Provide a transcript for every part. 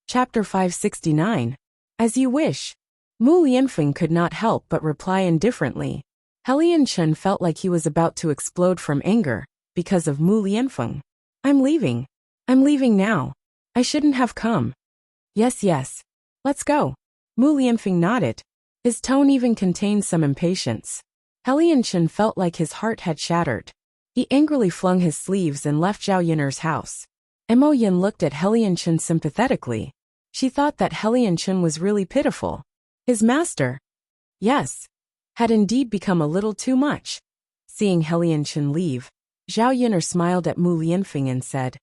Chapter 569. As you wish. Mu Lianfeng could not help but reply indifferently. Helian Chen felt like he was about to explode from anger, because of Mu Lianfeng. I'm leaving. I'm leaving now. I shouldn't have come. Yes. Let's go. Mu Lianfeng nodded. His tone even contained some impatience. Helian Chen felt like his heart had shattered. He angrily flung his sleeves and left Zhao Yiner's house. Mo Yin looked at Helian Chen sympathetically. She thought that Helian Chen was really pitiful. His master, yes, had indeed become a little too much. Seeing Helian Chen leave, Zhao Yiner smiled at Mu Lianfeng and said,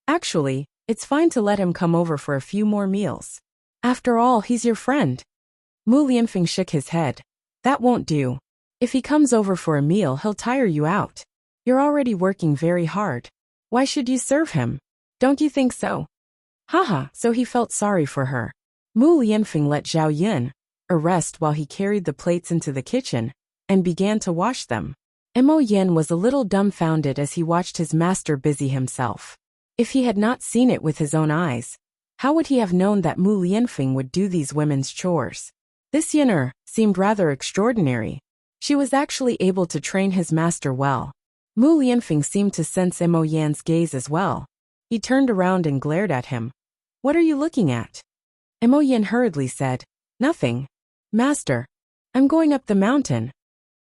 Actually, it's fine to let him come over for a few more meals. After all, he's your friend. Mu Lianfeng shook his head. That won't do. If he comes over for a meal, he'll tire you out. You're already working very hard. Why should you serve him? Don't you think so? Haha, so he felt sorry for her. Mu Lianfeng let Zhao Yin rest while he carried the plates into the kitchen and began to wash them. Mo Yin was a little dumbfounded as he watched his master busy himself. If he had not seen it with his own eyes, how would he have known that Mu Lianfeng would do these women's chores? This Yin'er seemed rather extraordinary. She was actually able to train his master well. Mu Lianfeng seemed to sense Mo Yan's gaze as well. He turned around and glared at him. What are you looking at? Mo Yan hurriedly said, Nothing. Master, I'm going up the mountain.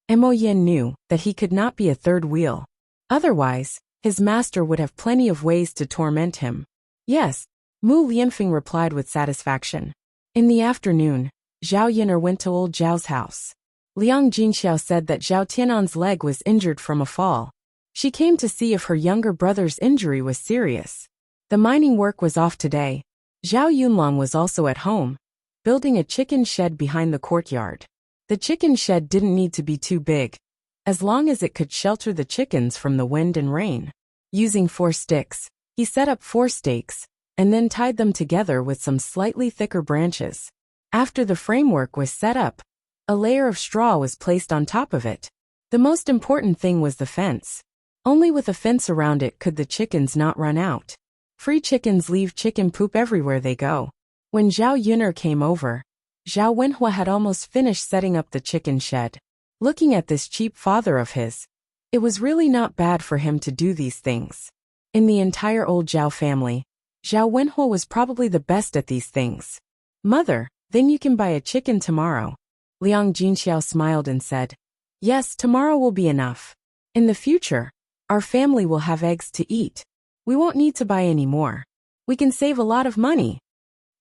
Mo Yan knew that he could not be a third wheel. Otherwise, his master would have plenty of ways to torment him. Yes, Mu Lianfeng replied with satisfaction. In the afternoon, Zhao Yiner went to old Zhao's house. Liang Jinxiao said that Zhao Tianan's leg was injured from a fall. She came to see if her younger brother's injury was serious. The mining work was off today. Zhao Yunlong was also at home, building a chicken shed behind the courtyard. The chicken shed didn't need to be too big, as long as it could shelter the chickens from the wind and rain. Using 4 sticks, he set up 4 stakes, and then tied them together with some slightly thicker branches. After the framework was set up, a layer of straw was placed on top of it. The most important thing was the fence. Only with a fence around it could the chickens not run out. Free chickens leave chicken poop everywhere they go. When Zhao Yun'er came over, Zhao Wenhua had almost finished setting up the chicken shed. Looking at this cheap father of his, it was really not bad for him to do these things. In the entire old Zhao family, Zhao Wenhua was probably the best at these things. Mother, then you can buy a chicken tomorrow. Liang Jinxiao smiled and said, Yes, tomorrow will be enough. In the future, our family will have eggs to eat. We won't need to buy any more. We can save a lot of money.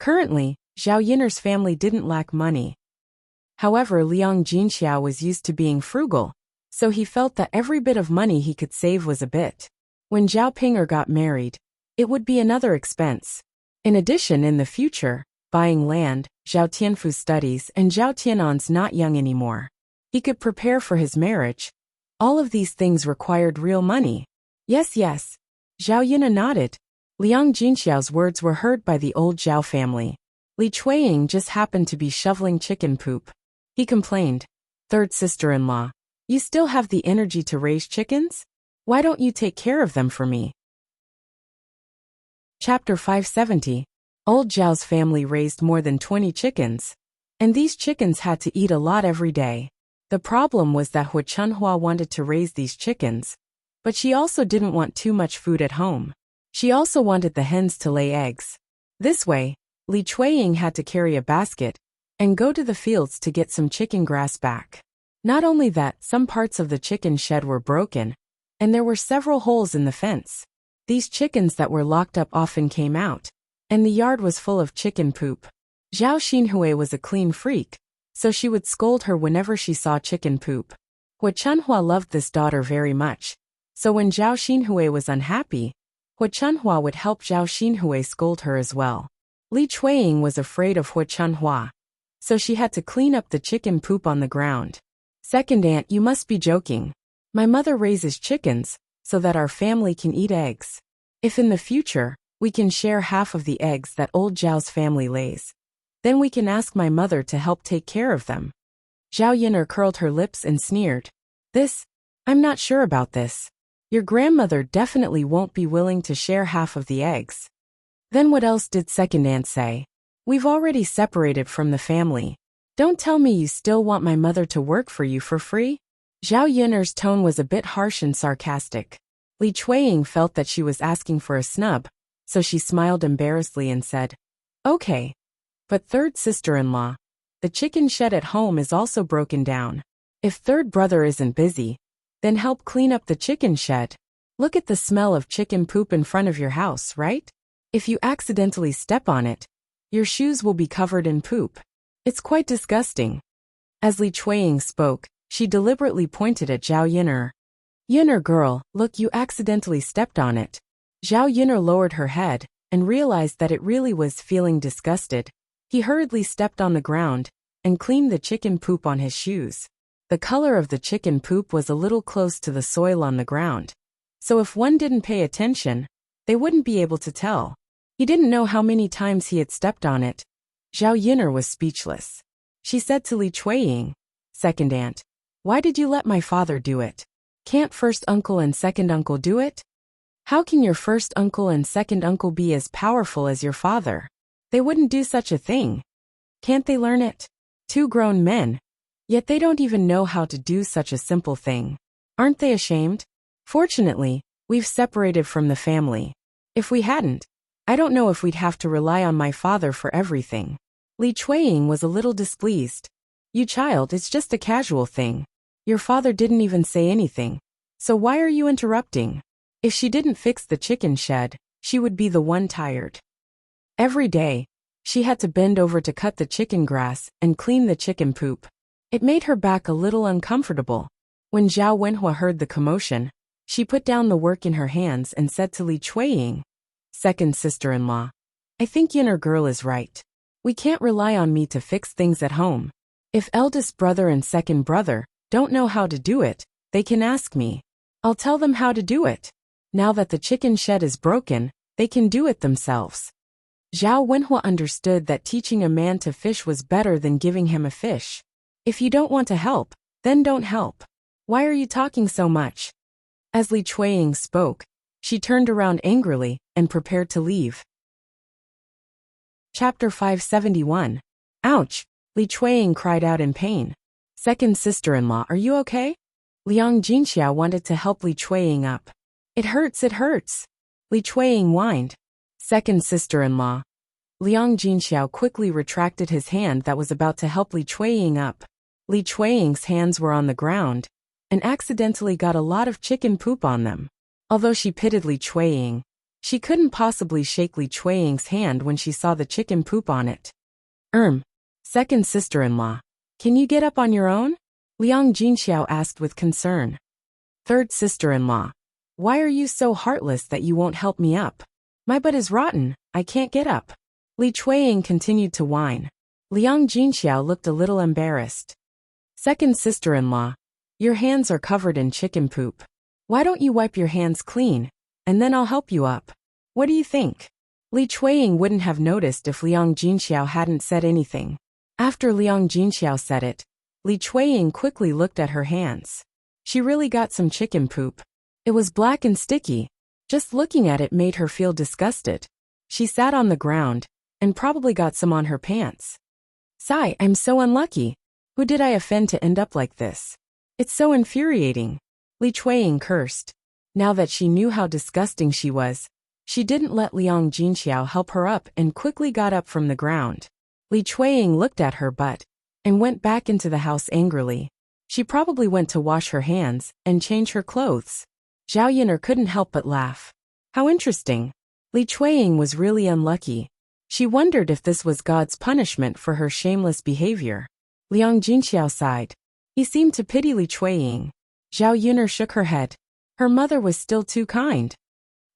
Currently, Zhao Yiner's family didn't lack money. However, Liang Jinxiao was used to being frugal, so he felt that every bit of money he could save was a bit. When Zhao Ping'er got married, it would be another expense. In addition, in the future, buying land, Zhao Tianfu's studies, and Zhao Tianan's not young anymore. He could prepare for his marriage. All of these things required real money. Yes. Zhao Yina nodded. Liang Jinxiao's words were heard by the old Zhao family. Li Chuiying just happened to be shoveling chicken poop. He complained, Third sister-in-law, you still have the energy to raise chickens? Why don't you take care of them for me? Chapter 570. Old Zhao's family raised more than 20 chickens, and these chickens had to eat a lot every day. The problem was that Hu Chunhua wanted to raise these chickens, but she also didn't want too much food at home. She also wanted the hens to lay eggs. This way, Li Chuiying had to carry a basket and go to the fields to get some chicken grass back. Not only that, some parts of the chicken shed were broken, and there were several holes in the fence. These chickens that were locked up often came out, and the yard was full of chicken poop. Zhao Xinhui was a clean freak, so she would scold her whenever she saw chicken poop. Hu Chunhua loved this daughter very much, so when Zhao Xinhui was unhappy, Hu Chunhua would help Zhao Xinhui scold her as well. Li Chuiying was afraid of Hu Chunhua, so she had to clean up the chicken poop on the ground. Second aunt, you must be joking. My mother raises chickens so that our family can eat eggs. If in the future, we can share half of the eggs that old Zhao's family lays, then we can ask my mother to help take care of them. Zhao Yiner curled her lips and sneered. I'm not sure about this. Your grandmother definitely won't be willing to share half of the eggs. Then what else did second aunt say? We've already separated from the family. Don't tell me you still want my mother to work for you for free? Zhao Yun'er's tone was a bit harsh and sarcastic. Li Chuiying felt that she was asking for a snub, so she smiled embarrassedly and said, Okay. But third sister-in-law, the chicken shed at home is also broken down. If third brother isn't busy, then help clean up the chicken shed. Look at the smell of chicken poop in front of your house, right? If you accidentally step on it, your shoes will be covered in poop. It's quite disgusting. As Li Chuiying spoke, she deliberately pointed at Zhao Yun'er. Yun'er girl, look, you accidentally stepped on it. Zhao Yun'er lowered her head and realized that it really was feeling disgusted. He hurriedly stepped on the ground and cleaned the chicken poop on his shoes. The color of the chicken poop was a little close to the soil on the ground, so if one didn't pay attention, they wouldn't be able to tell. He didn't know how many times he had stepped on it. Zhao Yun'er was speechless. She said to Li Chuiying, Second aunt, why did you let my father do it? Can't first uncle and second uncle do it? How can your first uncle and second uncle be as powerful as your father? They wouldn't do such a thing. Can't they learn it? Two grown men. Yet they don't even know how to do such a simple thing. Aren't they ashamed? Fortunately, we've separated from the family. If we hadn't, I don't know if we'd have to rely on my father for everything. Li Chuiying was a little displeased. You child, it's just a casual thing. Your father didn't even say anything. So why are you interrupting? If she didn't fix the chicken shed, she would be the one tired. Every day, she had to bend over to cut the chicken grass and clean the chicken poop. It made her back a little uncomfortable. When Zhao Wenhua heard the commotion, she put down the work in her hands and said to Li Chuiying, Second sister-in-law, I think Yun'er girl is right. We can't rely on me to fix things at home. If eldest brother and second brother don't know how to do it, they can ask me. I'll tell them how to do it. Now that the chicken shed is broken, they can do it themselves. Zhao Wenhua understood that teaching a man to fish was better than giving him a fish. If you don't want to help, then don't help. Why are you talking so much? As Li Chuiying spoke, she turned around angrily and prepared to leave. Chapter 571. Ouch! Li Chuiying cried out in pain. Second sister-in-law, are you okay? Liang Jinxiao wanted to help Li Chuiying up. It hurts, it hurts. Li Chuiying whined. Second sister-in-law. Liang Jinxiao quickly retracted his hand that was about to help Li Chuiying up. Li Chuiying's hands were on the ground and accidentally got a lot of chicken poop on them. Although she pitied Li Chuiying, she couldn't possibly shake Li Chuiying's hand when she saw the chicken poop on it. Second sister-in-law, can you get up on your own? Liang Jinxiao asked with concern. Third sister-in-law, why are you so heartless that you won't help me up? My butt is rotten, I can't get up. Li Chuiying continued to whine. Liang Jinxiao looked a little embarrassed. Second sister-in-law, your hands are covered in chicken poop. Why don't you wipe your hands clean, and then I'll help you up? What do you think? Li Chuiying wouldn't have noticed if Liang Jinxiao hadn't said anything. After Liang Jinxiao said it, Li Chuiying quickly looked at her hands. She really got some chicken poop. It was black and sticky. Just looking at it made her feel disgusted. She sat on the ground and probably got some on her pants. Sigh, I'm so unlucky. Who did I offend to end up like this? It's so infuriating. Li Chuiying cursed. Now that she knew how disgusting she was, she didn't let Liang Jinxiao help her up and quickly got up from the ground. Li Chuiying looked at her butt and went back into the house angrily. She probably went to wash her hands and change her clothes. Zhao Yun'er couldn't help but laugh. How interesting. Li Chuiying was really unlucky. She wondered if this was God's punishment for her shameless behavior. Liang Jinxiao sighed. He seemed to pity Li Chuiying. Zhao Yun'er shook her head. Her mother was still too kind.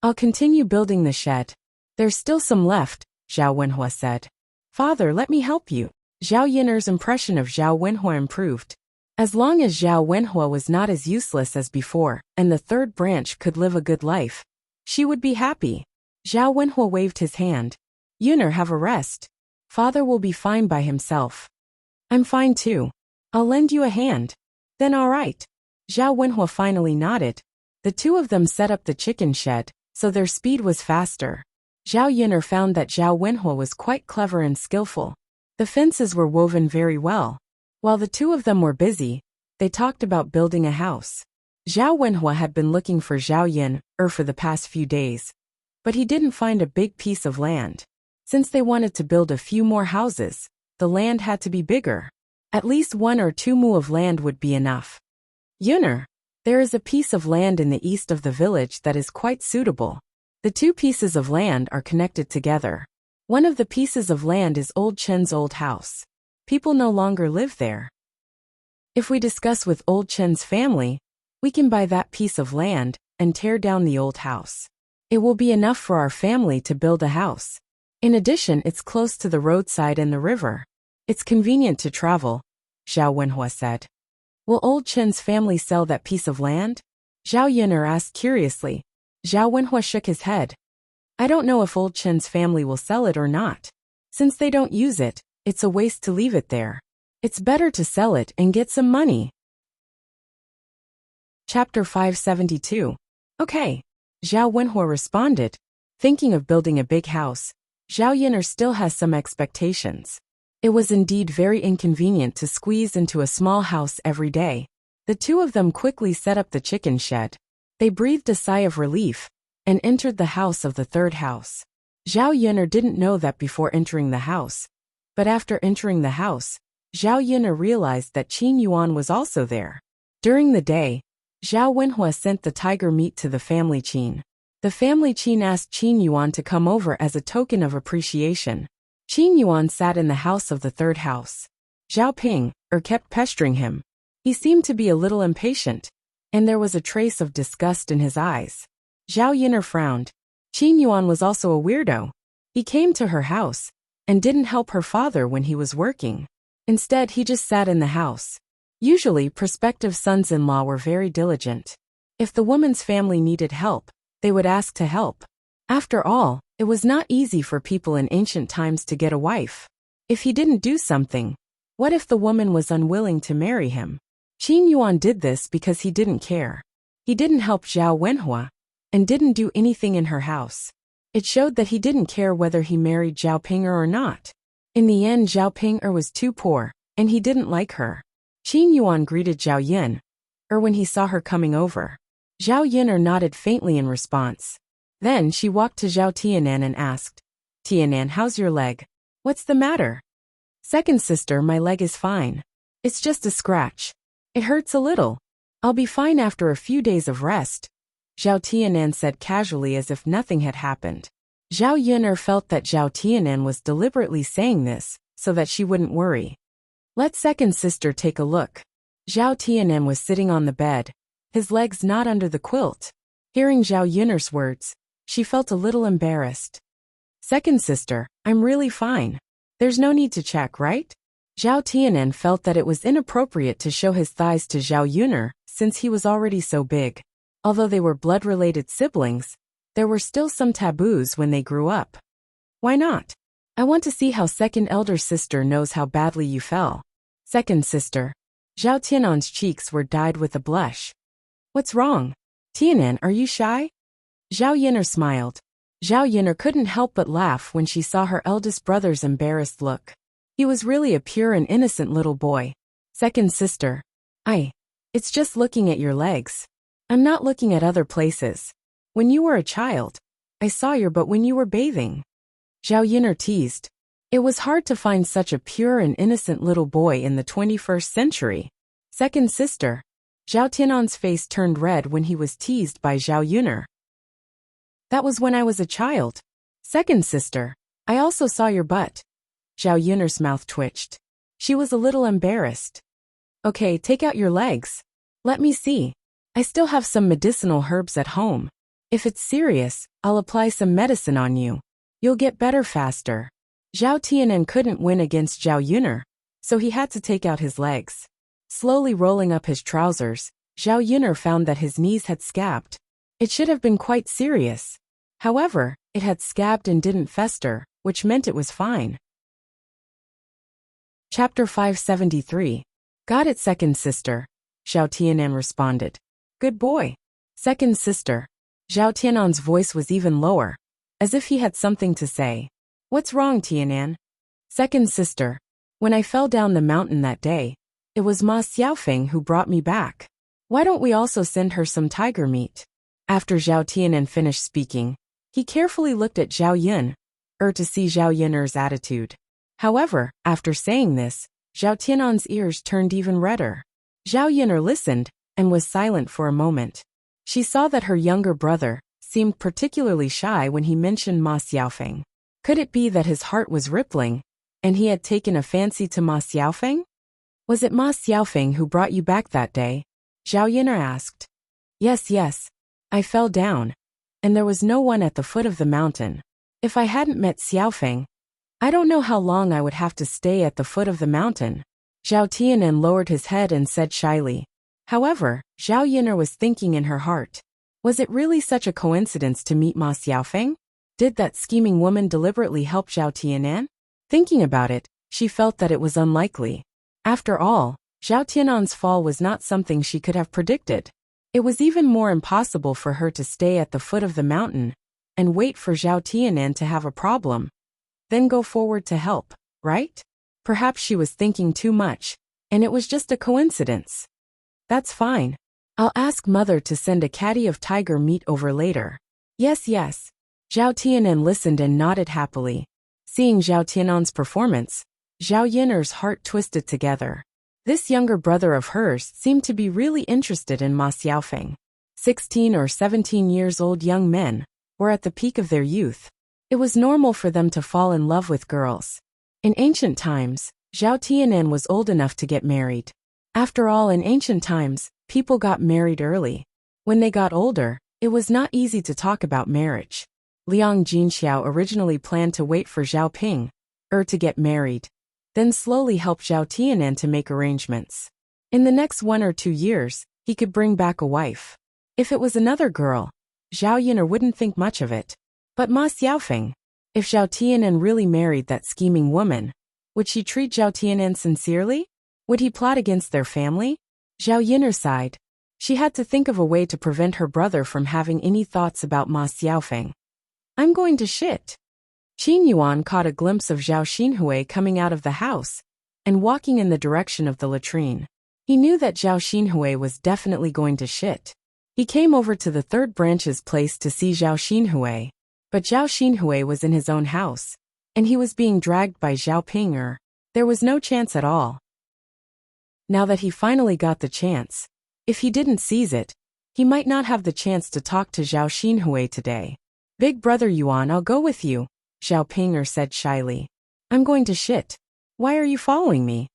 I'll continue building the shed. There's still some left, Zhao Wenhua said. Father, let me help you. Zhao Yun'er's impression of Zhao Wenhua improved. As long as Zhao Wenhua was not as useless as before, and the third branch could live a good life, she would be happy. Zhao Wenhua waved his hand. Yun'er, have a rest. Father will be fine by himself. I'm fine too. I'll lend you a hand. Then all right. Zhao Wenhua finally nodded. The two of them set up the chicken shed, so their speed was faster. Zhao Yun'er found that Zhao Wenhua was quite clever and skillful. The fences were woven very well. While the two of them were busy, they talked about building a house. Zhao Wenhua had been looking for Zhao Yun'er for the past few days, but he didn't find a big piece of land. Since they wanted to build a few more houses, the land had to be bigger. At least 1 or 2 mu of land would be enough. Yun'er, there is a piece of land in the east of the village that is quite suitable. The 2 pieces of land are connected together. One of the pieces of land is Old Chen's old house. People no longer live there. If we discuss with Old Chen's family, we can buy that piece of land and tear down the old house. It will be enough for our family to build a house. In addition, it's close to the roadside and the river. It's convenient to travel, Zhao Wenhua said. Will Old Chen's family sell that piece of land? Zhao Yun'er asked curiously. Zhao Wenhua shook his head. I don't know if Old Chen's family will sell it or not. Since they don't use it, it's a waste to leave it there. It's better to sell it and get some money. Chapter 572. Okay. Zhao Wenhua responded. Thinking of building a big house, Zhao Yun'er still has some expectations. It was indeed very inconvenient to squeeze into a small house every day. The two of them quickly set up the chicken shed. They breathed a sigh of relief and entered the house of the third house. Zhao Yun'er didn't know that before entering the house, but after entering the house, Zhao Yun'er realized that Qin Yuan was also there. During the day, Zhao Wenhua sent the tiger meat to the family Qin. The family Qin asked Qin Yuan to come over as a token of appreciation. Qin Yuan sat in the house of the third house. Zhao Ping kept pestering him. He seemed to be a little impatient, and there was a trace of disgust in his eyes. Zhao Yun'er frowned. Qin Yuan was also a weirdo. He came to her house and didn't help her father when he was working. Instead, he just sat in the house. Usually, prospective sons-in-law were very diligent. If the woman's family needed help, they would ask to help. After all, it was not easy for people in ancient times to get a wife. If he didn't do something, what if the woman was unwilling to marry him? Qin Yuan did this because he didn't care. He didn't help Zhao Wenhua and didn't do anything in her house. It showed that he didn't care whether he married Zhao Ping'er or not. In the end, Zhao Ping'er was too poor, and he didn't like her. Qin Yuan greeted Zhao Yun'er when he saw her coming over. Zhao Yun'er nodded faintly in response. Then she walked to Zhao Tianan and asked, Tianan, how's your leg? What's the matter? Second sister, my leg is fine. It's just a scratch. It hurts a little. I'll be fine after a few days of rest, Zhao Tianan said casually as if nothing had happened. Zhao Yun'er felt that Zhao Tianan was deliberately saying this so that she wouldn't worry. Let second sister take a look. Zhao Tianan was sitting on the bed, his legs not under the quilt. Hearing Zhao Yun'er's words, she felt a little embarrassed. Second sister, I'm really fine. There's no need to check, right? Zhao Tianan felt that it was inappropriate to show his thighs to Zhao Yun'er since he was already so big. Although they were blood-related siblings, there were still some taboos when they grew up. Why not? I want to see how second elder sister knows how badly you fell. Second sister. Zhao Tianan's cheeks were dyed with a blush. What's wrong? Tianan, are you shy? Zhao Yun'er smiled. Zhao Yun'er couldn't help but laugh when she saw her eldest brother's embarrassed look. He was really a pure and innocent little boy. Second sister. It's just looking at your legs. I'm not looking at other places. When you were a child, I saw your butt when you were bathing. Zhao Yun'er teased. It was hard to find such a pure and innocent little boy in the 21st century. Second sister. Zhao Tianan's face turned red when he was teased by Zhao Yun'er. That was when I was a child. Second sister. I also saw your butt. Zhao Yun'er's mouth twitched. She was a little embarrassed. Okay, take out your legs. Let me see. I still have some medicinal herbs at home. If it's serious, I'll apply some medicine on you. You'll get better faster. Zhao Tianan couldn't win against Zhao Yun'er, so he had to take out his legs. Slowly rolling up his trousers, Zhao Yun'er found that his knees had scabbed. It should have been quite serious. However, it had scabbed and didn't fester, which meant it was fine. Chapter 573. Got it, second sister. Zhao Tianan responded. Good boy. Second sister. Zhao Tianan's voice was even lower, as if he had something to say. What's wrong, Tianan? Second sister. When I fell down the mountain that day, it was Ma Xiaofeng who brought me back. Why don't we also send her some tiger meat? After Zhao Tianan finished speaking, he carefully looked at Zhao Yun, to see Zhao Yun's attitude. However, after saying this, Zhao Tianan's ears turned even redder. Zhao Yun listened, and was silent for a moment. She saw that her younger brother seemed particularly shy when he mentioned Ma Xiaofeng. Could it be that his heart was rippling, and he had taken a fancy to Ma Xiaofeng? Was it Ma Xiaofeng who brought you back that day? Zhao Yun asked. Yes. I fell down, and there was no one at the foot of the mountain. If I hadn't met Xiaofeng, I don't know how long I would have to stay at the foot of the mountain. Zhao Tianan lowered his head and said shyly. However, Zhao Yun was thinking in her heart. Was it really such a coincidence to meet Ma Xiaofeng? Did that scheming woman deliberately help Zhao Tianan? Thinking about it, she felt that it was unlikely. After all, Zhao Tianan's fall was not something she could have predicted. It was even more impossible for her to stay at the foot of the mountain and wait for Zhao Tianan to have a problem, then go forward to help, right? Perhaps she was thinking too much, and it was just a coincidence. That's fine. I'll ask Mother to send a caddy of tiger meat over later. Yes. Zhao Tianan listened and nodded happily. Seeing Zhao Tianan's performance, Zhao Yun's heart twisted together. This younger brother of hers seemed to be really interested in Ma Xiaofeng. 16 or 17 years old young men were at the peak of their youth. It was normal for them to fall in love with girls. In ancient times, Zhao Tianan was old enough to get married. After all, in ancient times, people got married early. When they got older, it was not easy to talk about marriage. Liang Jinxiao originally planned to wait for Zhao Ping, to get married, then slowly help Zhao Tianan to make arrangements. In the next 1 or 2 years, he could bring back a wife. If it was another girl, Zhao Yun wouldn't think much of it. But Ma Xiaofeng, if Zhao Tianan really married that scheming woman, would she treat Zhao Tianan sincerely? Would he plot against their family? Zhao Yun sighed. She had to think of a way to prevent her brother from having any thoughts about Ma Xiaofeng. I'm going to shit. Qin Yuan caught a glimpse of Zhao Xinhui coming out of the house and walking in the direction of the latrine. He knew that Zhao Xinhui was definitely going to shit. He came over to the third branch's place to see Zhao Xinhui, but Zhao Xinhui was in his own house, and he was being dragged by Zhao Ping. There was no chance at all. Now that he finally got the chance, if he didn't seize it, he might not have the chance to talk to Zhao Xinhui today. Big brother Yuan, I'll go with you, Zhao Ping said shyly. I'm going to shit. Why are you following me?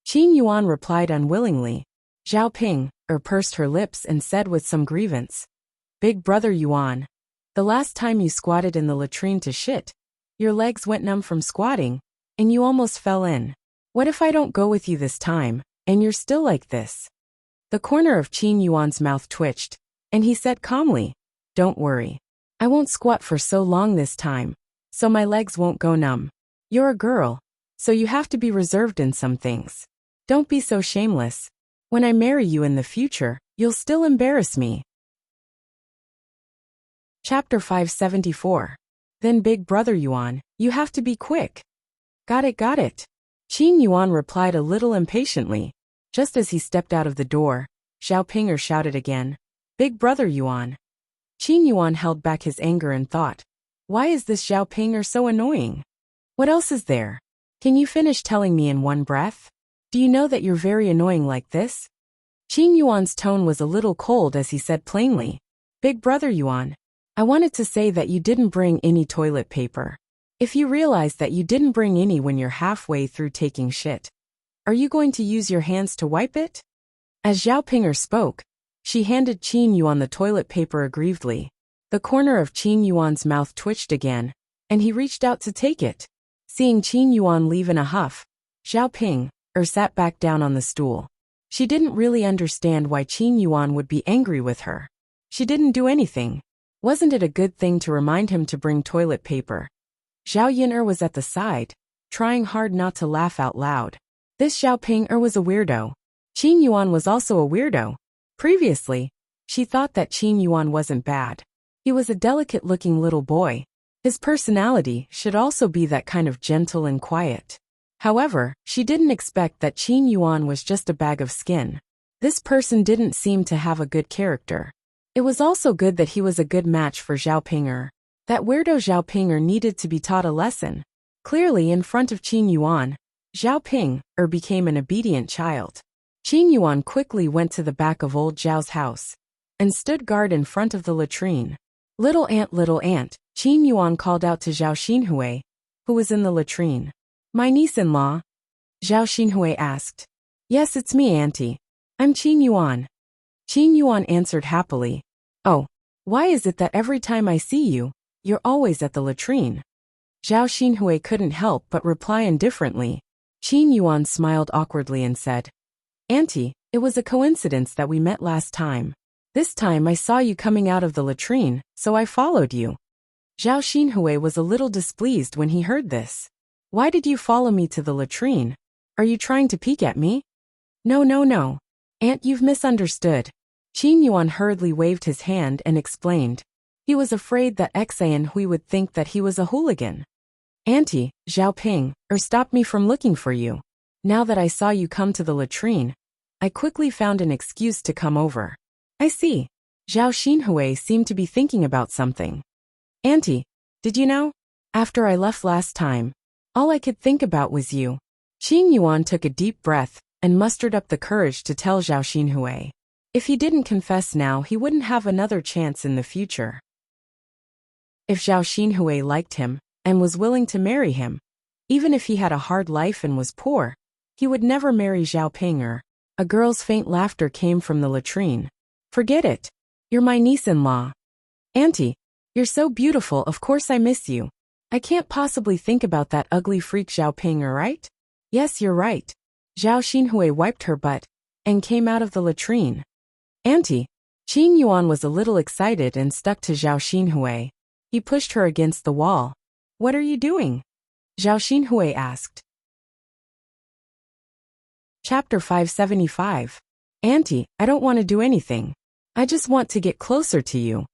Qin Yuan replied unwillingly. Zhao Ping pursed her lips and said with some grievance. Big brother Yuan, the last time you squatted in the latrine to shit, your legs went numb from squatting, and you almost fell in. What if I don't go with you this time, and you're still like this? The corner of Qin Yuan's mouth twitched, and he said calmly, Don't worry. I won't squat for so long this time, so my legs won't go numb. You're a girl, so you have to be reserved in some things. Don't be so shameless. When I marry you in the future, you'll still embarrass me. Chapter 574. Then Big Brother Yuan, you have to be quick. Got it. Qin Yuan replied a little impatiently. Just as he stepped out of the door, Zhao Ping shouted again. Big Brother Yuan. Qin Yuan held back his anger and thought, why is this Zhao Ping so annoying? What else is there? Can you finish telling me in one breath? Do you know that you're very annoying like this? Qin Yuan's tone was a little cold as he said plainly, Big Brother Yuan, I wanted to say that you didn't bring any toilet paper. If you realize that you didn't bring any when you're halfway through taking shit, are you going to use your hands to wipe it? As Zhao Ping spoke, she handed Qin Yuan the toilet paper aggrievedly. The corner of Qin Yuan's mouth twitched again, and he reached out to take it. Seeing Qin Yuan leave in a huff, Zhao Ping sat back down on the stool. She didn't really understand why Qin Yuan would be angry with her. She didn't do anything. Wasn't it a good thing to remind him to bring toilet paper? Zhao Yun was at the side, trying hard not to laugh out loud. This Zhao Ping was a weirdo. Qin Yuan was also a weirdo. Previously, she thought that Qin Yuan wasn't bad. He was a delicate-looking little boy. His personality should also be that kind of gentle and quiet. However, she didn't expect that Qin Yuan was just a bag of skin. This person didn't seem to have a good character. It was also good that he was a good match for Zhao Ping'er. That weirdo Zhao Ping'er needed to be taught a lesson. Clearly, in front of Qin Yuan, Zhao Ping'er became an obedient child. Qin Yuan quickly went to the back of old Zhao's house and stood guard in front of the latrine. Little ant, Qin Yuan called out to Zhao Xinhui, who was in the latrine. My niece-in-law? Zhao Xinhui asked. Yes, it's me, auntie. I'm Qin Yuan. Qin Yuan answered happily. Oh, why is it that every time I see you, you're always at the latrine? Zhao Xinhui couldn't help but reply indifferently. Qin Yuan smiled awkwardly and said, Auntie, it was a coincidence that we met last time. This time I saw you coming out of the latrine, so I followed you. Zhao Xinhui was a little displeased when he heard this. Why did you follow me to the latrine? Are you trying to peek at me? No. Aunt, you've misunderstood. Qin Yuan hurriedly waved his hand and explained. He was afraid that Xinhui would think that he was a hooligan. Auntie, Zhao Ping'er stopped me from looking for you. Now that I saw you come to the latrine, I quickly found an excuse to come over. I see. Zhao Xinhui seemed to be thinking about something. Auntie, did you know? After I left last time, all I could think about was you. Qin Yuan took a deep breath and mustered up the courage to tell Zhao Xinhui. If he didn't confess now, he wouldn't have another chance in the future. If Zhao Xinhui liked him and was willing to marry him, even if he had a hard life and was poor, he would never marry Zhao Ping'er. A girl's faint laughter came from the latrine. Forget it. You're my niece-in-law. Auntie, you're so beautiful, of course I miss you. I can't possibly think about that ugly freak Zhao Ping'er, right? Yes, you're right. Zhao Xinhui wiped her butt and came out of the latrine. Auntie, Qin Yuan was a little excited and stuck to Zhao Xinhui. He pushed her against the wall. What are you doing? Zhao Xinhui asked. Chapter 575. Auntie, I don't want to do anything. I just want to get closer to you.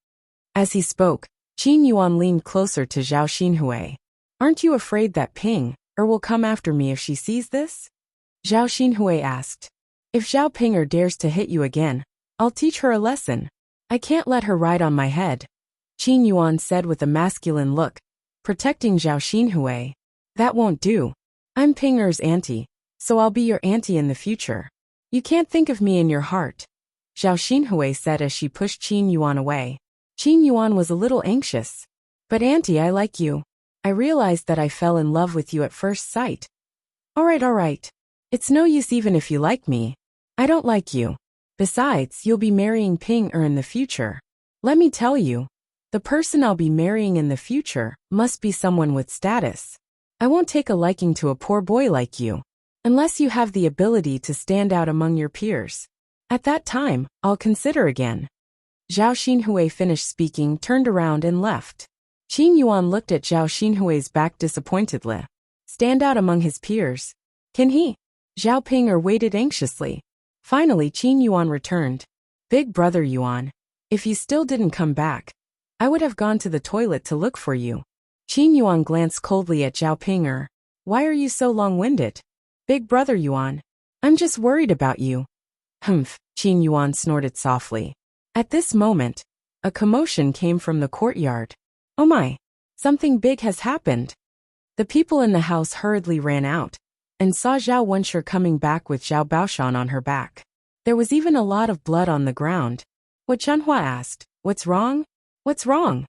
As he spoke, Qin Yuan leaned closer to Zhao Xinhui. Aren't you afraid that Ping'er will come after me if she sees this? Zhao Xinhui asked. If Zhao Ping'er dares to hit you again, I'll teach her a lesson. I can't let her ride on my head. Qin Yuan said with a masculine look, protecting Zhao Xinhui. That won't do. I'm Ping'er's auntie, so I'll be your auntie in the future. You can't think of me in your heart, Zhao Xinhui said as she pushed Qin Yuan away. Qin Yuan was a little anxious. But auntie, I like you. I realized that I fell in love with you at first sight. All right. It's no use even if you like me. I don't like you. Besides, you'll be marrying Ping'er in the future. Let me tell you, the person I'll be marrying in the future must be someone with status. I won't take a liking to a poor boy like you, unless you have the ability to stand out among your peers. At that time, I'll consider again. Zhao Xinhui finished speaking, turned around and left. Qin Yuan looked at Zhao Xinhui's back disappointedly. Stand out among his peers? Can he? Zhao Ping'er waited anxiously. Finally, Qin Yuan returned. Big brother Yuan, if you still didn't come back, I would have gone to the toilet to look for you. Qin Yuan glanced coldly at Zhao Ping'er. Why are you so long-winded? Big brother Yuan, I'm just worried about you. Humph, Qin Yuan snorted softly. At this moment, a commotion came from the courtyard. Oh my, something big has happened. The people in the house hurriedly ran out and saw Zhao Wenshi coming back with Zhao Baoshan on her back. There was even a lot of blood on the ground. What Chunhua asked, What's wrong? What's wrong?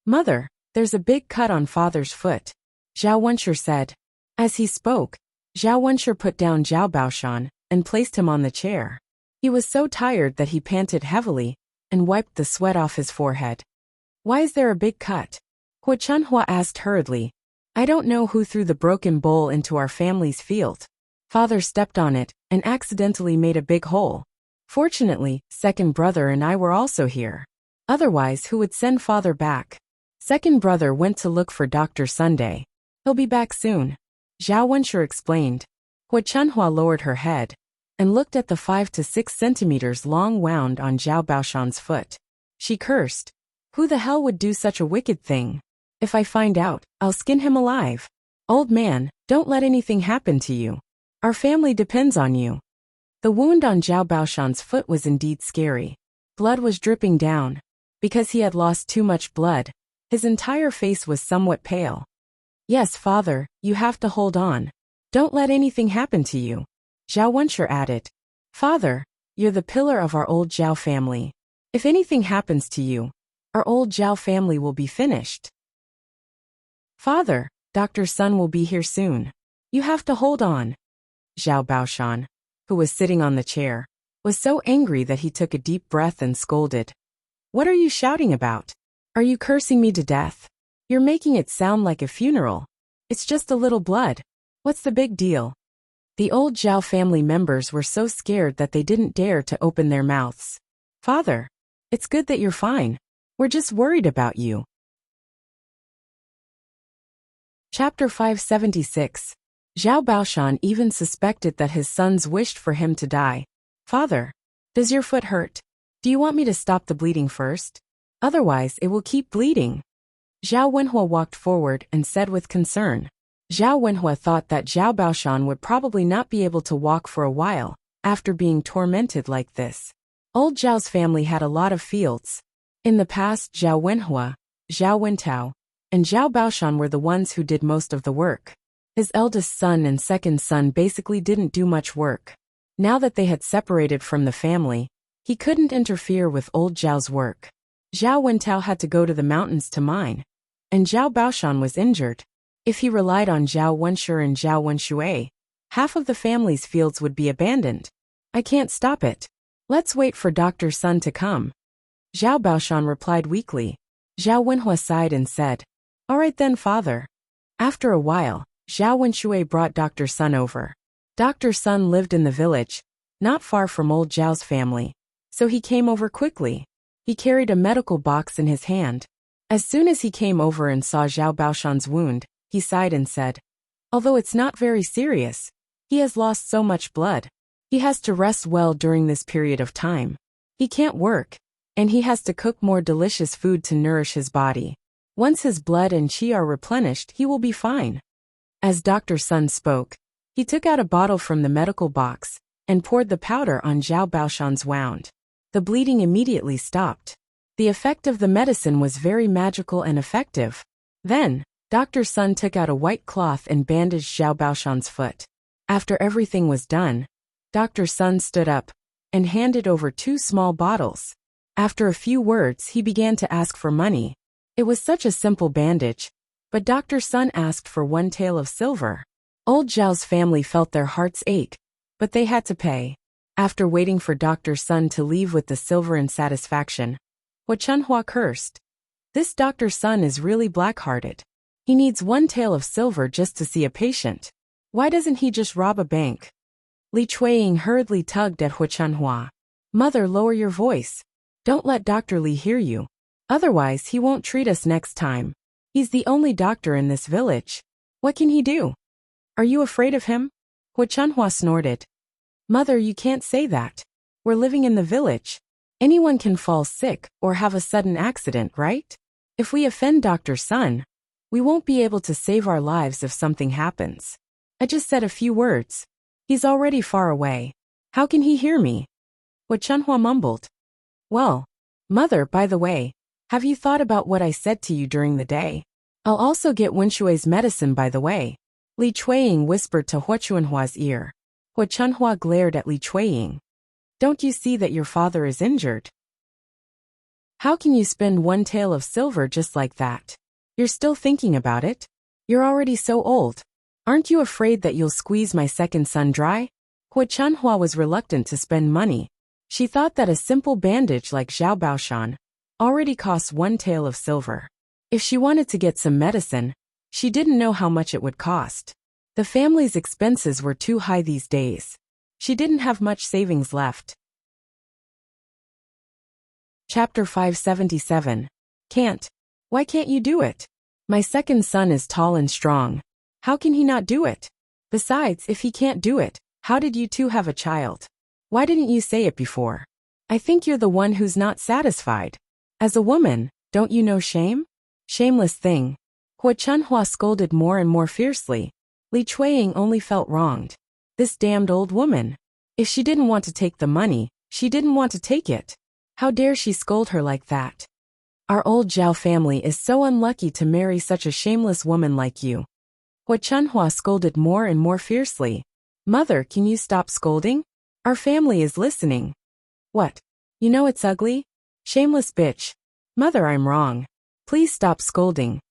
Mother, there's a big cut on father's foot, Zhao Wenshi said. As he spoke, Zhao Wenshi put down Zhao Baoshan and placed him on the chair. He was so tired that he panted heavily and wiped the sweat off his forehead. Why is there a big cut? Hua Chunhua asked hurriedly. I don't know who threw the broken bowl into our family's field. Father stepped on it and accidentally made a big hole. Fortunately, second brother and I were also here. Otherwise, who would send father back? Second brother went to look for Dr. Sunday. He'll be back soon, Zhao Wenshi explained. Hua Chunhua lowered her head and looked at the 5 to 6 centimeters long wound on Zhao Baoshan's foot. She cursed. Who the hell would do such a wicked thing? If I find out, I'll skin him alive. Old man, don't let anything happen to you. Our family depends on you. The wound on Zhao Baoshan's foot was indeed scary. Blood was dripping down. Because he had lost too much blood, his entire face was somewhat pale. Yes, father, you have to hold on. Don't let anything happen to you. Zhao Wenshi added. Father, you're the pillar of our old Zhao family. If anything happens to you, our old Zhao family will be finished. Father, Dr. Sun will be here soon. You have to hold on. Zhao Baoshan, who was sitting on the chair, was so angry that he took a deep breath and scolded. What are you shouting about? Are you cursing me to death? You're making it sound like a funeral. It's just a little blood. What's the big deal? The old Zhao family members were so scared that they didn't dare to open their mouths. Father, it's good that you're fine. We're just worried about you. Chapter 576. Zhao Baoshan even suspected that his sons wished for him to die. Father, does your foot hurt? Do you want me to stop the bleeding first? Otherwise, it will keep bleeding. Zhao Wenhua walked forward and said with concern. Zhao Wenhua thought that Zhao Baoshan would probably not be able to walk for a while, after being tormented like this. Old Zhao's family had a lot of fields. In the past, Zhao Wenhua, Zhao Wentao, and Zhao Baoshan were the ones who did most of the work. His eldest son and second son basically didn't do much work. Now that they had separated from the family, he couldn't interfere with old Zhao's work. Zhao Wentao had to go to the mountains to mine, and Zhao Baoshan was injured. If he relied on Zhao Wenshi and Zhao Wenshui, half of the family's fields would be abandoned. I can't stop it. Let's wait for Dr. Sun to come. Zhao Baoshan replied weakly. Zhao Wenhua sighed and said, All right then, father. After a while, Zhao Wenshui brought Dr. Sun over. Dr. Sun lived in the village, not far from old Zhao's family, so he came over quickly. He carried a medical box in his hand. As soon as he came over and saw Zhao Baoshan's wound, he sighed and said, Although it's not very serious, he has lost so much blood. He has to rest well during this period of time. He can't work, and he has to cook more delicious food to nourish his body. Once his blood and qi are replenished, he will be fine. As Dr. Sun spoke, he took out a bottle from the medical box and poured the powder on Zhao Baoshan's wound. The bleeding immediately stopped. The effect of the medicine was very magical and effective. Then, Dr. Sun took out a white cloth and bandaged Zhao Baoshan's foot. After everything was done, Dr. Sun stood up and handed over 2 small bottles. After a few words, he began to ask for money. It was such a simple bandage, but Dr. Sun asked for 1 tael of silver. Old Zhao's family felt their hearts ache, but they had to pay. After waiting for Dr. Sun to leave with the silver in satisfaction, Hua Chunhua cursed. This Dr. Sun is really black-hearted. He needs 1 tael of silver just to see a patient. Why doesn't he just rob a bank? Li Chuiying hurriedly tugged at Hua Chunhua. Mother, lower your voice. Don't let Dr. Li hear you. Otherwise, he won't treat us next time. He's the only doctor in this village. What can he do? Are you afraid of him? Hua Chunhua snorted. Mother, you can't say that. We're living in the village. Anyone can fall sick or have a sudden accident, right? If we offend Dr. Sun, we won't be able to save our lives if something happens. I just said a few words. He's already far away. How can he hear me? Hua Chunhua mumbled. Well, Mother, by the way, have you thought about what I said to you during the day? I'll also get Wenshui's medicine, by the way. Li Chuiying whispered to Hua Chunhua's ear. Hua Chunhua glared at Li Chuiying. Don't you see that your father is injured? How can you spend 1 tael of silver just like that? You're still thinking about it? You're already so old. Aren't you afraid that you'll squeeze my second son dry? Hua Chunhua was reluctant to spend money. She thought that a simple bandage like Zhao Baoshan already costs 1 tael of silver. If she wanted to get some medicine, she didn't know how much it would cost. The family's expenses were too high these days. She didn't have much savings left. Chapter 577. Can't. Why can't you do it? My second son is tall and strong. How can he not do it? Besides, if he can't do it, how did you two have a child? Why didn't you say it before? I think you're the one who's not satisfied. As a woman, don't you know shame? Shameless thing. Hua Chunhua scolded more and more fiercely. Li Chuiying only felt wronged. This damned old woman. If she didn't want to take the money, she didn't want to take it. How dare she scold her like that? Our old Zhao family is so unlucky to marry such a shameless woman like you. Hua Chunhua scolded more and more fiercely. Mother, can you stop scolding? Our family is listening. What? You know it's ugly? Shameless bitch. Mother, I'm wrong. Please stop scolding.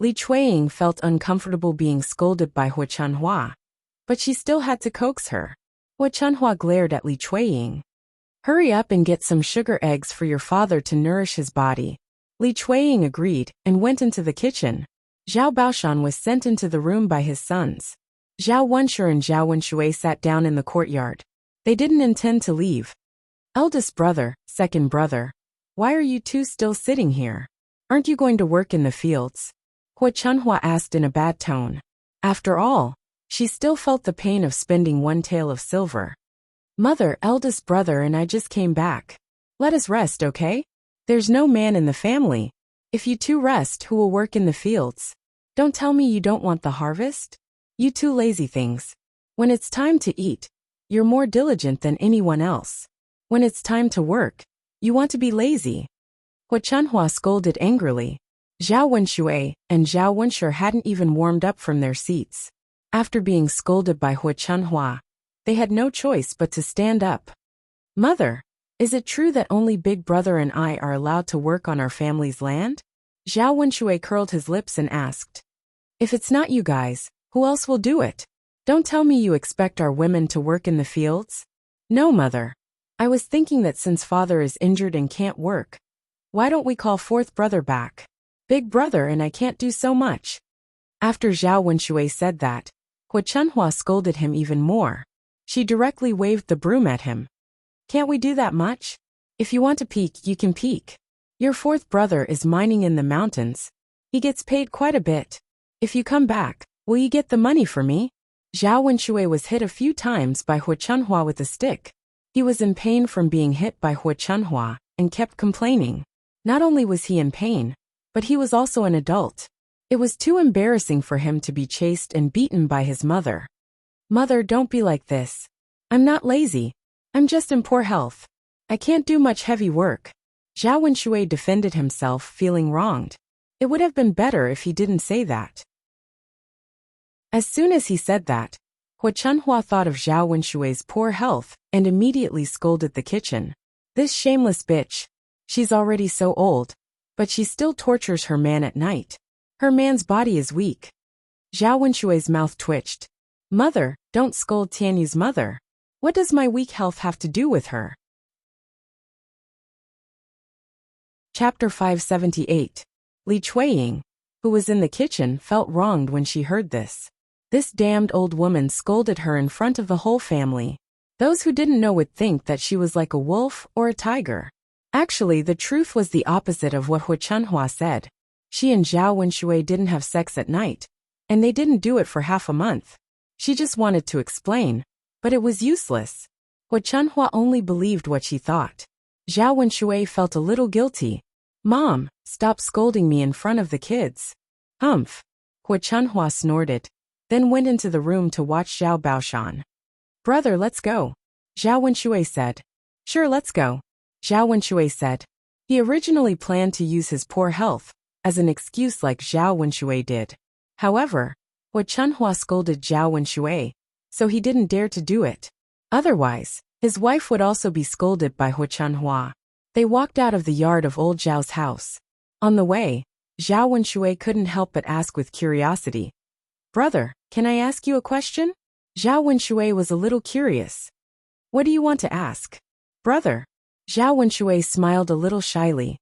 Li Chuiying felt uncomfortable being scolded by Hua Chunhua, but she still had to coax her. Hua Chunhua glared at Li Chuiying. Hurry up and get some sugar eggs for your father to nourish his body. Li Chuiying agreed and went into the kitchen. Zhao Baoshan was sent into the room by his sons. Zhao Wenshi and Zhao Wenshui sat down in the courtyard. They didn't intend to leave. Eldest brother, second brother, why are you two still sitting here? Aren't you going to work in the fields? Hua Chunhua asked in a bad tone. After all, she still felt the pain of spending one tael of silver. Mother, eldest brother and I just came back. Let us rest, okay? There's no man in the family. If you two rest, who will work in the fields? Don't tell me you don't want the harvest? You two lazy things. When it's time to eat, you're more diligent than anyone else. When it's time to work, you want to be lazy. Hua Chunhua scolded angrily. Zhao Wenshui and Zhao Wenshi hadn't even warmed up from their seats. After being scolded by Hua Chunhua, they had no choice but to stand up. Mother, is it true that only Big Brother and I are allowed to work on our family's land? Zhao Wenshui curled his lips and asked. If it's not you guys, who else will do it? Don't tell me you expect our women to work in the fields? No, Mother. I was thinking that since father is injured and can't work, why don't we call fourth brother back? Big Brother and I can't do so much. After Zhao Wenshui said that, Hua Chunhua scolded him even more. She directly waved the broom at him. Can't we do that much? If you want to peek, you can peek. Your fourth brother is mining in the mountains. He gets paid quite a bit. If you come back, will you get the money for me? Zhao Wenshui was hit a few times by Hua Chunhua with a stick. He was in pain from being hit by Hua Chunhua and kept complaining. Not only was he in pain, but he was also an adult. It was too embarrassing for him to be chased and beaten by his mother. Mother, don't be like this. I'm not lazy. I'm just in poor health. I can't do much heavy work. Zhao Wenshui defended himself, feeling wronged. It would have been better if he didn't say that. As soon as he said that, Hua Chunhua thought of Zhao Wenshui's poor health and immediately scolded the kitchen. This shameless bitch. She's already so old, but she still tortures her man at night. Her man's body is weak. Zhao Wenshui's mouth twitched. Mother, don't scold Tianyu's mother. What does my weak health have to do with her? Chapter 578. Li Chuiying, who was in the kitchen, felt wronged when she heard this. This damned old woman scolded her in front of the whole family. Those who didn't know would think that she was like a wolf or a tiger. Actually, the truth was the opposite of what Hua Chunhua said. She and Zhao Wenshui didn't have sex at night, and they didn't do it for half a month. She just wanted to explain, but it was useless. Hua Chunhua only believed what she thought. Zhao Wenshui felt a little guilty. Mom, stop scolding me in front of the kids. Humph. Hua Chunhua snorted, then went into the room to watch Zhao Baoshan. Brother, let's go. Zhao Wenshui said. Sure, let's go. Zhao Wenshui said. He originally planned to use his poor health as an excuse like Zhao Wenshui did. However, Hua Chunhua scolded Zhao Wenshui, so he didn't dare to do it. Otherwise, his wife would also be scolded by Hua Chunhua. They walked out of the yard of old Zhao's house. On the way, Zhao Wenshui couldn't help but ask with curiosity. Brother, can I ask you a question? Zhao Wenshui was a little curious. What do you want to ask? Brother. Zhao Wenshui smiled a little shyly.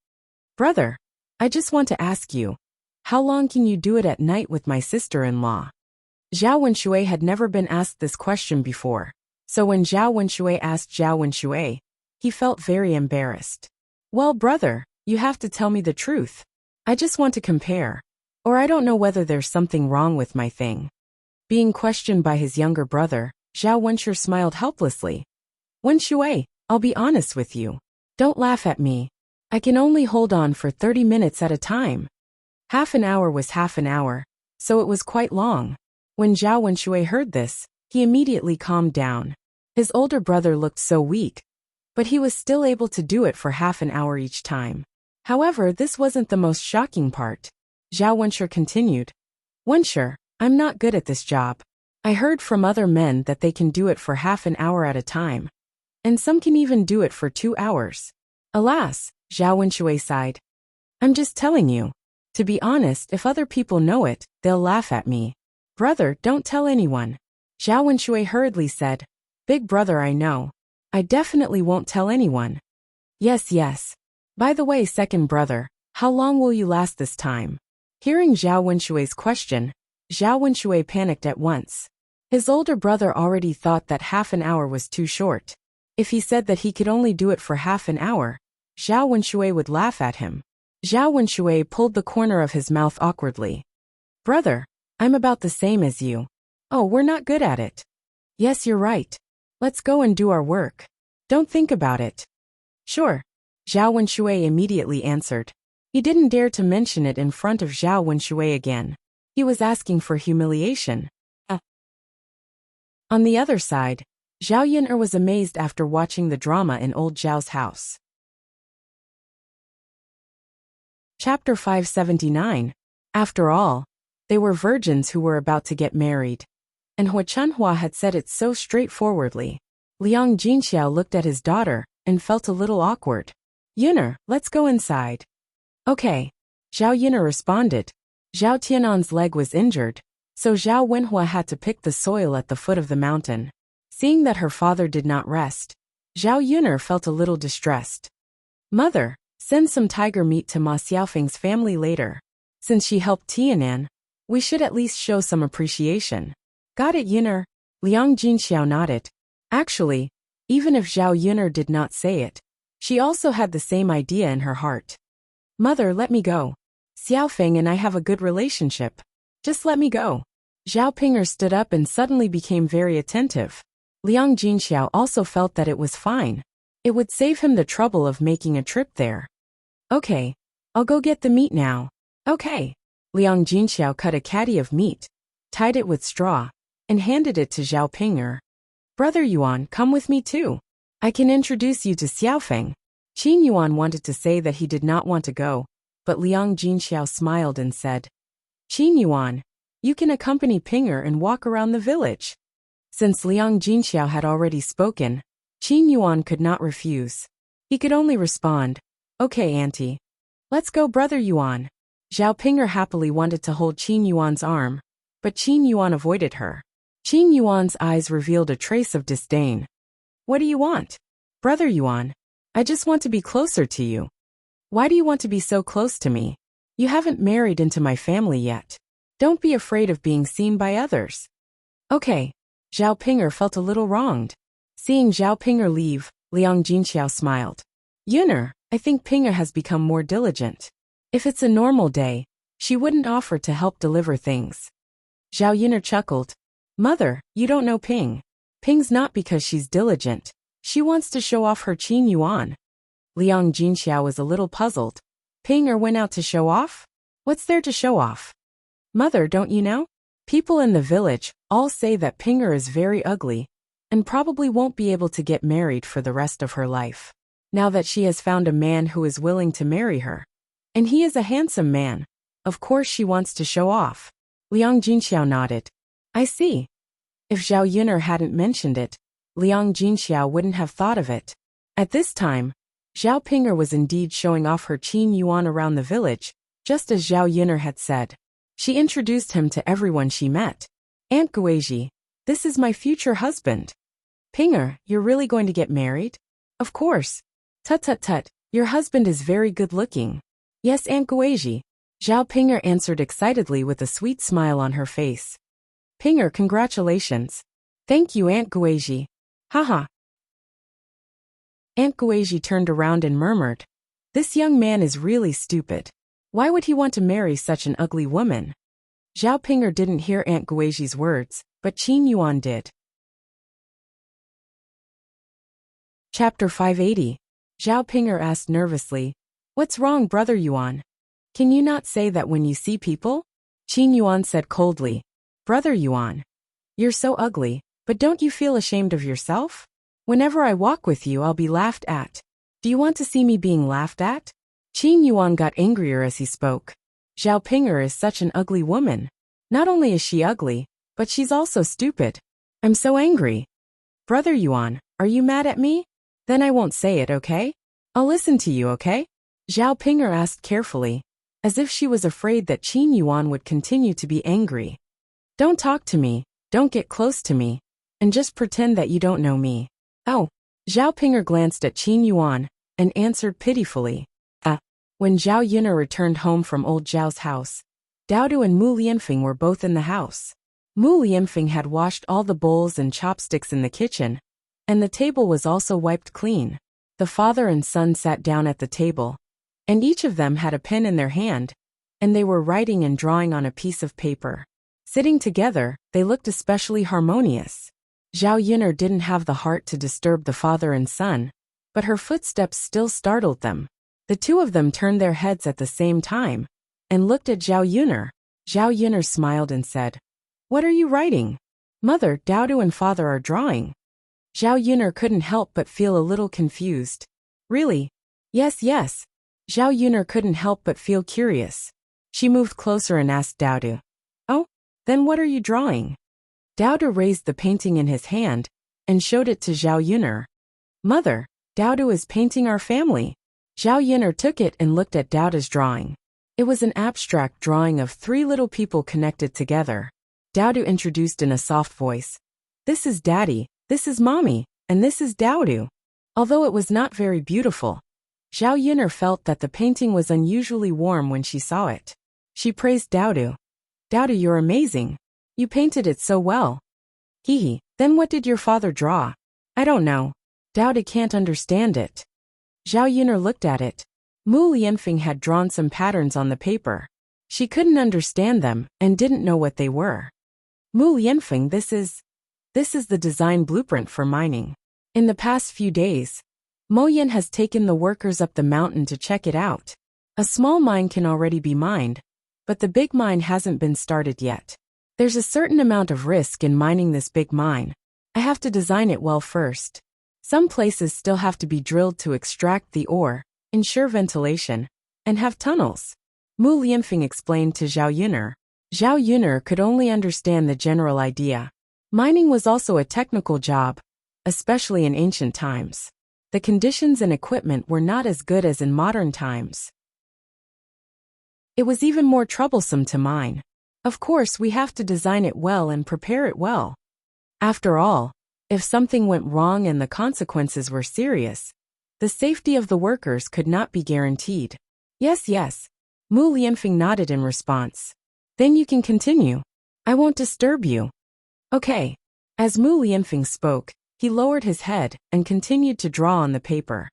Brother, I just want to ask you, how long can you do it at night with my sister-in-law? Zhao Wenshui had never been asked this question before, so when Zhao Wenshui asked Zhao Wenshui, he felt very embarrassed. Well, brother, you have to tell me the truth. I just want to compare, or I don't know whether there's something wrong with my thing. Being questioned by his younger brother, Zhao Wenshi smiled helplessly. Wenshui, I'll be honest with you. Don't laugh at me. I can only hold on for 30 minutes at a time. Half an hour was half an hour, so it was quite long. When Zhao Wenshui heard this, he immediately calmed down. His older brother looked so weak, but he was still able to do it for half an hour each time. However, this wasn't the most shocking part. Zhao Wenshui continued. Wenshui, I'm not good at this job. I heard from other men that they can do it for half an hour at a time. And some can even do it for 2 hours. Alas, Zhao Wenshui sighed. I'm just telling you. To be honest, if other people know it, they'll laugh at me. Brother, don't tell anyone. Zhao Wenshui hurriedly said. Big brother, I know. I definitely won't tell anyone. Yes, yes. By the way, second brother, how long will you last this time? Hearing Zhao Wenshui's question, Zhao Wenshui panicked at once. His older brother already thought that half an hour was too short. If he said that he could only do it for half an hour, Zhao Wenshui would laugh at him. Zhao Wenshui pulled the corner of his mouth awkwardly. Brother, I'm about the same as you. Oh, we're not good at it. Yes, you're right. Let's go and do our work. Don't think about it. Sure. Zhao Wenshui immediately answered. He didn't dare to mention it in front of Zhao Wenshui again. He was asking for humiliation. On the other side, Zhao Yun'er was amazed after watching the drama in old Zhao's house. Chapter 579. After all, they were virgins who were about to get married. And Hua Chunhua had said it so straightforwardly. Liang Jinxiao looked at his daughter and felt a little awkward. Yun'er, let's go inside. Okay. Zhao Yun'er responded. Zhao Tianan's leg was injured, so Zhao Wenhua had to pick the soil at the foot of the mountain. Seeing that her father did not rest, Zhao Yun'er felt a little distressed. Mother, send some tiger meat to Ma Xiaofeng's family later. Since she helped Tianan, we should at least show some appreciation. Got it, Yun'er? Liang Jinxiao nodded. Actually, even if Zhao Yun'er did not say it, she also had the same idea in her heart. Mother, let me go. Xiaofeng and I have a good relationship. Just let me go. Zhao Ping'er stood up and suddenly became very attentive. Liang Jinxiao also felt that it was fine. It would save him the trouble of making a trip there. Okay. I'll go get the meat now. Okay. Liang Jinxiao cut a caddy of meat, tied it with straw, and handed it to Zhao Ping'er. Brother Yuan, come with me too. I can introduce you to Xiaofeng. Qin Yuan wanted to say that he did not want to go, but Liang Jinxiao smiled and said, Qin Yuan, you can accompany Ping'er and walk around the village. Since Liang Jinxiao had already spoken, Qin Yuan could not refuse. He could only respond, Okay, auntie. Let's go, brother Yuan. Zhao Ping'er happily wanted to hold Qin Yuan's arm, but Qin Yuan avoided her. Qin Yuan's eyes revealed a trace of disdain. What do you want? Brother Yuan, I just want to be closer to you. Why do you want to be so close to me? You haven't married into my family yet. Don't be afraid of being seen by others. Okay. Zhao Ping'er felt a little wronged. Seeing Zhao Ping'er leave, Liang Jinxiao smiled. Yun'er, I think Ping'er has become more diligent. If it's a normal day, she wouldn't offer to help deliver things. Zhao Yun'er chuckled. Mother, you don't know Ping. Ping's not because she's diligent. She wants to show off her Qin Yuan. Liang Jinxiao was a little puzzled. Ping'er went out to show off? What's there to show off? Mother, don't you know? People in the village all say that Ping'er is very ugly and probably won't be able to get married for the rest of her life. Now that she has found a man who is willing to marry her. And he is a handsome man. Of course she wants to show off. Liang Jinxiao nodded. I see. If Zhao Yun'er hadn't mentioned it, Liang Jinxiao wouldn't have thought of it. At this time, Zhao Ping'er was indeed showing off her Qin Yuan around the village, just as Zhao Yun'er had said. She introduced him to everyone she met. Aunt Guizhi, this is my future husband. Ping'er, you're really going to get married? Of course. Tut tut tut, your husband is very good looking. Yes, Aunt Guizhi. Zhao Ping'er answered excitedly with a sweet smile on her face. Ping'er, congratulations. Thank you, Aunt Guizhi. Haha. Aunt Guizhi turned around and murmured, This young man is really stupid. Why would he want to marry such an ugly woman? Zhao Ping'er didn't hear Aunt Guizhi's words, but Qin Yuan did. Chapter 580. Zhao Ping'er asked nervously, What's wrong, brother Yuan? Can you not say that when you see people? Qin Yuan said coldly. Brother Yuan, you're so ugly, but don't you feel ashamed of yourself? Whenever I walk with you, I'll be laughed at. Do you want to see me being laughed at? Qin Yuan got angrier as he spoke. Zhao Pinger is such an ugly woman. Not only is she ugly, but she's also stupid. I'm so angry. Brother Yuan, are you mad at me? Then I won't say it, okay? I'll listen to you, okay? Zhao Pinger asked carefully, as if she was afraid that Qin Yuan would continue to be angry. Don't talk to me, don't get close to me, and just pretend that you don't know me. Oh. Zhao Pinger glanced at Qin Yuan and answered pitifully. When Zhao Yun'er returned home from old Zhao's house, Daodu and Mu Lianfeng were both in the house. Mu Lianfeng had washed all the bowls and chopsticks in the kitchen, and the table was also wiped clean. The father and son sat down at the table, and each of them had a pen in their hand, and they were writing and drawing on a piece of paper. Sitting together, they looked especially harmonious. Zhao Yun'er didn't have the heart to disturb the father and son, but her footsteps still startled them. The two of them turned their heads at the same time and looked at Zhao Yun'er. Zhao Yun'er smiled and said, What are you writing? Mother, Daodu and father are drawing. Zhao Yun'er couldn't help but feel a little confused. Really? Yes. Zhao Yun'er couldn't help but feel curious. She moved closer and asked Daodu, Oh, then what are you drawing? Daodu raised the painting in his hand and showed it to Zhao Yun'er. Mother, Daodu is painting our family. Zhao Yun'er took it and looked at Daodu's drawing. It was an abstract drawing of three little people connected together. Daodu introduced in a soft voice. This is Daddy, this is Mommy, and this is Daodu. Although it was not very beautiful, Zhao Yun'er felt that the painting was unusually warm when she saw it. She praised Daodu. Daodu, you're amazing. You painted it so well. Hehe, then what did your father draw? I don't know. Daodu can't understand it. Zhao Yun'er looked at it. Mu Lianfeng had drawn some patterns on the paper. She couldn't understand them and didn't know what they were. Mu Lianfeng, this is the design blueprint for mining. In the past few days, Mo Yin has taken the workers up the mountain to check it out. A small mine can already be mined, but the big mine hasn't been started yet. There's a certain amount of risk in mining this big mine. I have to design it well first. Some places still have to be drilled to extract the ore, ensure ventilation, and have tunnels. Mu Lianfeng explained to Zhao Yun'er. Zhao Yun'er could only understand the general idea. Mining was also a technical job, especially in ancient times. The conditions and equipment were not as good as in modern times. It was even more troublesome to mine. Of course, we have to design it well and prepare it well. After all, if something went wrong and the consequences were serious, the safety of the workers could not be guaranteed. Yes. Mu Lianfeng nodded in response. Then you can continue. I won't disturb you. Okay. As Mu Lianfeng spoke, he lowered his head and continued to draw on the paper.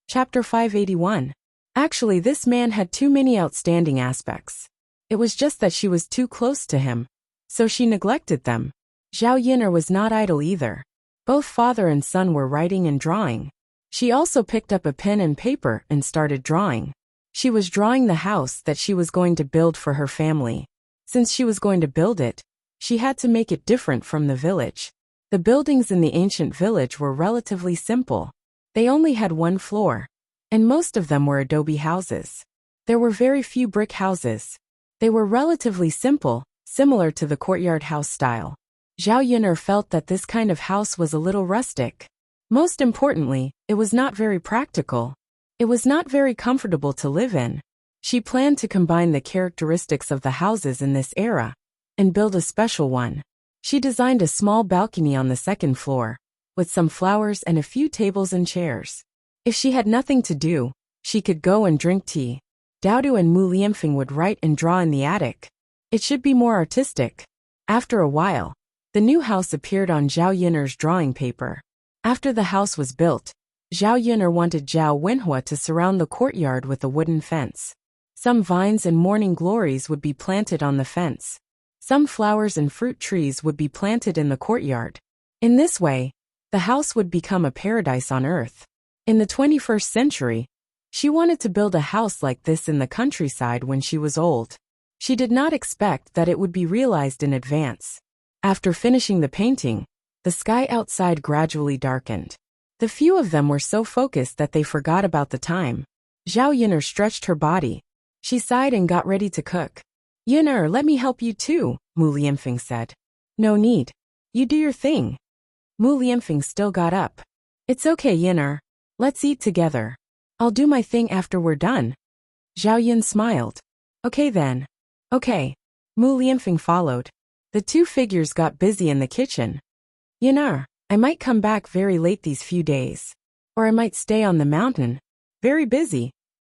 Chapter 581. Actually, this man had too many outstanding aspects. It was just that she was too close to him, so she neglected them. Zhao Yun'er was not idle either. Both father and son were writing and drawing. She also picked up a pen and paper and started drawing. She was drawing the house that she was going to build for her family. Since she was going to build it, she had to make it different from the village. The buildings in the ancient village were relatively simple. They only had one floor, and most of them were adobe houses. There were very few brick houses. They were relatively simple, similar to the courtyard house style. Zhao Yun'er felt that this kind of house was a little rustic. Most importantly, it was not very practical. It was not very comfortable to live in. She planned to combine the characteristics of the houses in this era and build a special one. She designed a small balcony on the second floor, with some flowers and a few tables and chairs. If she had nothing to do, she could go and drink tea. Daodu and Mu Lianfeng would write and draw in the attic. It should be more artistic. After a while, the new house appeared on Zhao Yun'er's drawing paper. After the house was built, Zhao Yun'er wanted Zhao Wenhua to surround the courtyard with a wooden fence. Some vines and morning glories would be planted on the fence. Some flowers and fruit trees would be planted in the courtyard. In this way, the house would become a paradise on earth. In the 21st century, She wanted to build a house like this in the countryside when she was old. She did not expect that it would be realized in advance. After finishing the painting, the sky outside gradually darkened. The few of them were so focused that they forgot about the time. Zhao Yin'er stretched her body. She sighed and got ready to cook. Yin'er, let me help you too, Mu Lianfeng said. No need. You do your thing. Mu Lianfeng still got up. It's okay, Yin'er. Let's eat together. I'll do my thing after we're done. Zhao Yin smiled. Okay then. Okay. Mu Lianfeng followed. The two figures got busy in the kitchen. Yin'er, I might come back very late these few days. Or I might stay on the mountain. Very busy.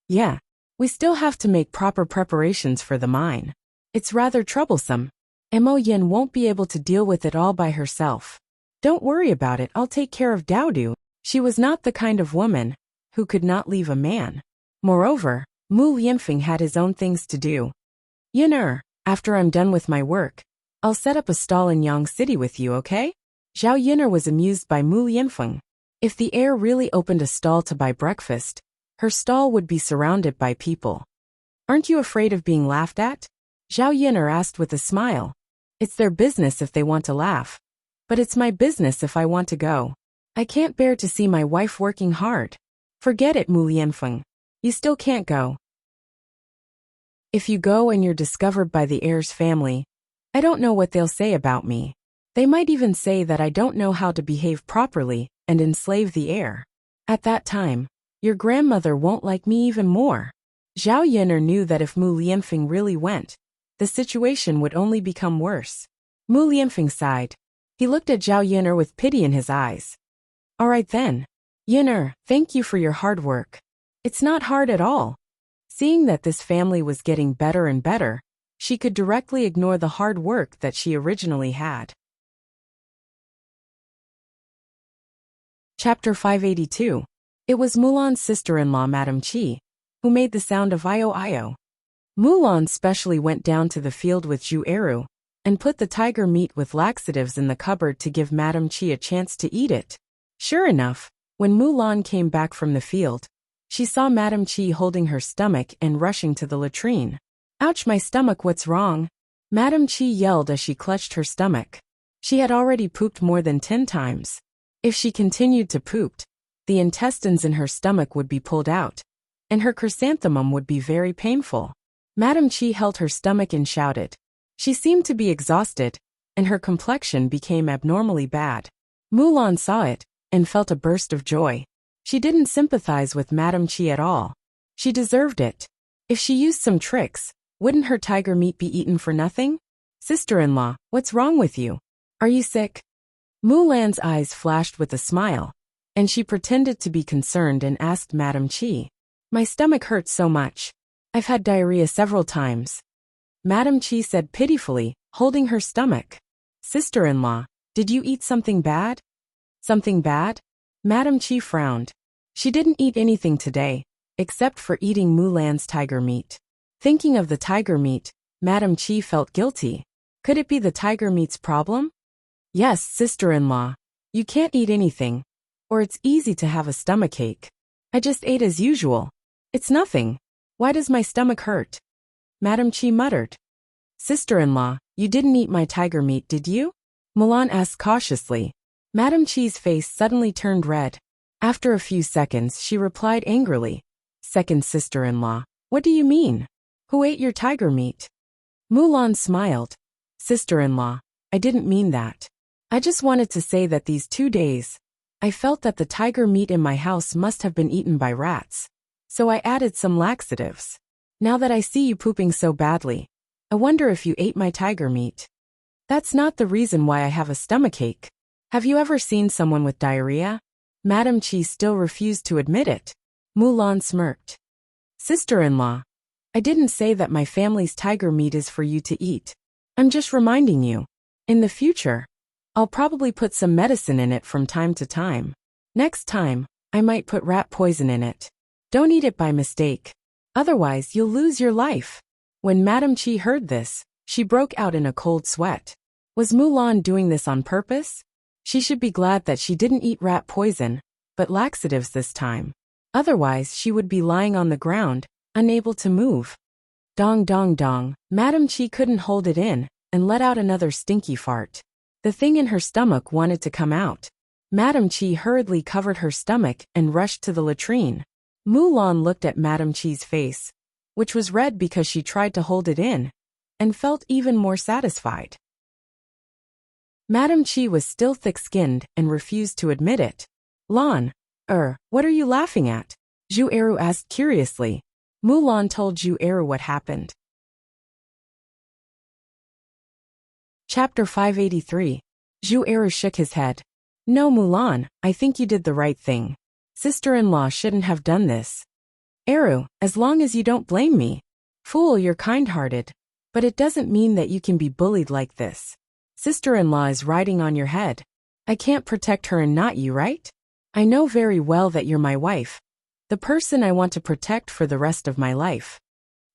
Yeah. We still have to make proper preparations for the mine. It's rather troublesome. Mo Yin won't be able to deal with it all by herself. Don't worry about it, I'll take care of Daodu. She was not the kind of woman who could not leave a man. Moreover, Mu Lianfeng had his own things to do. Yin'er, after I'm done with my work, I'll set up a stall in Yang City with you, okay? Zhao Yin'er was amused by Mu Lianfeng. If the heir really opened a stall to buy breakfast, her stall would be surrounded by people. Aren't you afraid of being laughed at? Zhao Yin'er asked with a smile. It's their business if they want to laugh. But it's my business if I want to go. I can't bear to see my wife working hard. Forget it, Mu Lianfeng. You still can't go. If you go and you're discovered by the heir's family, I don't know what they'll say about me. They might even say that I don't know how to behave properly and enslave the heir. At that time, your grandmother won't like me even more. Zhao Yin'er knew that if Mu Lianfeng really went, the situation would only become worse. Mu Lianfeng sighed. He looked at Zhao Yin'er with pity in his eyes. All right then. Yin'er, thank you for your hard work. It's not hard at all. Seeing that this family was getting better and better, she could directly ignore the hard work that she originally had. Chapter 582. It was Mulan's sister-in-law, Madame Qi, who made the sound of io-io. Mulan specially went down to the field with Zhu Eru and put the tiger meat with laxatives in the cupboard to give Madame Qi a chance to eat it. Sure enough, when Mulan came back from the field, she saw Madame Qi holding her stomach and rushing to the latrine. Ouch, my stomach, what's wrong? Madame Qi yelled as she clutched her stomach. She had already pooped more than 10 times. If she continued to poop, the intestines in her stomach would be pulled out, and her chrysanthemum would be very painful. Madame Qi held her stomach and shouted. She seemed to be exhausted, and her complexion became abnormally bad. Mulan saw it and felt a burst of joy. She didn't sympathize with Madame Qi at all. She deserved it. If she used some tricks, wouldn't her tiger meat be eaten for nothing? Sister-in-law, what's wrong with you? Are you sick? Mulan's eyes flashed with a smile, and she pretended to be concerned and asked Madame Qi. My stomach hurts so much. I've had diarrhea several times. Madame Qi said pitifully, holding her stomach. Sister-in-law, did you eat something bad? Something bad? Madame Qi frowned. She didn't eat anything today, except for eating Mulan's tiger meat. Thinking of the tiger meat, Madame Qi felt guilty. Could it be the tiger meat's problem? Yes, sister-in-law. You can't eat anything, or it's easy to have a stomachache. I just ate as usual. It's nothing. Why does my stomach hurt? Madame Qi muttered. Sister-in-law, you didn't eat my tiger meat, did you? Mulan asked cautiously. Madame Qi's face suddenly turned red. After a few seconds, she replied angrily. Second sister-in-law, what do you mean? Who ate your tiger meat? Mulan smiled. Sister-in-law, I didn't mean that. I just wanted to say that these 2 days, I felt that the tiger meat in my house must have been eaten by rats. So I added some laxatives. Now that I see you pooping so badly, I wonder if you ate my tiger meat. That's not the reason why I have a stomachache. Have you ever seen someone with diarrhea? Madame Qi still refused to admit it. Mulan smirked. Sister-in-law, I didn't say that my family's tiger meat is for you to eat. I'm just reminding you. In the future, I'll probably put some medicine in it from time to time. Next time, I might put rat poison in it. Don't eat it by mistake. Otherwise, you'll lose your life. When Madame Qi heard this, she broke out in a cold sweat. Was Mulan doing this on purpose? She should be glad that she didn't eat rat poison, but laxatives this time. Otherwise, she would be lying on the ground, unable to move. Dong dong dong. Madam Chi couldn't hold it in and let out another stinky fart. The thing in her stomach wanted to come out. Madam Chi hurriedly covered her stomach and rushed to the latrine. Mulan looked at Madam Chi's face, which was red because she tried to hold it in, and felt even more satisfied. Madam Chi was still thick-skinned and refused to admit it. Lan, what are you laughing at? Zhu Eru asked curiously. Mulan told Zhu Eru what happened. Chapter 583. Zhu Eru shook his head. No, Mulan, I think you did the right thing. Sister-in-law shouldn't have done this. Eru, as long as you don't blame me. Fool, you're kind-hearted. But it doesn't mean that you can be bullied like this. Sister-in-law is riding on your head. I can't protect her and not you, right? I know very well that you're my wife. The person I want to protect for the rest of my life.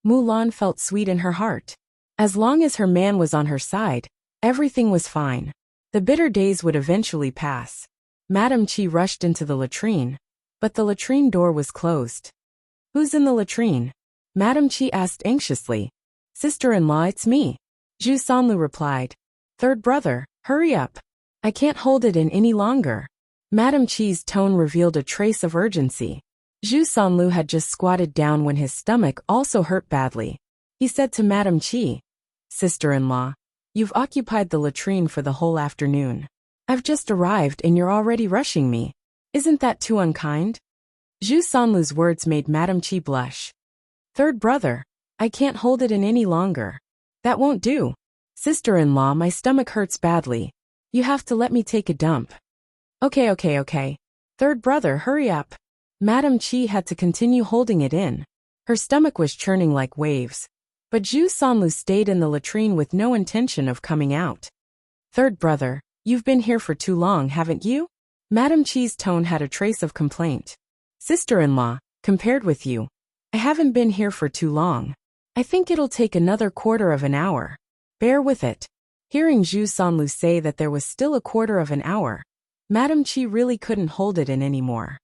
Mulan felt sweet in her heart. As long as her man was on her side, everything was fine. The bitter days would eventually pass. Madam Chi rushed into the latrine, but the latrine door was closed. Who's in the latrine? Madam Chi asked anxiously. Sister-in-law, it's me. Zhu Sanlu replied. Third brother, hurry up. I can't hold it in any longer. Madam Chi's tone revealed a trace of urgency. Zhu Sanlu had just squatted down when his stomach also hurt badly. He said to Madam Chi, Sister-in-law, you've occupied the latrine for the whole afternoon. I've just arrived and you're already rushing me. Isn't that too unkind? Zhu Sanlu's words made Madam Chi blush. Third brother, I can't hold it in any longer. That won't do. Sister-in-law, my stomach hurts badly. You have to let me take a dump. Okay. Third brother, hurry up. Madam Chi had to continue holding it in. Her stomach was churning like waves. But Zhu Sanlu stayed in the latrine with no intention of coming out. Third brother, you've been here for too long, haven't you? Madam Chi's tone had a trace of complaint. Sister-in-law, compared with you, I haven't been here for too long. I think it'll take another quarter of an hour. Bear with it. Hearing Zhu Sanlu say that there was still a quarter of an hour, Madam Chi really couldn't hold it in anymore.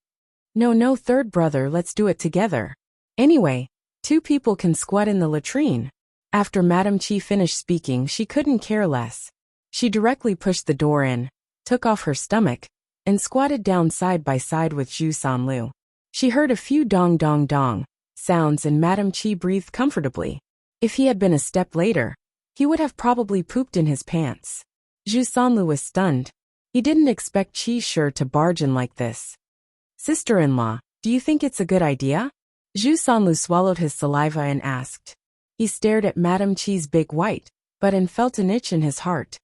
No, third brother, let's do it together. Anyway, 2 people can squat in the latrine. After Madam Chi finished speaking, she couldn't care less. She directly pushed the door in, took off her stomach, and squatted down side by side with Zhu Sanlu. She heard a few dong dong dong sounds and Madam Chi breathed comfortably. If he had been a step later, he would have probably pooped in his pants. Zhu Sanlu was stunned. He didn't expect Chi Shi to barge in like this. Sister-in-law, do you think it's a good idea? Zhu Sanlu swallowed his saliva and asked. He stared at Madam Chi's big white butt and felt an itch in his heart.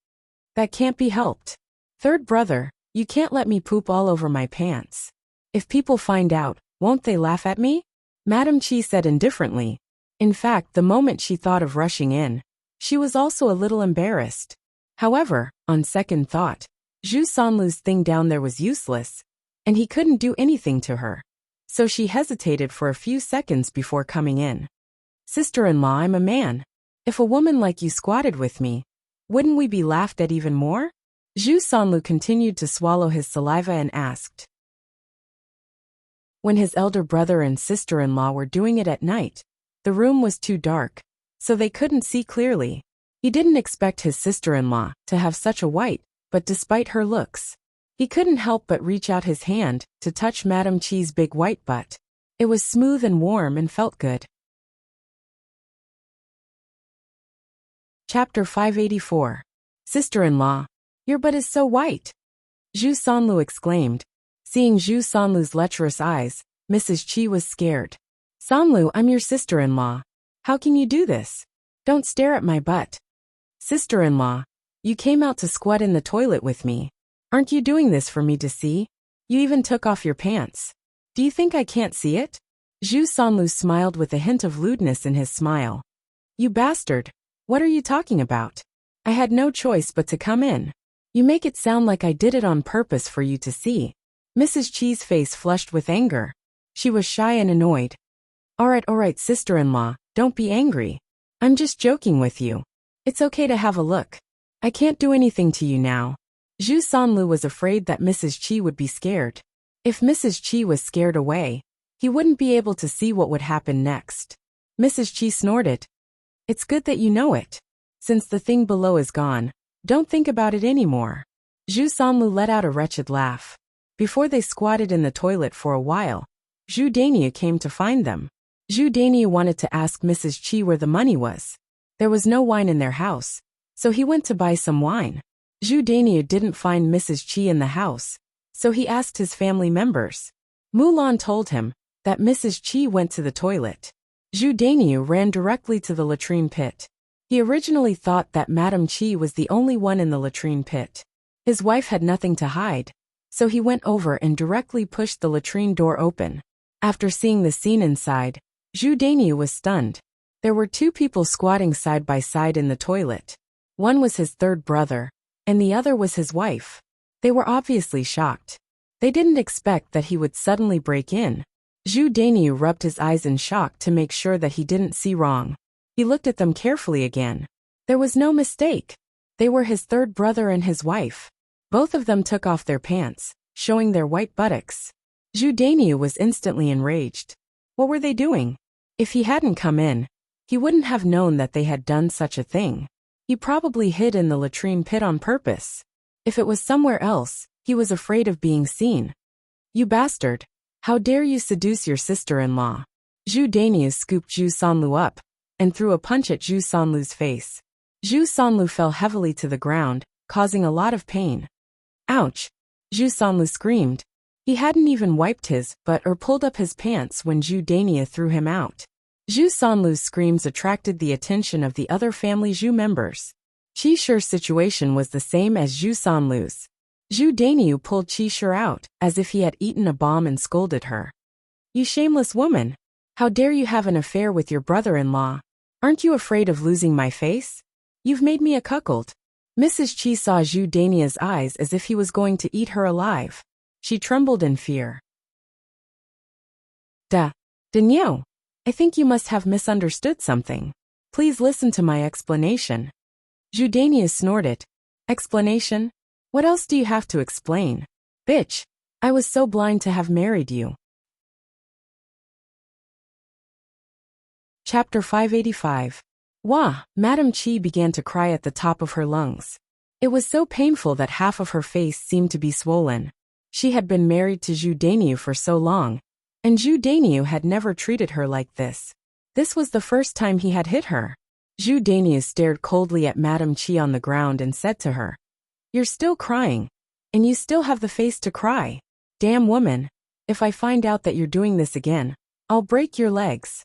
That can't be helped. Third brother, you can't let me poop all over my pants. If people find out, won't they laugh at me? Madam Chi said indifferently. In fact, the moment she thought of rushing in, she was also a little embarrassed. However, on second thought, Zhu Sanlu's thing down there was useless, and he couldn't do anything to her. So she hesitated for a few seconds before coming in. Sister-in-law, I'm a man. If a woman like you squatted with me, wouldn't we be laughed at even more? Zhu Sanlu continued to swallow his saliva and asked. When his elder brother and sister-in-law were doing it at night, the room was too dark, so they couldn't see clearly. He didn't expect his sister-in-law to have such a white, but despite her looks, he couldn't help but reach out his hand to touch Madam Chi's big white butt. It was smooth and warm and felt good. Chapter 584. Sister-in-law, your butt is so white. Zhu Sanlu exclaimed. Seeing Zhu Sanlu's lecherous eyes, Mrs. Chi was scared. Sanlu, I'm your sister-in-law. How can you do this? Don't stare at my butt. Sister-in-law, you came out to squat in the toilet with me. Aren't you doing this for me to see? You even took off your pants. Do you think I can't see it? Zhu Sanlu smiled with a hint of lewdness in his smile. You bastard. What are you talking about? I had no choice but to come in. You make it sound like I did it on purpose for you to see. Mrs. Chi's face flushed with anger. She was shy and annoyed. All right, sister-in-law, don't be angry. I'm just joking with you. It's okay to have a look. I can't do anything to you now. Zhu Sanlu was afraid that Mrs. Chi would be scared. If Mrs. Chi was scared away, He wouldn't be able to see what would happen next. Mrs. Chi snorted. It's good that you know it. Since the thing below is gone, don't think about it anymore. Zhu Sanlu let out a wretched laugh. Before they squatted in the toilet for a while, Zhu Daniu came to find them. Zhu Daniu wanted to ask Mrs. Chi where the money was. There was no wine in their house, so he went to buy some wine. Zhu Daniu didn't find Mrs. Chi in the house, so he asked his family members. Mulan told him that Mrs. Chi went to the toilet. Zhu Daniu ran directly to the latrine pit. He originally thought that Madame Chi was the only one in the latrine pit. His wife had nothing to hide, so he went over and directly pushed the latrine door open. After seeing the scene inside, Zhu Daniu was stunned. There were two people squatting side by side in the toilet. One was his third brother, and the other was his wife. They were obviously shocked. They didn't expect that he would suddenly break in. Zhu Daniu rubbed his eyes in shock to make sure that he didn't see wrong. He looked at them carefully again. There was no mistake. They were his third brother and his wife. Both of them took off their pants, showing their white buttocks. Zhu Daniu was instantly enraged. What were they doing? If he hadn't come in, he wouldn't have known that they had done such a thing. He probably hid in the latrine pit on purpose. If it was somewhere else, he was afraid of being seen. You bastard! How dare you seduce your sister-in-law? Zhu Daniu scooped Zhu Sanlu up and threw a punch at Zhu Sanlu's face. Zhu Sanlu fell heavily to the ground, causing a lot of pain. Ouch! Zhu Sanlu screamed. He hadn't even wiped his butt or pulled up his pants when Zhu Daniu threw him out. Zhu Sanlu's screams attracted the attention of the other family Zhu members. Qi Shi's situation was the same as Zhu Sanlu's. Zhu Daniu pulled Qi Shi out, as if he had eaten a bomb, and scolded her. You shameless woman! How dare you have an affair with your brother-in-law? Aren't you afraid of losing my face? You've made me a cuckold. Mrs. Qi saw Zhu Daniu's eyes as if he was going to eat her alive. She trembled in fear. Daniel, I think you must have misunderstood something. Please listen to my explanation. Zhu Daniu snorted. Explanation? What else do you have to explain? Bitch, I was so blind to have married you. Chapter 585. Wah! Madame Chi began to cry at the top of her lungs. It was so painful that half of her face seemed to be swollen. She had been married to Zhu Daniu for so long, and Zhu Daniu had never treated her like this. This was the first time he had hit her. Zhu Daniu stared coldly at Madame Chi on the ground and said to her, You're still crying, and you still have the face to cry. Damn woman, if I find out that you're doing this again, I'll break your legs.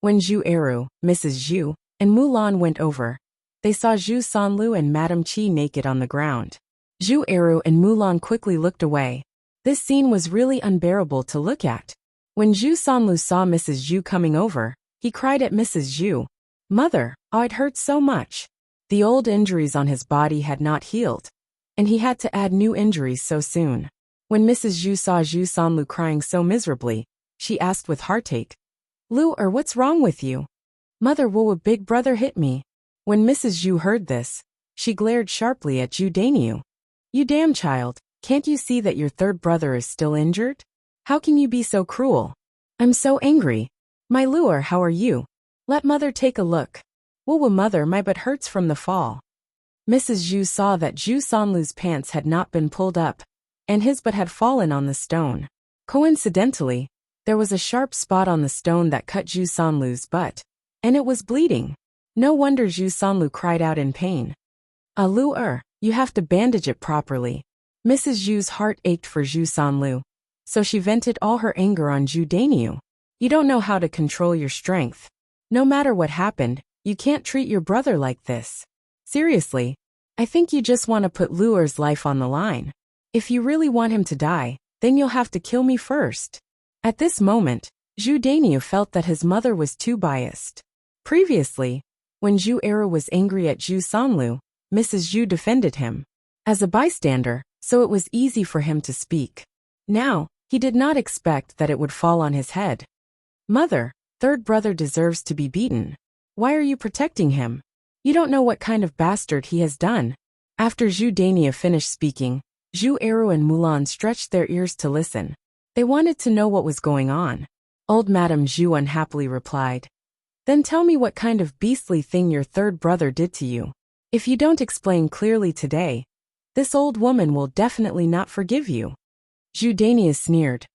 When Zhu Eru, Mrs. Zhu, and Mulan went over, they saw Zhu Sanlu and Madame Chi naked on the ground. Zhu Eru and Mulan quickly looked away. This scene was really unbearable to look at. When Zhu Sanlu saw Mrs. Zhu coming over, he cried at Mrs. Zhu, Mother, oh, it hurts so much. The old injuries on his body had not healed, and he had to add new injuries so soon. When Mrs. Zhu saw Zhu Sanlu crying so miserably, she asked with heartache, Lu, what's wrong with you? Mother, will a big brother hit me? When Mrs. Zhu heard this, she glared sharply at Zhu Daniu. You damn child, can't you see that your third brother is still injured? How can you be so cruel? I'm so angry. My Luer, how are you? Let mother take a look. Whoa, mother, my butt hurts from the fall. Mrs. Zhu saw that Zhu Sanlu's pants had not been pulled up, and his butt had fallen on the stone. Coincidentally, there was a sharp spot on the stone that cut Zhu Sanlu's butt, and it was bleeding. No wonder Zhu Sanlu cried out in pain. Luer, you have to bandage it properly. Mrs. Zhu's heart ached for Zhu Sanlu, so she vented all her anger on Zhu Daniu. You don't know how to control your strength. No matter what happened, you can't treat your brother like this. Seriously, I think you just want to put Luer's life on the line. If you really want him to die, then you'll have to kill me first. At this moment, Zhu Daniu felt that his mother was too biased. Previously, when Zhu Eru was angry at Zhu Sanlu, Mrs. Zhu defended him as a bystander, so it was easy for him to speak. Now, he did not expect that it would fall on his head. Mother, third brother deserves to be beaten. Why are you protecting him? You don't know what kind of bastard he has done. After Zhu Daniu finished speaking, Zhu Eru and Mulan stretched their ears to listen. They wanted to know what was going on. Old Madame Zhu unhappily replied. Then tell me what kind of beastly thing your third brother did to you. If you don't explain clearly today, this old woman will definitely not forgive you. Zhu Dania sneered.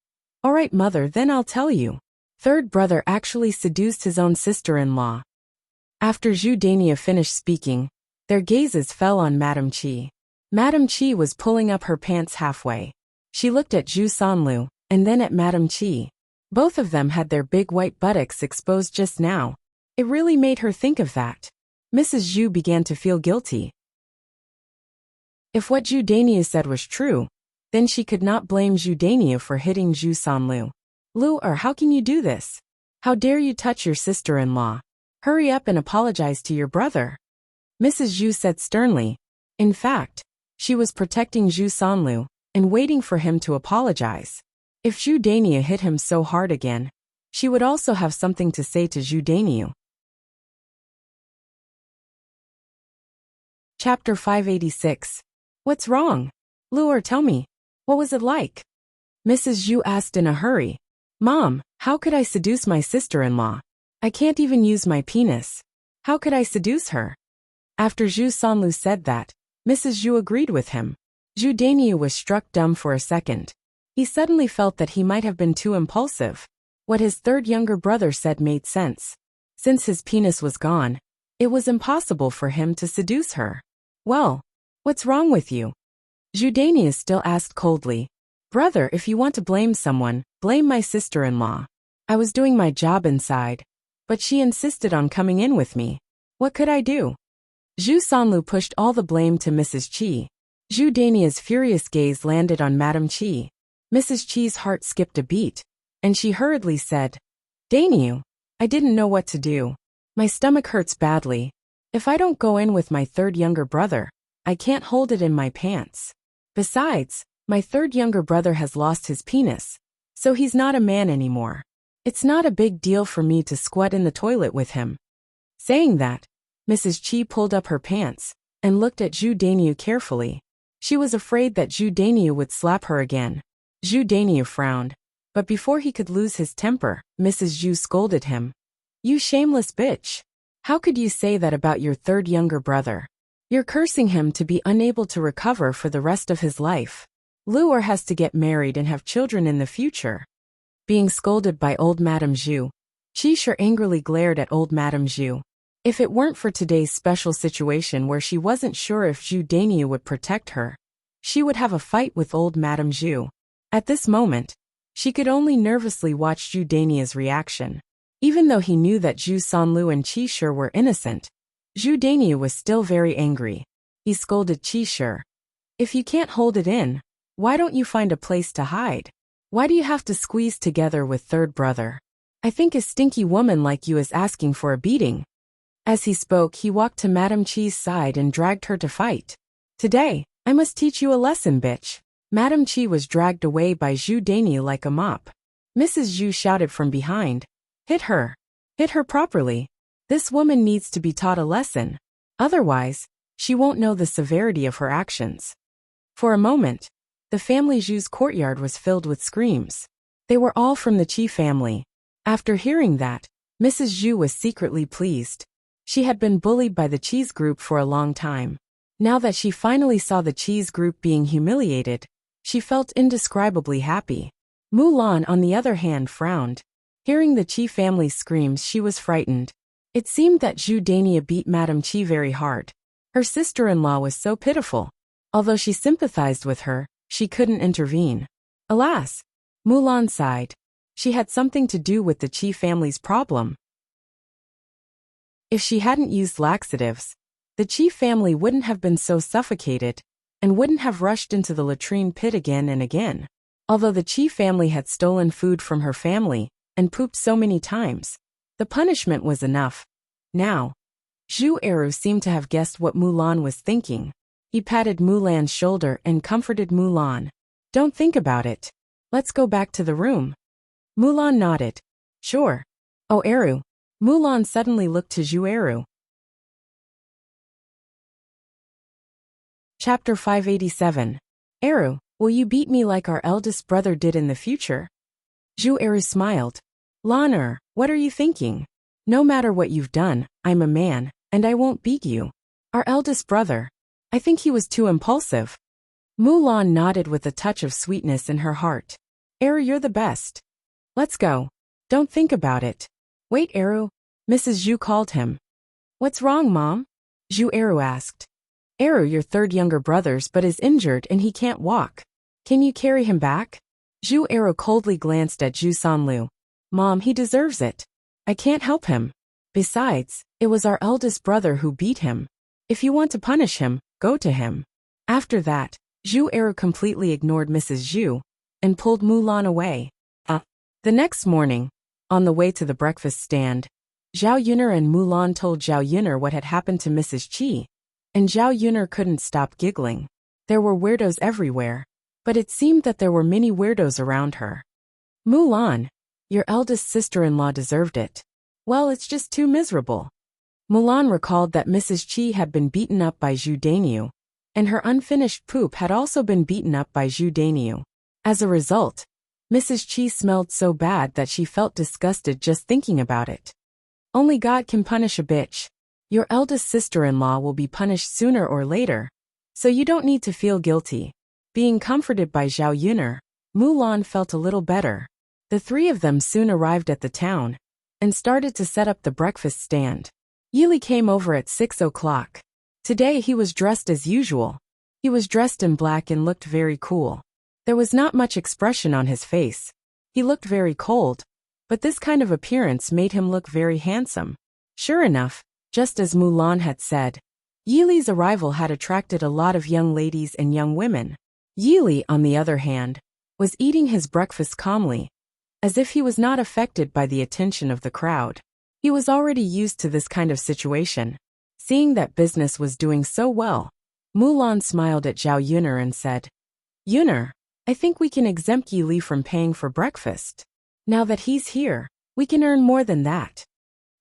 All right, mother, then I'll tell you. Third brother actually seduced his own sister-in-law. After Zhu Dania finished speaking, their gazes fell on Madame Qi. Madame Qi was pulling up her pants halfway. She looked at Zhu Sanlu, and then at Madame Qi. Both of them had their big white buttocks exposed just now. It really made her think of that. Mrs. Zhu began to feel guilty. If what Zhu Dania said was true, then she could not blame Zhu Dania for hitting Zhu Sanlu. Lu, or how can you do this? How dare you touch your sister-in-law? Hurry up and apologize to your brother. Mrs. Zhu said sternly. In fact, she was protecting Zhu Sanlu and waiting for him to apologize. If Zhu Dania hit him so hard again, she would also have something to say to Zhu Dania. Chapter 586. What's wrong? Luor, tell me. What was it like? Mrs. Zhu asked in a hurry. Mom, how could I seduce my sister-in-law? I can't even use my penis. How could I seduce her? After Zhu Sanlu said that, Mrs. Zhu agreed with him. Zhu Dania was struck dumb for a second. He suddenly felt that he might have been too impulsive. What his third younger brother said made sense. Since his penis was gone, it was impossible for him to seduce her. Well, what's wrong with you? Zhu Dania still asked coldly. Brother, if you want to blame someone, blame my sister-in-law. I was doing my job inside, but she insisted on coming in with me. What could I do? Zhu Sanlu pushed all the blame to Mrs. Qi. Zhu Dania's furious gaze landed on Madame Qi. Mrs. Qi's heart skipped a beat, and she hurriedly said, Dania, I didn't know what to do. My stomach hurts badly. If I don't go in with my third younger brother, I can't hold it in my pants. Besides, my third younger brother has lost his penis, so he's not a man anymore. It's not a big deal for me to squat in the toilet with him. Saying that, Mrs. Qi pulled up her pants and looked at Zhu Dania carefully. She was afraid that Zhu Dania would slap her again. Zhu Dania frowned, but before he could lose his temper, Mrs. Zhu scolded him. You shameless bitch. How could you say that about your third younger brother? You're cursing him to be unable to recover for the rest of his life. Luor has to get married and have children in the future. Being scolded by old Madame Zhu, Qi angrily glared at old Madame Zhu. If it weren't for today's special situation where she wasn't sure if Zhu Dania would protect her, she would have a fight with old Madame Zhu. At this moment, she could only nervously watch Zhu Dania's reaction. Even though he knew that Zhu Sanlu and Qi were innocent, Zhu Dania was still very angry. He scolded Qi. If you can't hold it in, why don't you find a place to hide? Why do you have to squeeze together with third brother? I think a stinky woman like you is asking for a beating. As he spoke, he walked to Madame Qi's side and dragged her to fight. Today, I must teach you a lesson, bitch. Madame Qi was dragged away by Zhu Dania like a mop. Mrs. Zhu shouted from behind. Hit her. Hit her properly. This woman needs to be taught a lesson. Otherwise, she won't know the severity of her actions. For a moment, the family Zhu's courtyard was filled with screams. They were all from the Qi family. After hearing that, Mrs. Zhu was secretly pleased. She had been bullied by the Qi's group for a long time. Now that she finally saw the Qi's group being humiliated, she felt indescribably happy. Mulan, on the other hand, frowned. Hearing the Qi family's screams, she was frightened. It seemed that Zhu Dania beat Madame Qi very hard. Her sister-in-law was so pitiful. Although she sympathized with her, she couldn't intervene. Alas, Mulan sighed. She had something to do with the Qi family's problem. If she hadn't used laxatives, the Qi family wouldn't have been so suffocated and wouldn't have rushed into the latrine pit again and again. Although the Qi family had stolen food from her family and pooped so many times, the punishment was enough. Now, Zhu Eru seemed to have guessed what Mulan was thinking. He patted Mulan's shoulder and comforted Mulan. Don't think about it. Let's go back to the room. Mulan nodded. Sure. Oh, Eru. Mulan suddenly looked to Zhu Eru. Chapter 587. Eru, will you beat me like our eldest brother did in the future? Zhu Eru smiled. Lan'er, what are you thinking? No matter what you've done, I'm a man, and I won't beat you. Our eldest brother. I think he was too impulsive. Mulan nodded with a touch of sweetness in her heart. Eru, you're the best. Let's go. Don't think about it. Wait, Eru. Mrs. Zhu called him. What's wrong, Mom? Zhu Eru asked. Eru, your third younger brother's but is injured and he can't walk. Can you carry him back? Zhu Eru coldly glanced at Zhu Sanlu. Mom, he deserves it. I can't help him. Besides, it was our eldest brother who beat him. If you want to punish him, go to him. After that, Zhu Eru completely ignored Mrs. Zhu and pulled Mulan away. The next morning, on the way to the breakfast stand, Zhao Yuner and Mulan told Zhao Yuner what had happened to Mrs. Qi, and Zhao Yuner couldn't stop giggling. There were weirdos everywhere, but it seemed that there were many weirdos around her. Mulan, your eldest sister-in-law deserved it. Well, it's just too miserable. Mulan recalled that Mrs. Qi had been beaten up by Zhu Dainyu, and her unfinished poop had also been beaten up by Zhu Dainyu. As a result, Mrs. Qi smelled so bad that she felt disgusted just thinking about it. Only God can punish a bitch. Your eldest sister-in-law will be punished sooner or later, so you don't need to feel guilty. Being comforted by Zhao Yuner, Mulan felt a little better. The three of them soon arrived at the town and started to set up the breakfast stand. Yili came over at 6 o'clock. Today he was dressed as usual. He was dressed in black and looked very cool. There was not much expression on his face. He looked very cold, but this kind of appearance made him look very handsome. Sure enough, just as Mulan had said, Yili's arrival had attracted a lot of young ladies and young women. Yili, on the other hand, was eating his breakfast calmly, as if he was not affected by the attention of the crowd. He was already used to this kind of situation. Seeing that business was doing so well, Mulan smiled at Zhao Yuner and said, Yuner, I think we can exempt Yili from paying for breakfast. Now that he's here, we can earn more than that.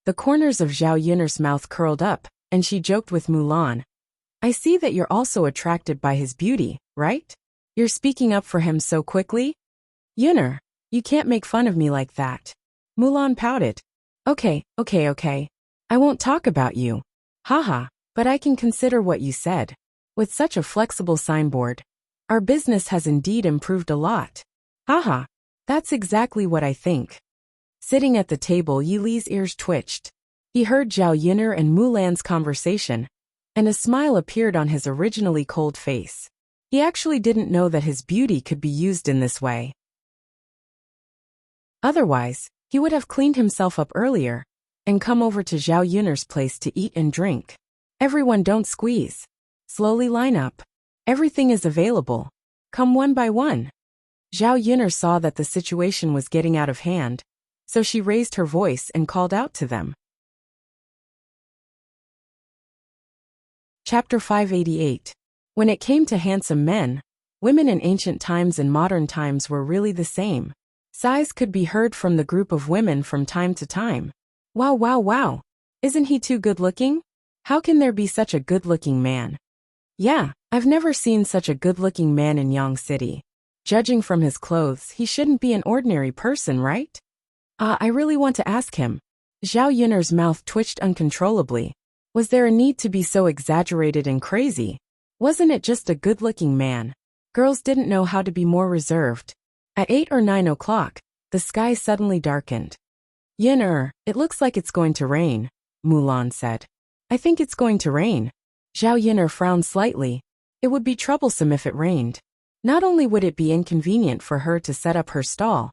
The corners of Zhao Yuner's mouth curled up, and she joked with Mulan. I see that you're also attracted by his beauty, right? You're speaking up for him so quickly? Yuner, you can't make fun of me like that. Mulan pouted. Okay. I won't talk about you. Haha, but I can consider what you said. With such a flexible signboard, our business has indeed improved a lot. Haha, that's exactly what I think. Sitting at the table, Yili's ears twitched. He heard Zhao Yuner and Mulan's conversation, and a smile appeared on his originally cold face. He actually didn't know that his beauty could be used in this way. Otherwise, he would have cleaned himself up earlier and come over to Zhao Yuner's place to eat and drink. Everyone, don't squeeze. Slowly line up. Everything is available. Come one by one. Zhao Yuner saw that the situation was getting out of hand, so she raised her voice and called out to them. Chapter 588. When it came to handsome men, women in ancient times and modern times were really the same. Sighs could be heard from the group of women from time to time. Wow. Isn't he too good-looking? How can there be such a good-looking man? Yeah, I've never seen such a good-looking man in Yang City. Judging from his clothes, he shouldn't be an ordinary person, right? I really want to ask him. Zhao Yuner's mouth twitched uncontrollably. Was there a need to be so exaggerated and crazy? Wasn't it just a good-looking man? Girls didn't know how to be more reserved. At 8 or 9 o'clock, the sky suddenly darkened. Yuner, it looks like it's going to rain, Mulan said. I think it's going to rain. Zhao Yuner frowned slightly. It would be troublesome if it rained. Not only would it be inconvenient for her to set up her stall,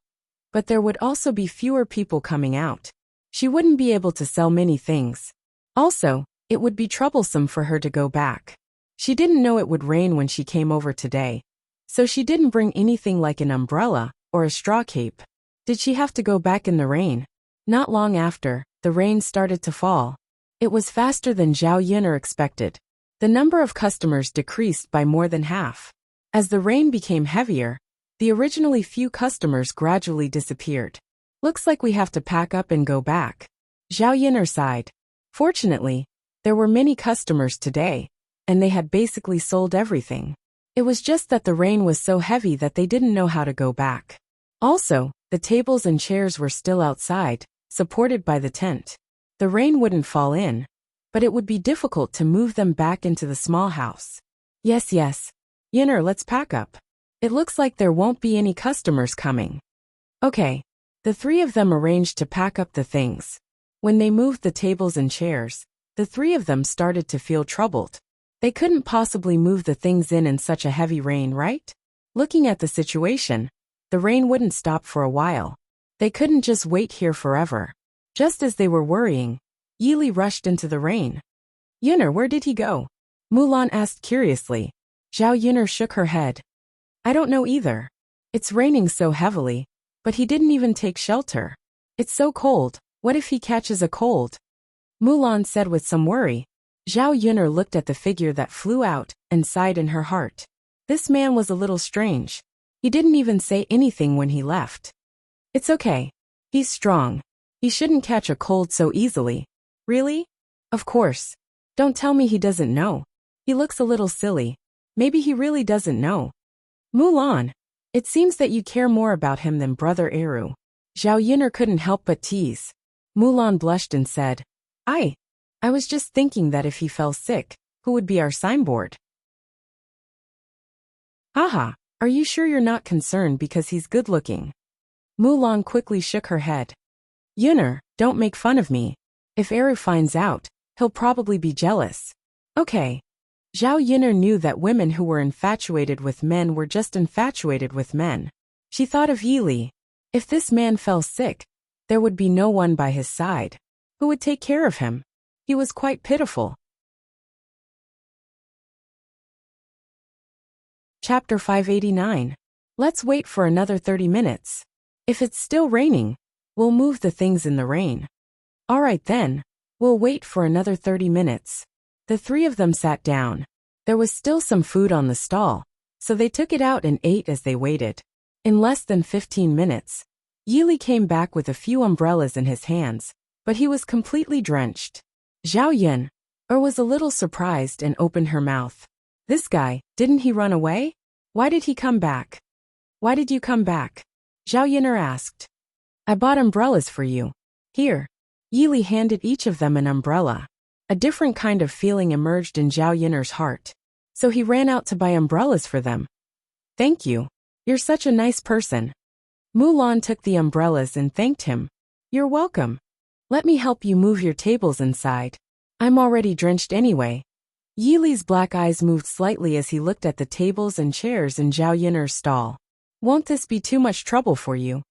but there would also be fewer people coming out. She wouldn't be able to sell many things. Also, it would be troublesome for her to go back. She didn't know it would rain when she came over today, so she didn't bring anything like an umbrella or a straw cape. Did she have to go back in the rain? Not long after, the rain started to fall. It was faster than Zhao Yuner expected. The number of customers decreased by more than half. As the rain became heavier, the originally few customers gradually disappeared. Looks like we have to pack up and go back. Zhao Yuner sighed. Fortunately, there were many customers today, and they had basically sold everything. It was just that the rain was so heavy that they didn't know how to go back. Also, The tables and chairs were still outside, supported by the tent. The rain wouldn't fall in, but it would be difficult to move them back into the small house. Yes. Yinner, let's pack up. It looks like there won't be any customers coming. Okay. The three of them arranged to pack up the things. When they moved the tables and chairs, the three of them started to feel troubled. They couldn't possibly move the things in such a heavy rain, right? Looking at the situation, the rain wouldn't stop for a while. They couldn't just wait here forever. Just as they were worrying, Yili rushed into the rain. Yinner, where did he go? Mulan asked curiously. Zhao Yinner shook her head. I don't know either. It's raining so heavily, but he didn't even take shelter. It's so cold, what if he catches a cold? Mulan said with some worry. Zhao Yinner looked at the figure that flew out and sighed in her heart. This man was a little strange. He didn't even say anything when he left. It's okay. He's strong. He shouldn't catch a cold so easily. Really? Of course. Don't tell me he doesn't know. He looks a little silly. Maybe he really doesn't know. Mulan, it seems that you care more about him than Brother Eru. Zhao Yinner couldn't help but tease. Mulan blushed and said, I was just thinking that if he fell sick, who would be our signboard? Haha, are you sure you're not concerned because he's good-looking? Mulan quickly shook her head. Yinner, don't make fun of me. If Eru finds out, he'll probably be jealous. Okay. Zhao Yinner knew that women who were infatuated with men were just infatuated with men. She thought of Yili. If this man fell sick, there would be no one by his side. Who would take care of him? He was quite pitiful. Chapter 589. Let's wait for another 30 minutes. If it's still raining, we'll move the things in the rain. All right then, we'll wait for another 30 minutes. The three of them sat down. There was still some food on the stall, so they took it out and ate as they waited. In less than 15 minutes, Yili came back with a few umbrellas in his hands, but he was completely drenched. Zhao Yin was a little surprised and opened her mouth. This guy, didn't he run away? Why did he come back? Why did you come back? Zhao Yinner asked. I bought umbrellas for you. Here. Yili handed each of them an umbrella. A different kind of feeling emerged in Zhao Yinner's heart. So he ran out to buy umbrellas for them. Thank you. You're such a nice person. Mulan took the umbrellas and thanked him. You're welcome. Let me help you move your tables inside. I'm already drenched anyway. Yili's black eyes moved slightly as he looked at the tables and chairs in Zhao Yinner's stall. Won't this be too much trouble for you?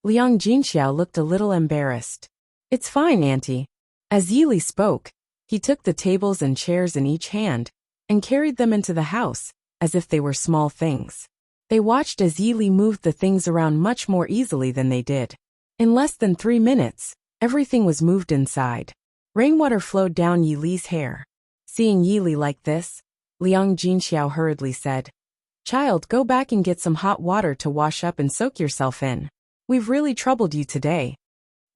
Liang Jinxiao looked a little embarrassed. It's fine, Auntie. As Yili spoke, he took the tables and chairs in each hand and carried them into the house, as if they were small things. They watched as Yili moved the things around much more easily than they did. In less than 3 minutes, everything was moved inside. Rainwater flowed down Yili's hair. Seeing Yili like this, Liang Jinxiao hurriedly said, Child, go back and get some hot water to wash up and soak yourself in. We've really troubled you today.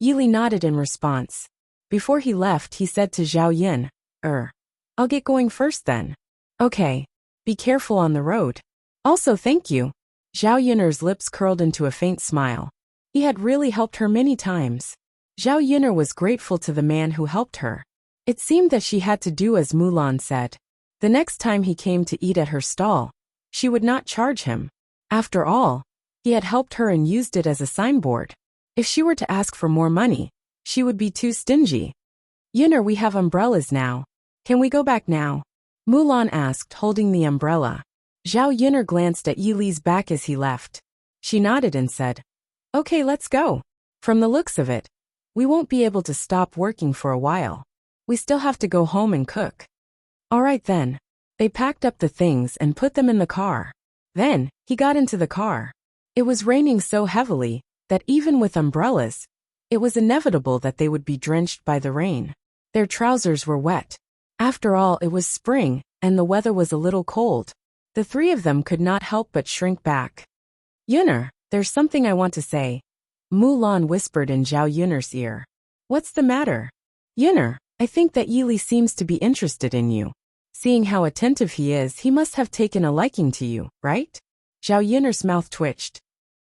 Yili nodded in response. Before he left, he said to Zhao Yin, I'll get going first then. Okay. Be careful on the road. Also thank you. Zhao Yinner's lips curled into a faint smile. He had really helped her many times. Zhao Yinner was grateful to the man who helped her. It seemed that she had to do as Mulan said. The next time he came to eat at her stall, she would not charge him. After all, he had helped her and used it as a signboard. If she were to ask for more money, she would be too stingy. Yinner, we have umbrellas now. Can we go back now? Mulan asked, holding the umbrella. Zhao Yinner glanced at Yili's back as he left. She nodded and said, Okay, let's go. From the looks of it, we won't be able to stop working for a while. We still have to go home and cook. All right then. They packed up the things and put them in the car. Then, he got into the car. It was raining so heavily that even with umbrellas, it was inevitable that they would be drenched by the rain. Their trousers were wet. After all, it was spring, and the weather was a little cold. The three of them could not help but shrink back. Yinner, there's something I want to say. Mulan whispered in Zhao Yinner's ear. What's the matter? Yinner, I think that Yili seems to be interested in you. Seeing how attentive he is, he must have taken a liking to you, right? Zhao Yinner's mouth twitched.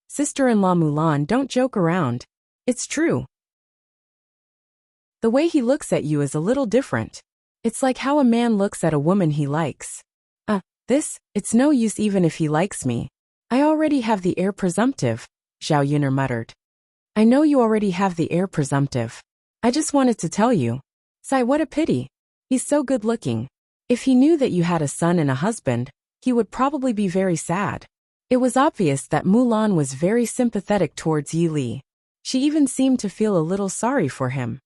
Sister-in-law Mulan, don't joke around. It's true. The way he looks at you is a little different. It's like how a man looks at a woman he likes. It's no use even if he likes me. I already have the heir presumptive, Zhao Yun'er muttered. I know you already have the heir presumptive. I just wanted to tell you. Sigh, what a pity. He's so good looking. If he knew that you had a son and a husband, he would probably be very sad. It was obvious that Mulan was very sympathetic towards Yi Li. She even seemed to feel a little sorry for him.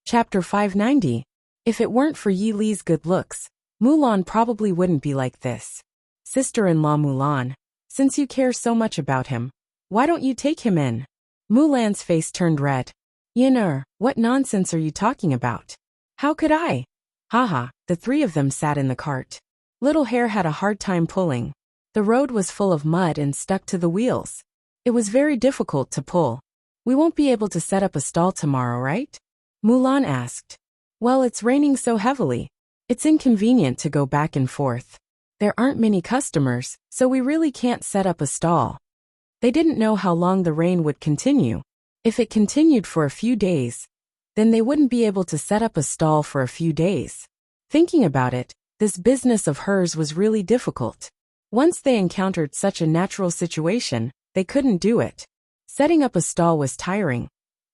Chapter 590. If it weren't for Yi Li's good looks, Mulan probably wouldn't be like this. Sister-in-law Mulan, since you care so much about him, why don't you take him in? Mulan's face turned red. Yun'er, what nonsense are you talking about? How could I? Haha, the three of them sat in the cart. Little Hare had a hard time pulling. The road was full of mud and stuck to the wheels. It was very difficult to pull. We won't be able to set up a stall tomorrow, right? Mulan asked. Well, it's raining so heavily. It's inconvenient to go back and forth. There aren't many customers, so we really can't set up a stall. They didn't know how long the rain would continue. If it continued for a few days, then they wouldn't be able to set up a stall for a few days. Thinking about it, this business of hers was really difficult. Once they encountered such a natural situation, they couldn't do it. Setting up a stall was tiring,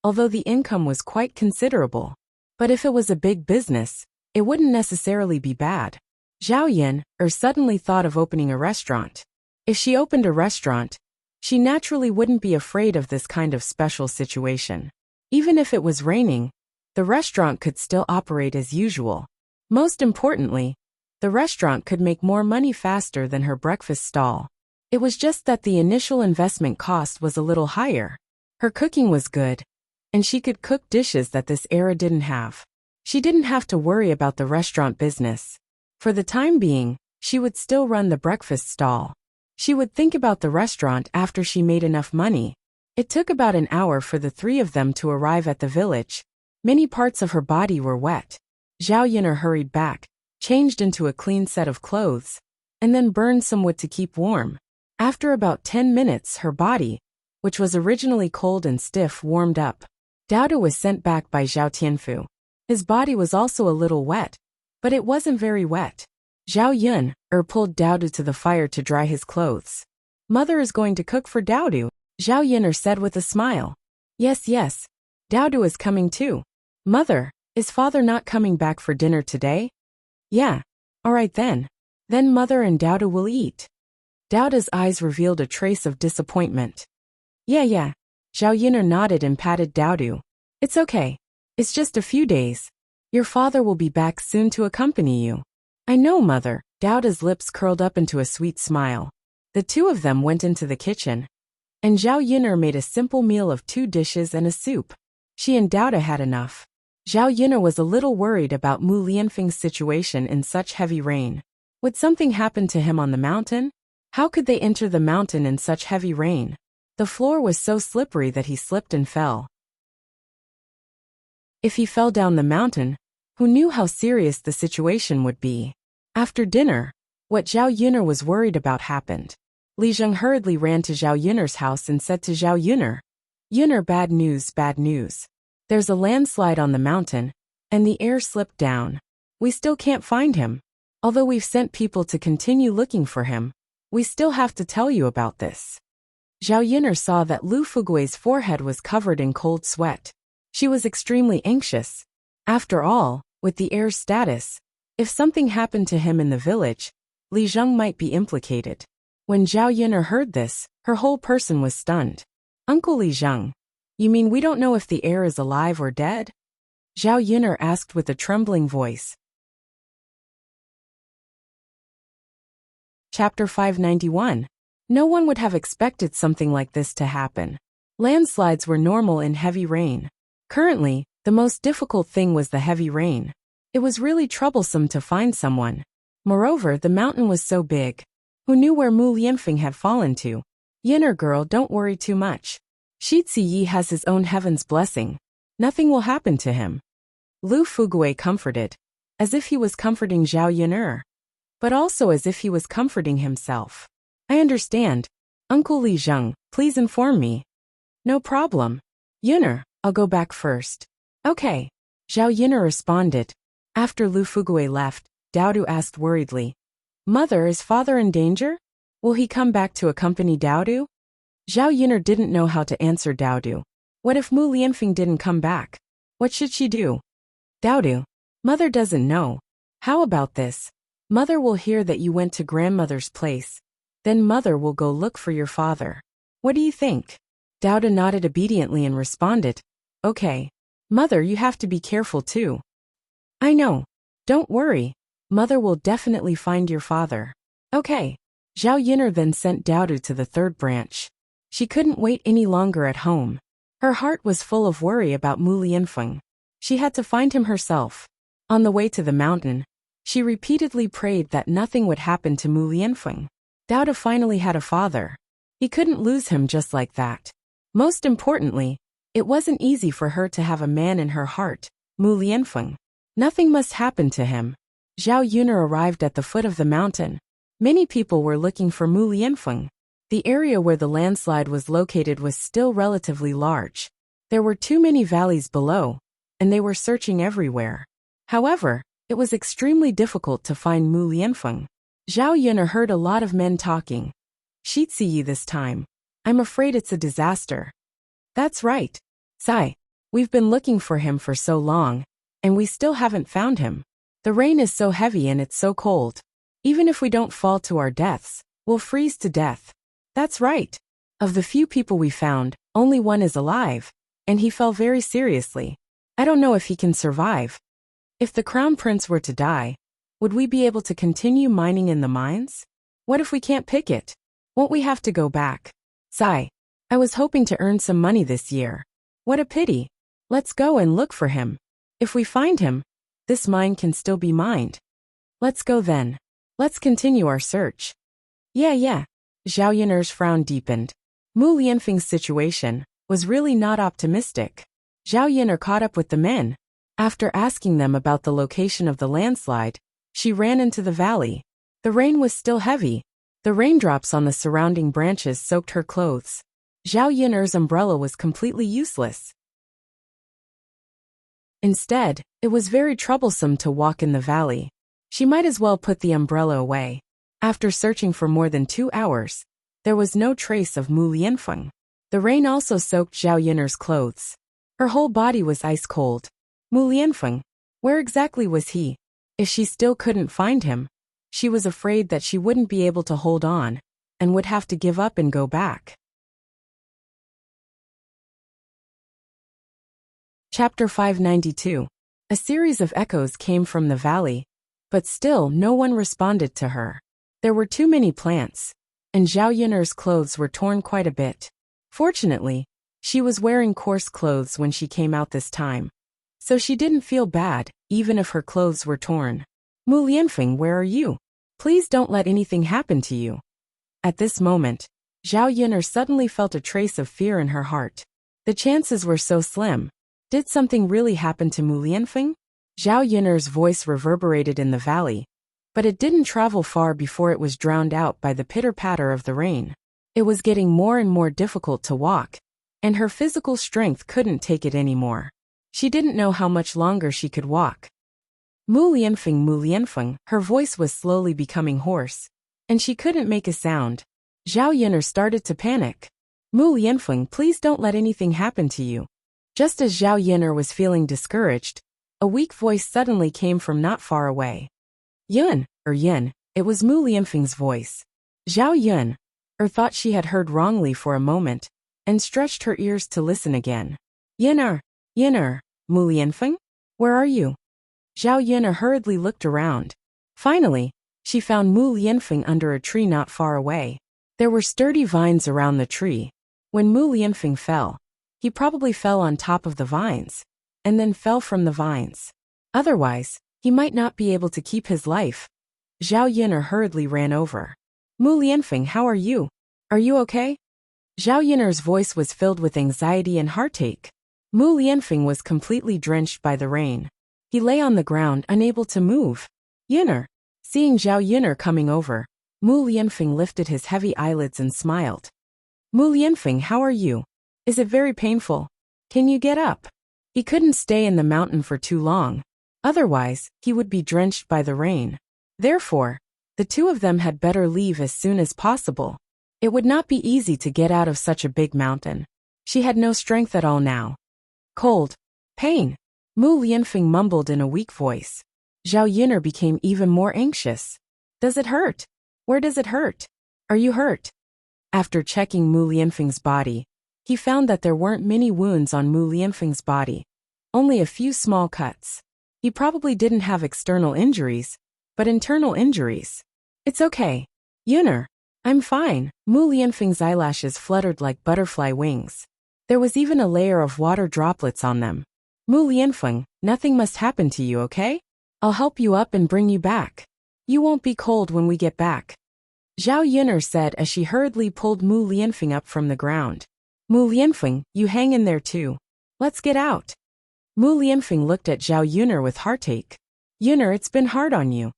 although the income was quite considerable. But if it was a big business, it wouldn't necessarily be bad. Zhao Yun'er suddenly thought of opening a restaurant. If she opened a restaurant, she naturally wouldn't be afraid of this kind of special situation. Even if it was raining, the restaurant could still operate as usual. Most importantly, the restaurant could make more money faster than her breakfast stall. It was just that the initial investment cost was a little higher. Her cooking was good, and she could cook dishes that this era didn't have. She didn't have to worry about the restaurant business. For the time being, she would still run the breakfast stall. She would think about the restaurant after she made enough money. It took about an hour for the three of them to arrive at the village. Many parts of her body were wet. Zhao Yun'er hurried back, changed into a clean set of clothes, and then burned some wood to keep warm. After about 10 minutes, her body, which was originally cold and stiff, warmed up. Dao was sent back by Zhao Tianfu. His body was also a little wet, but it wasn't very wet. Zhao Yun'er pulled Dao to the fire to dry his clothes. Mother is going to cook for Dao, Zhao Yun'er said with a smile. Yes, Dao is coming too. Mother, is father not coming back for dinner today? Yeah. Alright then. Then mother and Dao will eat. Dao's eyes revealed a trace of disappointment. Yeah. Zhao Yun'er nodded and patted Dao. It's okay. It's just a few days. Your father will be back soon to accompany you. I know, mother. Dao's lips curled up into a sweet smile. The two of them went into the kitchen, and Zhao Yun'er made a simple meal of 2 dishes and a soup. She and Dao had enough. Zhao Yun'er was a little worried about Mu Lianfeng's situation in such heavy rain. Would something happen to him on the mountain? How could they enter the mountain in such heavy rain? The floor was so slippery that he slipped and fell. If he fell down the mountain, who knew how serious the situation would be? After dinner, what Zhao Yun'er was worried about happened. Li Zheng hurriedly ran to Zhao Yun'er's house and said to Zhao Yun'er, Yun'er, bad news, bad news. There's a landslide on the mountain, and the heir slipped down. We still can't find him. Although we've sent people to continue looking for him, we still have to tell you about this. Zhao Yun'er saw that Lu Fugui's forehead was covered in cold sweat. She was extremely anxious. After all, with the heir's status, if something happened to him in the village, Li Zheng might be implicated. When Zhao Yun'er heard this, her whole person was stunned. Uncle Li Zheng, you mean we don't know if the heir is alive or dead? Zhao Yun'er asked with a trembling voice. Chapter 591. No one would have expected something like this to happen. Landslides were normal in heavy rain. Currently, the most difficult thing was the heavy rain. It was really troublesome to find someone. Moreover, the mountain was so big. Who knew where Mu Lianfeng had fallen to? Yun'er girl, don't worry too much. Shi Ziyi has his own heaven's blessing. Nothing will happen to him. Lu Fugui comforted, as if he was comforting Zhao Yun'er. but also as if he was comforting himself. I understand. Uncle Li Zheng, please inform me. No problem. Yun'er, I'll go back first. Okay. Zhao Yun'er responded. After Lu Fugui left, Daodu asked worriedly, Mother, is father in danger? Will he come back to accompany Daodu? Zhao Yun'er didn't know how to answer Daodu. What if Mu Lianfeng didn't come back? What should she do? Daodu, Mother doesn't know. How about this? Mother will hear that you went to grandmother's place. Then Mother will go look for your father. What do you think? Daodu nodded obediently and responded, Okay. Mother, you have to be careful too. I know. Don't worry. Mother will definitely find your father. Okay. Zhao Yun'er then sent Daodu to the third branch. She couldn't wait any longer at home. Her heart was full of worry about Mu Lianfeng. She had to find him herself. On the way to the mountain, she repeatedly prayed that nothing would happen to Mu Lianfeng. Daodu finally had a father. He couldn't lose him just like that. Most importantly, it wasn't easy for her to have a man in her heart, Mu Lianfeng. Nothing must happen to him. Zhao Yun'er arrived at the foot of the mountain. Many people were looking for Mu Lianfeng. The area where the landslide was located was still relatively large. There were too many valleys below, and they were searching everywhere. However, it was extremely difficult to find Mu Lianfeng. Zhao Yun'er heard a lot of men talking. Shiziyi this time. I'm afraid it's a disaster. That's right. Sai. We've been looking for him for so long, and we still haven't found him. The rain is so heavy and it's so cold. Even if we don't fall to our deaths, we'll freeze to death. That's right. Of the few people we found, only one is alive, and he fell very seriously. I don't know if he can survive. If the crown prince were to die, would we be able to continue mining in the mines? What if we can't pick it? Won't we have to go back? Sigh. I was hoping to earn some money this year. What a pity. Let's go and look for him. If we find him, this mine can still be mined. Let's go then. Let's continue our search. Yeah. Zhao Yun'er's frown deepened. Mu Lianfeng's situation was really not optimistic. Zhao Yun'er caught up with the men. After asking them about the location of the landslide, she ran into the valley. The rain was still heavy. The raindrops on the surrounding branches soaked her clothes. Zhao Yun'er's umbrella was completely useless. Instead, it was very troublesome to walk in the valley. She might as well put the umbrella away. After searching for more than 2 hours, there was no trace of Mu Lianfeng. The rain also soaked Zhao Yun'er's clothes. Her whole body was ice cold. Mu Lianfeng, where exactly was he? If she still couldn't find him, she was afraid that she wouldn't be able to hold on, and would have to give up and go back. Chapter 592. A series of echoes came from the valley, but still no one responded to her. There were too many plants, and Zhao Yun'er's clothes were torn quite a bit. Fortunately, she was wearing coarse clothes when she came out this time, so she didn't feel bad, even if her clothes were torn. Mu Lianfeng, where are you? Please don't let anything happen to you. At this moment, Zhao Yun'er suddenly felt a trace of fear in her heart. The chances were so slim. Did something really happen to Mu Lianfeng? Zhao Yun'er's voice reverberated in the valley, but it didn't travel far before it was drowned out by the pitter-patter of the rain. It was getting more and more difficult to walk, and her physical strength couldn't take it anymore. She didn't know how much longer she could walk. Mu Lianfeng, her voice was slowly becoming hoarse, and she couldn't make a sound. Zhao Yun'er started to panic. Mu Lianfeng, please don't let anything happen to you. Just as Zhao Yun'er was feeling discouraged, a weak voice suddenly came from not far away. Yin, it was Mu Lianfeng's voice. Zhao Yun'er thought she had heard wrongly for a moment, and stretched her ears to listen again. Yun'er, Mu Lianfeng? Where are you? Zhao Yun'er hurriedly looked around. Finally, she found Mu Lianfeng under a tree not far away. There were sturdy vines around the tree. When Mu Lianfeng fell, he probably fell on top of the vines, and then fell from the vines. Otherwise, he might not be able to keep his life. Zhao Yun'er hurriedly ran over. Mu Lianfeng, how are you? Are you okay? Zhao Yun'er's voice was filled with anxiety and heartache. Mu Lianfeng was completely drenched by the rain. He lay on the ground, unable to move. Yun'er, Seeing Zhao Yun'er coming over, Mu Lianfeng lifted his heavy eyelids and smiled. Mu Lianfeng, how are you? Is it very painful? Can you get up? He couldn't stay in the mountain for too long. Otherwise, he would be drenched by the rain. Therefore, the two of them had better leave as soon as possible. It would not be easy to get out of such a big mountain. She had no strength at all now. Cold. Pain. Mu Lianfeng mumbled in a weak voice. Zhao Yun'er became even more anxious. Does it hurt? Where does it hurt? Are you hurt? After checking Mu Lianfeng's body, he found that there weren't many wounds on Mu Lianfeng's body, only a few small cuts. He probably didn't have external injuries, but internal injuries. It's okay. Yun'er, I'm fine. Mu Lianfeng's eyelashes fluttered like butterfly wings. There was even a layer of water droplets on them. Mu Lianfeng, nothing must happen to you, okay? I'll help you up and bring you back. You won't be cold when we get back. Zhao Yun'er said as she hurriedly pulled Mu Lianfeng up from the ground. Mu Lianfeng, you hang in there too. Let's get out. Mu Lianfeng looked at Zhao Yun'er with heartache. Yun'er, it's been hard on you.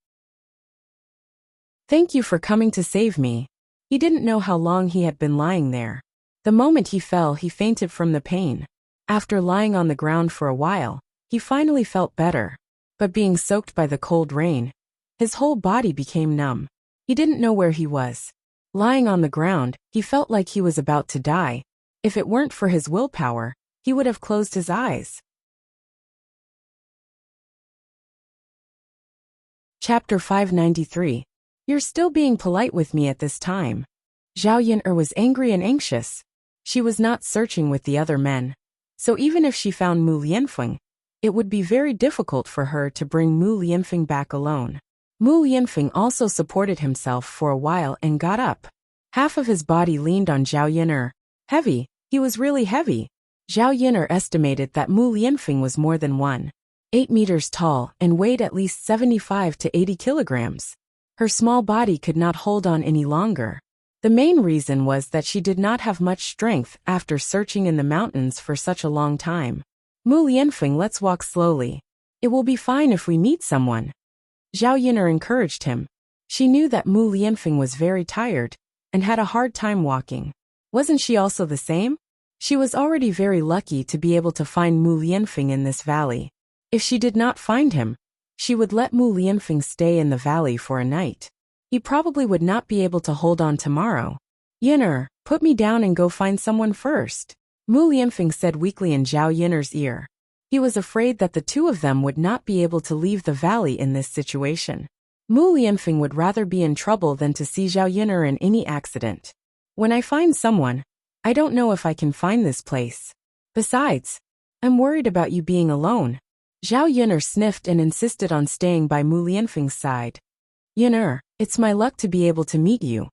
Thank you for coming to save me. He didn't know how long he had been lying there. The moment he fell, he fainted from the pain. After lying on the ground for a while, he finally felt better. But being soaked by the cold rain, his whole body became numb. He didn't know where he was. Lying on the ground, he felt like he was about to die. If it weren't for his willpower, he would have closed his eyes. Chapter 593. You're still being polite with me at this time. Zhao Yun'er was angry and anxious. She was not searching with the other men. So even if she found Mu Lianfeng, it would be very difficult for her to bring Mu Lianfeng back alone. Mu Lianfeng also supported himself for a while and got up. Half of his body leaned on Zhao Yun'er. Heavy, he was really heavy. Zhao Yun'er estimated that Mu Lianfeng was more than 1.8 meters tall and weighed at least 75 to 80 kilograms. Her small body could not hold on any longer. The main reason was that she did not have much strength after searching in the mountains for such a long time. Mu Lianfeng, let's walk slowly. It will be fine if we meet someone. Zhao Yun'er encouraged him. She knew that Mu Lianfeng was very tired and had a hard time walking. Wasn't she also the same? She was already very lucky to be able to find Mu Lianfeng in this valley. If she did not find him, she would let Mu Lianfeng stay in the valley for a night. He probably would not be able to hold on tomorrow. Yun'er, put me down and go find someone first. Mu Lianfeng said weakly in Zhao Yun'er's ear. He was afraid that the two of them would not be able to leave the valley in this situation. Mu Lianfeng would rather be in trouble than to see Zhao Yun'er in any accident. When I find someone, I don't know if I can find this place. Besides, I'm worried about you being alone. Zhao Yun'er sniffed and insisted on staying by Mu Lianfeng's side. Yun'er, it's my luck to be able to meet you.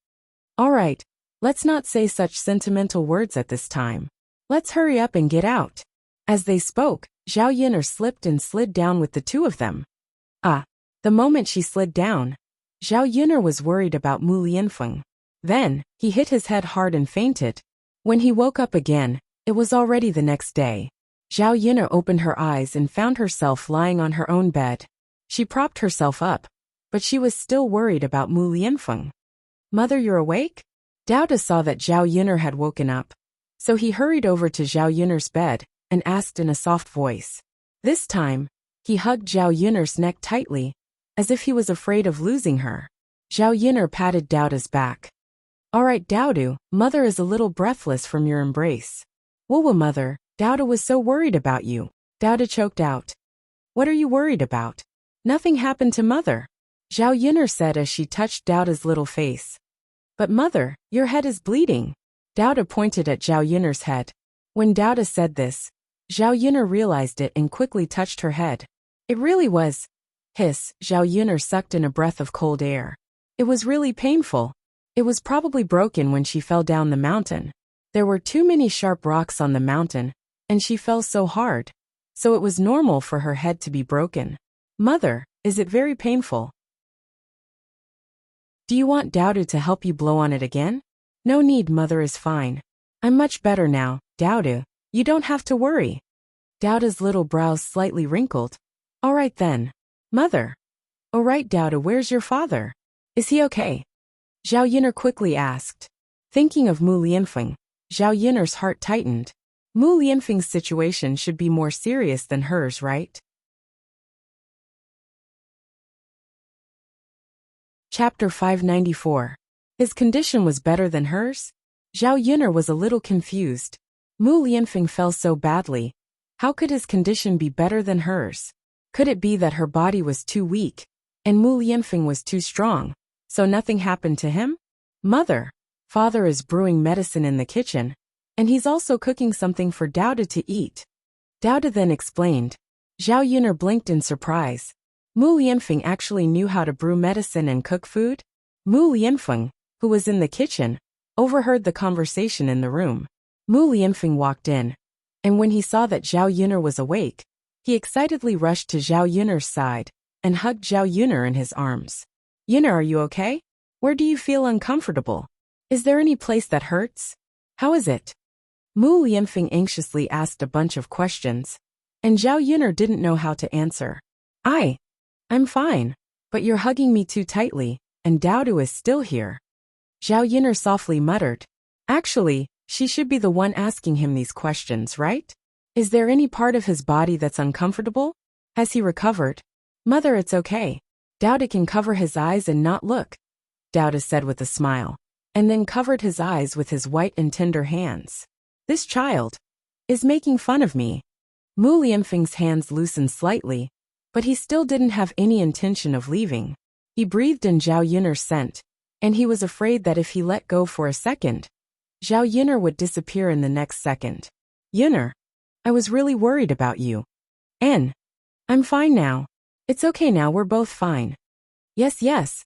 All right, let's not say such sentimental words at this time. Let's hurry up and get out. As they spoke, Zhao Yun'er slipped and slid down with the two of them. The moment she slid down, Zhao Yun'er was worried about Mu Lianfeng. Then, he hit his head hard and fainted. When he woke up again, it was already the next day. Zhao Yun'er opened her eyes and found herself lying on her own bed. She propped herself up, but she was still worried about Mu Lianfeng. Mother, you're awake? Dao De saw that Zhao Yun'er had woken up, so he hurried over to Zhao Yun'er's bed and asked in a soft voice. This time, he hugged Zhao Yun'er's neck tightly, as if he was afraid of losing her. Zhao Yun'er patted Dao De's back. All right, Dao De, mother is a little breathless from your embrace. Whoa, mother, Dao De was so worried about you. Dao De choked out. What are you worried about? Nothing happened to mother. Zhao Yun'er said as she touched Dao De's little face. But mother, your head is bleeding. Dao De pointed at Zhao Yun'er's head. When Dao De said this, Zhao Yun'er realized it and quickly touched her head. It really was. Hiss, Zhao Yun'er sucked in a breath of cold air. It was really painful. It was probably broken when she fell down the mountain. There were too many sharp rocks on the mountain, and she fell so hard. So it was normal for her head to be broken. Mother, is it very painful? Do you want Dao De to help you blow on it again? No need, mother is fine. I'm much better now, Dao De. You don't have to worry. Dao De's little brows slightly wrinkled. All right then. Mother. "Oh right, Douda, where's your father? Is he okay?" Zhao Yun'er quickly asked. Thinking of Mu Lianfeng, Zhao Yun'er's heart tightened. Mu Lianfeng's situation should be more serious than hers, right? Chapter 594. His condition was better than hers? Zhao Yun'er was a little confused. Mu Lianfeng fell so badly. How could his condition be better than hers? Could it be that her body was too weak, and Mu Lianfeng was too strong, so nothing happened to him? Father is brewing medicine in the kitchen, and he's also cooking something for Douda to eat. Douda then explained. Zhao Yun'er blinked in surprise. Mu Lianfeng actually knew how to brew medicine and cook food? Mu Lianfeng, who was in the kitchen, overheard the conversation in the room. Mu Lianfeng walked in, and when he saw that Zhao Yun'er was awake, he excitedly rushed to Zhao Yun'er's side and hugged Zhao Yun'er in his arms. "Yun'er, are you okay? Where do you feel uncomfortable? Is there any place that hurts? How is it?" Mu Lianfeng anxiously asked a bunch of questions, and Zhao Yun'er didn't know how to answer. I'm fine, but you're hugging me too tightly, and Douda is still here." Zhao Yun'er softly muttered. Actually, she should be the one asking him these questions, right? Is there any part of his body that's uncomfortable? Has he recovered? "Mother, it's okay. Douda can cover his eyes and not look," Douda said with a smile, and then covered his eyes with his white and tender hands. "This child is making fun of me." Mu Lianfeng's hands loosened slightly, but he still didn't have any intention of leaving. He breathed in Zhao Yun'er's scent, and he was afraid that if he let go for a second, Zhao Yun'er would disappear in the next second. "Yun'er, I was really worried about you." I'm fine now. It's okay now, we're both fine." Yes.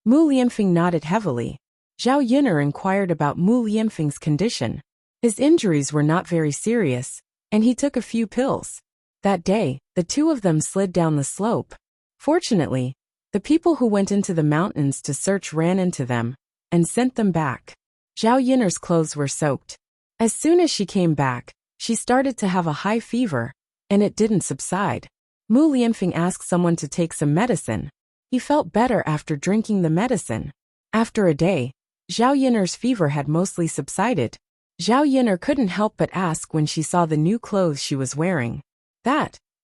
Mu Lianfeng nodded heavily. Zhao Yun'er inquired about Mu Lianfeng's condition. His injuries were not very serious, and he took a few pills. That day, the two of them slid down the slope. Fortunately, the people who went into the mountains to search ran into them and sent them back. Zhao Yun'er's clothes were soaked. As soon as she came back, she started to have a high fever, and it didn't subside. Mu Lianfeng asked someone to take some medicine. He felt better after drinking the medicine. After a day, Zhao Yun'er's fever had mostly subsided. Zhao Yun'er couldn't help but ask when she saw the new clothes she was wearing.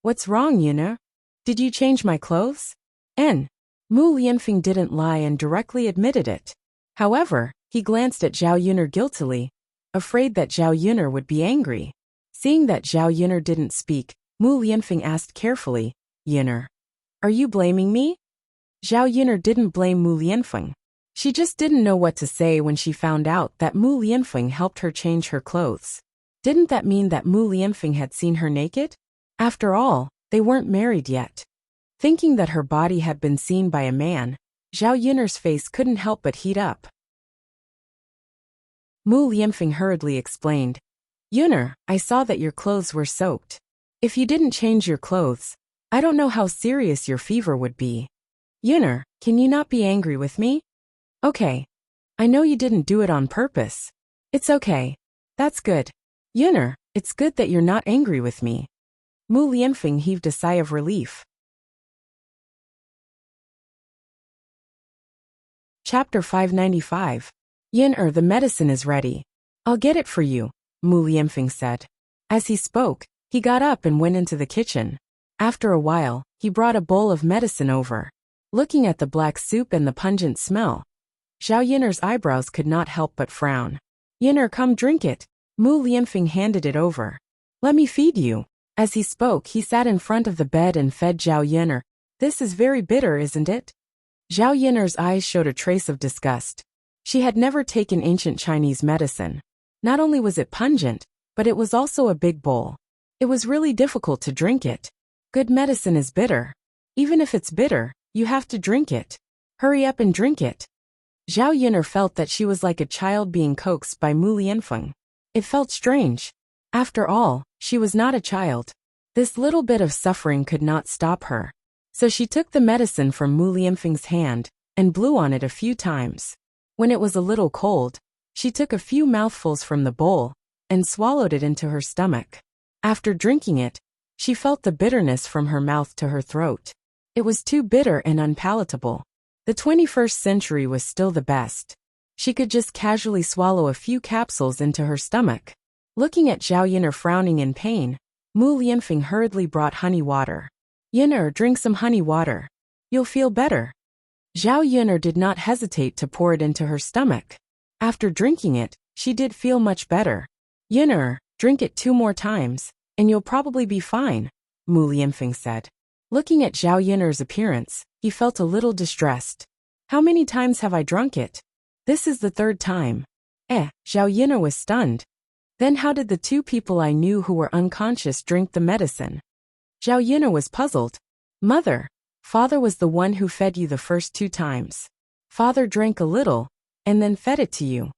"What's wrong, Yun'er? Did you change my clothes?" Mu Lianfeng didn't lie and directly admitted it. However, he glanced at Zhao Yun'er guiltily, afraid that Zhao Yun'er would be angry. Seeing that Zhao Yun'er didn't speak, Mu Lianfeng asked carefully, "Yun'er, are you blaming me?" Zhao Yun'er didn't blame Mu Lianfeng. She just didn't know what to say when she found out that Mu Lianfeng helped her change her clothes. Didn't that mean that Mu Lianfeng had seen her naked? After all, they weren't married yet. Thinking that her body had been seen by a man, Zhao Yun'er's face couldn't help but heat up. Mu Lianfeng hurriedly explained, "Yun'er, I saw that your clothes were soaked. If you didn't change your clothes, I don't know how serious your fever would be. Yun'er, can you not be angry with me?" "Okay. I know you didn't do it on purpose. It's okay. That's good. Yun'er, it's good that you're not angry with me." Mu Lianfeng heaved a sigh of relief. Chapter 595. "Yun'er, the medicine is ready. I'll get it for you," Mu Lianfeng said. As he spoke, he got up and went into the kitchen. After a while, he brought a bowl of medicine over. Looking at the black soup and the pungent smell, Zhao Yun'er's eyebrows could not help but frown. "Yun'er, come drink it." Mu Lianfeng handed it over. "Let me feed you." As he spoke, he sat in front of the bed and fed Zhao Yun'er. "This is very bitter, isn't it?" Zhao Yun'er's eyes showed a trace of disgust. She had never taken ancient Chinese medicine. Not only was it pungent, but it was also a big bowl. It was really difficult to drink it. Good medicine is bitter. Even if it's bitter, you have to drink it. Hurry up and drink it. Zhao Yun'er felt that she was like a child being coaxed by Mu Lianfeng. It felt strange. After all, she was not a child. This little bit of suffering could not stop her. So she took the medicine from Mu Lianfeng's hand and blew on it a few times. When it was a little cold, she took a few mouthfuls from the bowl and swallowed it into her stomach. After drinking it, she felt the bitterness from her mouth to her throat. It was too bitter and unpalatable. The 21st century was still the best. She could just casually swallow a few capsules into her stomach. Looking at Zhao Yin'er frowning in pain, Mu Lianfeng hurriedly brought honey water. Yin'er, drink some honey water. You'll feel better. Zhao Yin'er did not hesitate to pour it into her stomach. After drinking it, she did feel much better. Yin'er, drink it 2 more times, and you'll probably be fine, Mu Lianfeng said. Looking at Zhao Yin'er's appearance, he felt a little distressed. How many times have I drunk it? This is the 3rd time. Zhao Yin'er was stunned. Then how did the 2 people I knew who were unconscious drink the medicine? Zhao Yin'er was puzzled. Mother, father was the one who fed you the first 2 times. Father drank a little, and then fed it to you.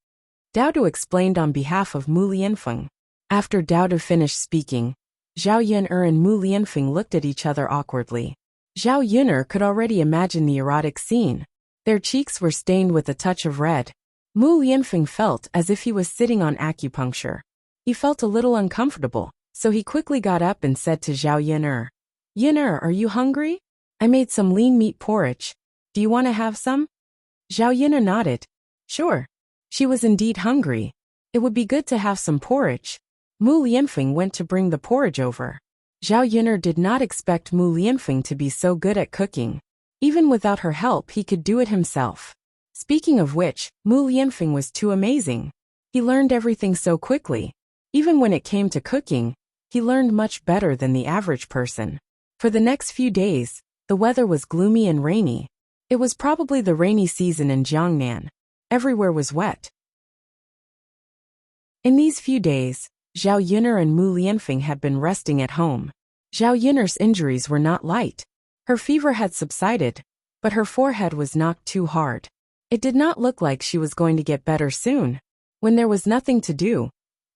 Dao Du explained on behalf of Mu Lianfeng. After Dao Du finished speaking, Zhao Yin'er and Mu Lianfeng looked at each other awkwardly. Zhao Yin'er could already imagine the erotic scene. Their cheeks were stained with a touch of red. Mu Lianfeng felt as if he was sitting on acupuncture. He felt a little uncomfortable, so he quickly got up and said to Zhao Yin'er, Yin'er, are you hungry? I made some lean meat porridge. Do you want to have some? Zhao Yin'er nodded. Sure. She was indeed hungry. It would be good to have some porridge. Mu Lianfeng went to bring the porridge over. Zhao Yin'er did not expect Mu Lianfeng to be so good at cooking. Even without her help, he could do it himself. Speaking of which, Mu Lianfeng was too amazing. He learned everything so quickly. Even when it came to cooking, he learned much better than the average person. For the next few days, the weather was gloomy and rainy. It was probably the rainy season in Jiangnan. Everywhere was wet. In these few days, Zhao Yin'er and Mu Lianfeng had been resting at home. Zhao Yin'er's injuries were not light. Her fever had subsided, but her forehead was knocked too hard. It did not look like she was going to get better soon. When there was nothing to do,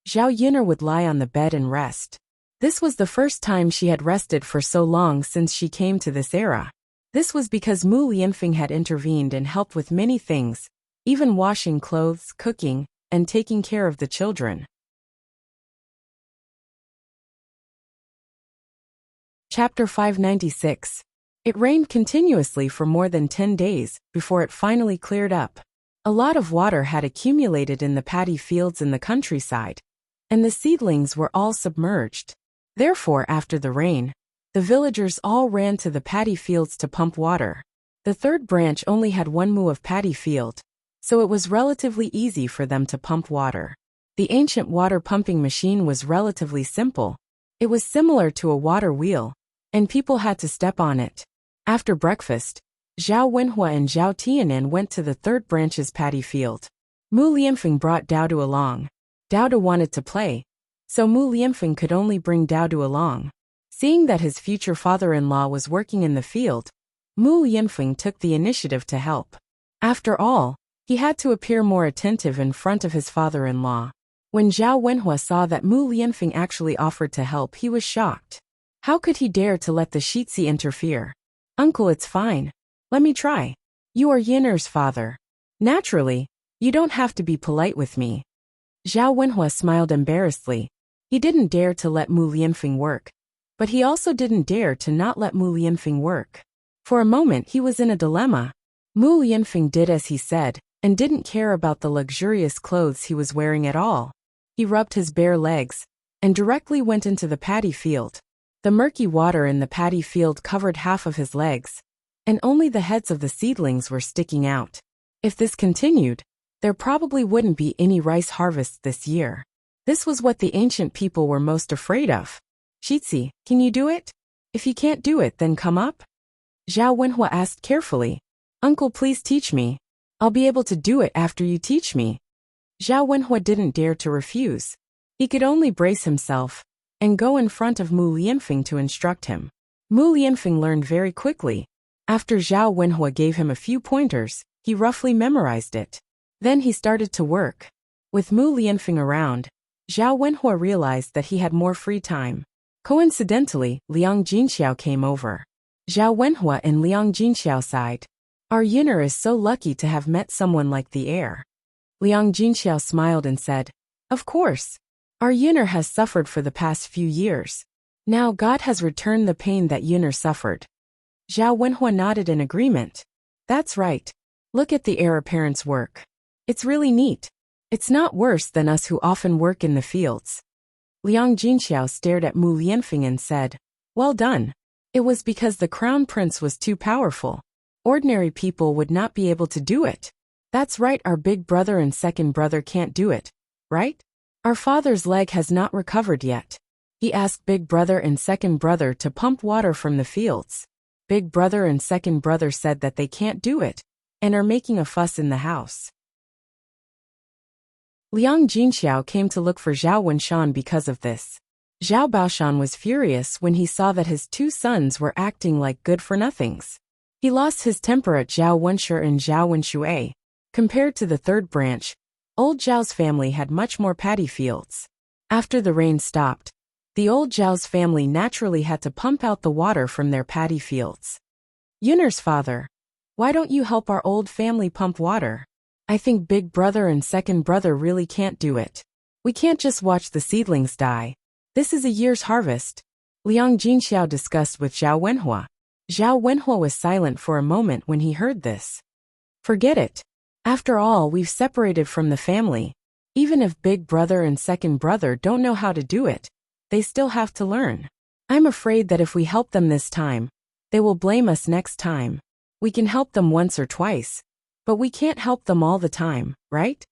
Zhao Yin'er would lie on the bed and rest. This was the first time she had rested for so long since she came to this era. This was because Mu Lianfeng had intervened and helped with many things, even washing clothes, cooking, and taking care of the children. Chapter 596. It rained continuously for more than 10 days before it finally cleared up. A lot of water had accumulated in the paddy fields in the countryside, and the seedlings were all submerged. Therefore, after the rain, the villagers all ran to the paddy fields to pump water. The 3rd branch only had 1 mu of paddy field, so it was relatively easy for them to pump water. The ancient water pumping machine was relatively simple. It was similar to a water wheel, and people had to step on it. After breakfast, Zhao Wenhua and Zhao Tianan went to the 3rd branch's paddy field. Mu Lianfeng brought Dao Du along. Dao Du wanted to play, so Mu Lianfeng could only bring Dao Du along. Seeing that his future father-in-law was working in the field, Mu Lianfeng took the initiative to help. After all, he had to appear more attentive in front of his father-in-law. When Zhao Wenhua saw that Mu Lianfeng actually offered to help, he was shocked. How could he dare to let the Shitzi interfere? Uncle, it's fine. Let me try. You are Yin'er's father. Naturally, you don't have to be polite with me. Zhao Wenhua smiled embarrassedly. He didn't dare to let Mu Lianfeng work, but he also didn't dare to not let Mu Lianfeng work. For a moment he was in a dilemma. Mu Lianfeng did as he said, and didn't care about the luxurious clothes he was wearing at all. He rubbed his bare legs, and directly went into the paddy field. The murky water in the paddy field covered half of his legs, and only the heads of the seedlings were sticking out. If this continued, there probably wouldn't be any rice harvests this year. This was what the ancient people were most afraid of. Shitzi, can you do it? If you can't do it, then come up? Zhao Wenhua asked carefully. Uncle, please teach me. I'll be able to do it after you teach me. Zhao Wenhua didn't dare to refuse. He could only brace himself and go in front of Mu Lianfeng to instruct him. Mu Lianfeng learned very quickly. After Zhao Wenhua gave him a few pointers, he roughly memorized it. Then he started to work. With Mu Lianfeng around, Zhao Wenhua realized that he had more free time. Coincidentally, Liang Jinxiao came over. Zhao Wenhua and Liang Jinxiao sighed. Our Yin'er is so lucky to have met someone like the heir. Liang Jinxiao smiled and said, Of course. Our Yin'er has suffered for the past few years. Now God has returned the pain that Yin'er suffered. Zhao Wenhua nodded in agreement. That's right. Look at the heir apparent's work. It's really neat. It's not worse than us who often work in the fields. Liang Jinxiao stared at Mu Lianfeng and said, well done. It was because the crown prince was too powerful. Ordinary people would not be able to do it. That's right, our big brother and second brother can't do it, right? Our father's leg has not recovered yet. He asked big brother and second brother to pump water from the fields. Big brother and second brother said that they can't do it, and are making a fuss in the house. Liang Jinxiao came to look for Zhao Wenshan because of this. Zhao Baoshan was furious when he saw that his two sons were acting like good-for-nothings. He lost his temper at Zhao Wenshi and Zhao Wenshui. Compared to the third branch, old Zhao's family had much more paddy fields. After the rain stopped, the old Zhao's family naturally had to pump out the water from their paddy fields. Yunner's father, why don't you help our old family pump water? I think big brother and second brother really can't do it. We can't just watch the seedlings die. This is a year's harvest. Liang Jinxiao discussed with Zhao Wenhua. Zhao Wenhua was silent for a moment when he heard this. Forget it. After all, we've separated from the family. Even if big brother and second brother don't know how to do it, they still have to learn. I'm afraid that if we help them this time, they will blame us next time. We can help them once or twice, but we can't help them all the time, right?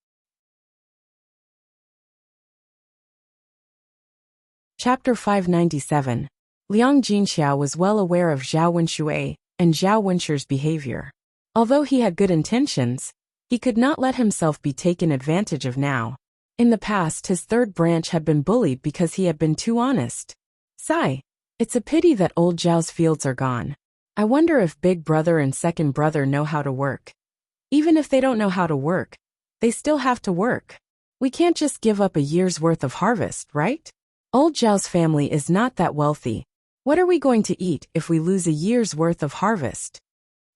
Chapter 597. Liang Jinxiao was well aware of Zhao Wenshui and Zhao Wenshi's behavior. Although he had good intentions, he could not let himself be taken advantage of now. In the past, his third branch had been bullied because he had been too honest. Sigh. It's a pity that old Zhao's fields are gone. I wonder if big brother and second brother know how to work. Even if they don't know how to work, they still have to work. We can't just give up a year's worth of harvest, right? Old Zhao's family is not that wealthy. What are we going to eat if we lose a year's worth of harvest?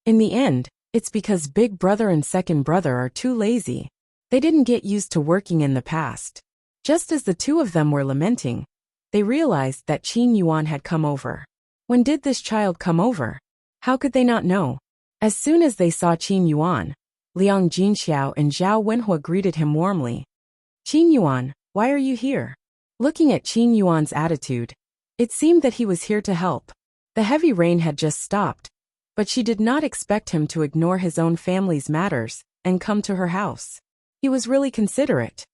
In the end, it's because big brother and second brother are too lazy. They didn't get used to working in the past. Just as the two of them were lamenting, they realized that Qin Yuan had come over. When did this child come over? How could they not know? As soon as they saw Qin Yuan, Liang Jinxiao and Zhao Wenhua greeted him warmly. Qin Yuan, why are you here? Looking at Qin Yuan's attitude, it seemed that he was here to help. The heavy rain had just stopped, but she did not expect him to ignore his own family's matters and come to her house. He was really considerate.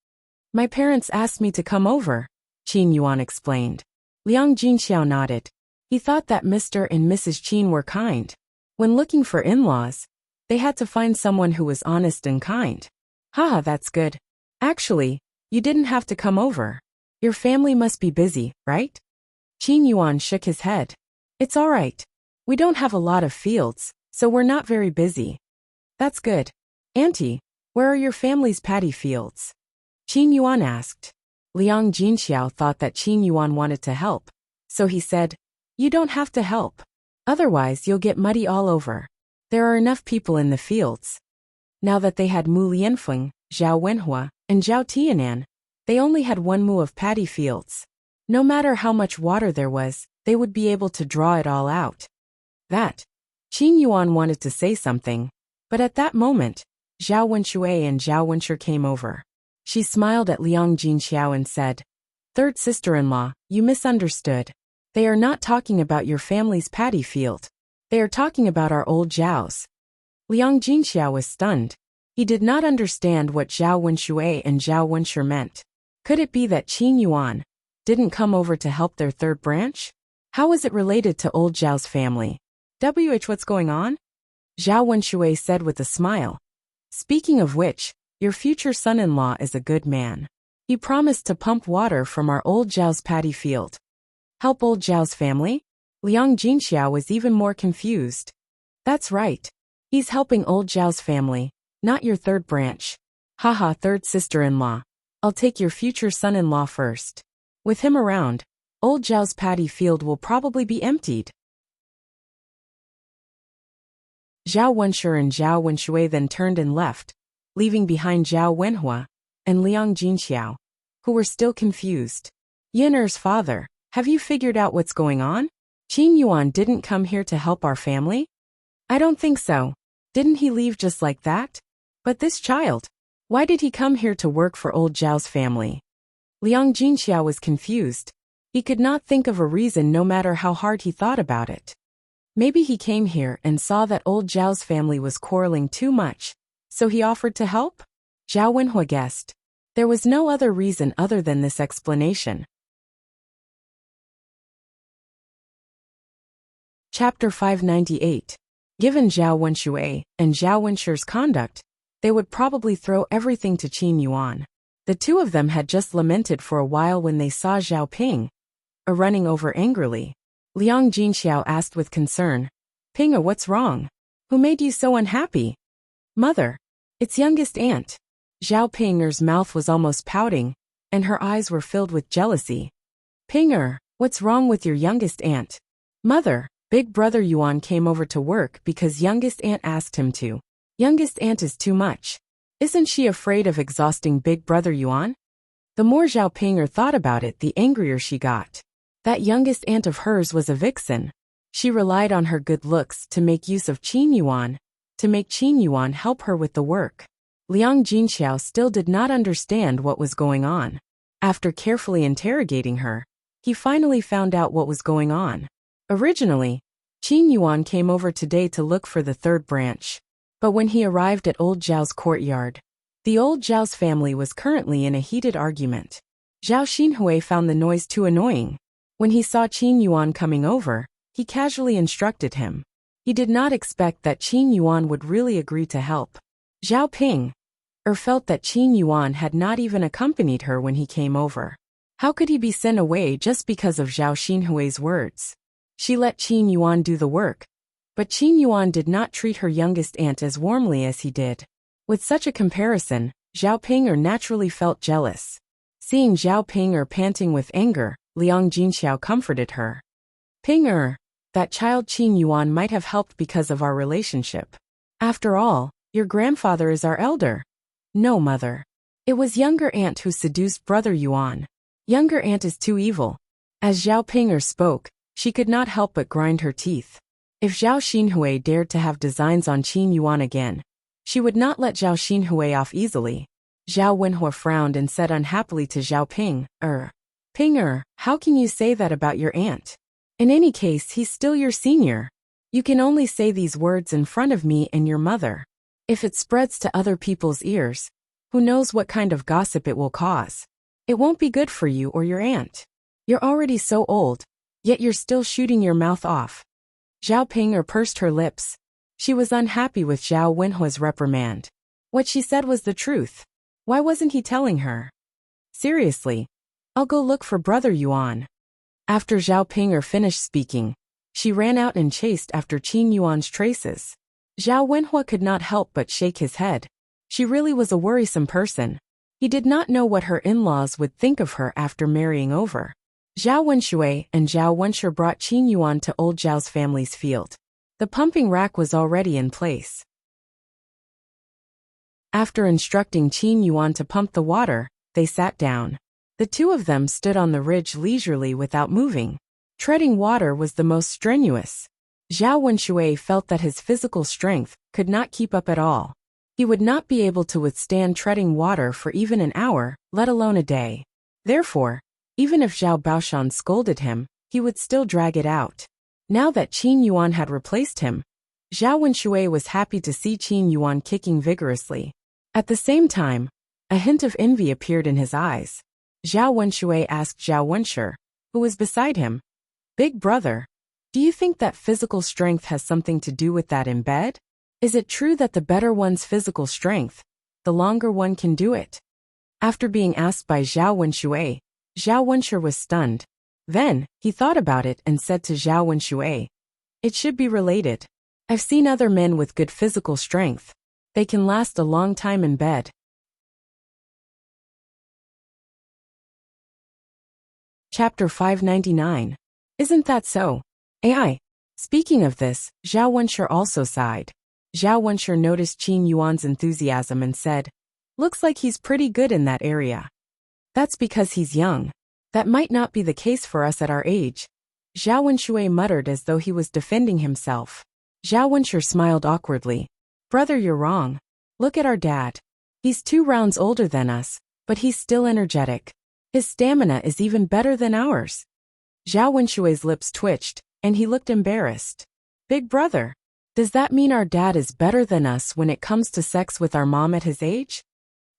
My parents asked me to come over, Qin Yuan explained. Liang Jinxiao nodded. He thought that Mr. and Mrs. Qin were kind. When looking for in-laws, they had to find someone who was honest and kind. Haha, that's good. Actually, you didn't have to come over. Your family must be busy, right? Qin Yuan shook his head. It's all right. We don't have a lot of fields, so we're not very busy. That's good. Auntie, where are your family's paddy fields? Qin Yuan asked. Liang Jinxiao thought that Qin Yuan wanted to help, so he said, you don't have to help. Otherwise you'll get muddy all over. There are enough people in the fields. Now that they had Mu Lianfeng, Zhao Wenhua, and Zhao Tianan, they only had one mu of paddy fields. No matter how much water there was, they would be able to draw it all out. Qin Yuan wanted to say something, but at that moment, Zhao Wenshui and Zhao Wenshi came over. She smiled at Liang Jinxiao and said, third sister-in-law, you misunderstood. They are not talking about your family's paddy field. They are talking about our old Zhao's. Liang Jinxiao was stunned. He did not understand what Zhao Wenshui and Zhao Wenshi meant. Could it be that Qin Yuan didn't come over to help their third branch? How was it related to old Zhao's family? What's going on? Zhao Wenshui said with a smile. Speaking of which, your future son-in-law is a good man. He promised to pump water from our old Zhao's paddy field. Help old Zhao's family? Liang Jinxiao was even more confused. That's right. He's helping old Zhao's family, not your third branch. Haha, third sister-in-law. I'll take your future son-in-law first. With him around, old Zhao's paddy field will probably be emptied. Zhao Wenshi and Zhao Wenshui then turned and left, leaving behind Zhao Wenhua and Liang Jinxiao, who were still confused. Yunner's father, have you figured out what's going on? Qin Yuan didn't come here to help our family? I don't think so. Didn't he leave just like that? But this child, why did he come here to work for old Zhao's family? Liang Jinxiao was confused. He could not think of a reason no matter how hard he thought about it. Maybe he came here and saw that old Zhao's family was quarreling too much, so he offered to help? Zhao Wenhua guessed. There was no other reason other than this explanation. Chapter 598. Given Zhao Wenxue and Zhao Wenshi's conduct, they would probably throw everything to Qin Yuan. The two of them had just lamented for a while when they saw Zhao Ping running over angrily. Liang Jinxiao asked with concern, Pinga, what's wrong? Who made you so unhappy? Mother, it's youngest aunt. Zhao Ping's mouth was almost pouting, and her eyes were filled with jealousy. Pinger, what's wrong with your youngest aunt? Mother, big brother Yuan came over to work because youngest aunt asked him to. Youngest aunt is too much. Isn't she afraid of exhausting big brother Yuan? The more Zhao Pinger thought about it, the angrier she got. That youngest aunt of hers was a vixen. She relied on her good looks to make use of Qin Yuan, to make Qin Yuan help her with the work. Liang Jinxiao still did not understand what was going on. After carefully interrogating her, he finally found out what was going on. Originally, Qin Yuan came over today to look for the third branch. But when he arrived at old Zhao's courtyard, the old Zhao's family was currently in a heated argument. Zhao Xinhui found the noise too annoying. When he saw Qin Yuan coming over, he casually instructed him. He did not expect that Qin Yuan would really agree to help. Zhao Ping felt that Qin Yuan had not even accompanied her when he came over. How could he be sent away just because of Zhao Xinhui's words? She let Qin Yuan do the work, but Qin Yuan did not treat her youngest aunt as warmly as he did. With such a comparison, Zhao Pinger naturally felt jealous. Seeing Zhao Pinger panting with anger, Liang Jinxiao comforted her. Pinger, that child Qin Yuan might have helped because of our relationship. After all, your grandfather is our elder. No, mother. It was younger aunt who seduced brother Yuan. Younger aunt is too evil. As Zhao Pinger spoke, she could not help but grind her teeth. If Zhao Xinhui dared to have designs on Qin Yuan again, she would not let Zhao Xinhui off easily. Zhao Wenhua frowned and said unhappily to Zhao Ping, Pinger, how can you say that about your aunt? In any case, he's still your senior. You can only say these words in front of me and your mother. If it spreads to other people's ears, who knows what kind of gossip it will cause? It won't be good for you or your aunt. You're already so old, yet you're still shooting your mouth off. Zhao Pinger pursed her lips. She was unhappy with Zhao Wenhua's reprimand. What she said was the truth. Why wasn't he telling her? Seriously, I'll go look for brother Yuan. After Zhao Pinger finished speaking, she ran out and chased after Qin Yuan's traces. Zhao Wenhua could not help but shake his head. She really was a worrisome person. He did not know what her in-laws would think of her after marrying over. Zhao Wenxue and Zhao Wenshi brought Qin Yuan to old Zhao's family's field. The pumping rack was already in place. After instructing Qin Yuan to pump the water, they sat down. The two of them stood on the ridge leisurely without moving. Treading water was the most strenuous. Zhao Wenxue felt that his physical strength could not keep up at all. He would not be able to withstand treading water for even an hour, let alone a day. Therefore, even if Zhao Baoshan scolded him, he would still drag it out. Now that Qin Yuan had replaced him, Zhao Wenxue was happy to see Qin Yuan kicking vigorously. At the same time, a hint of envy appeared in his eyes. Zhao Wenxue asked Zhao Wenshi, who was beside him, Big brother, do you think that physical strength has something to do with that in bed? Is it true that the better one's physical strength, the longer one can do it? After being asked by Zhao Wenxue, Zhao Wenshi was stunned. Then, he thought about it and said to Zhao Wenxue, it should be related. I've seen other men with good physical strength. They can last a long time in bed. Chapter 599. Isn't that so? AI. Speaking of this, Zhao Wenshi also sighed. Zhao Wenshi noticed Qin Yuan's enthusiasm and said, looks like he's pretty good in that area. That's because he's young. That might not be the case for us at our age. Zhao Wenshui muttered as though he was defending himself. Zhao Wenshu smiled awkwardly. Brother, you're wrong. Look at our dad. He's 2 rounds older than us, but he's still energetic. His stamina is even better than ours. Zhao Wenshui's lips twitched, and he looked embarrassed. Big brother, does that mean our dad is better than us when it comes to sex with our mom at his age?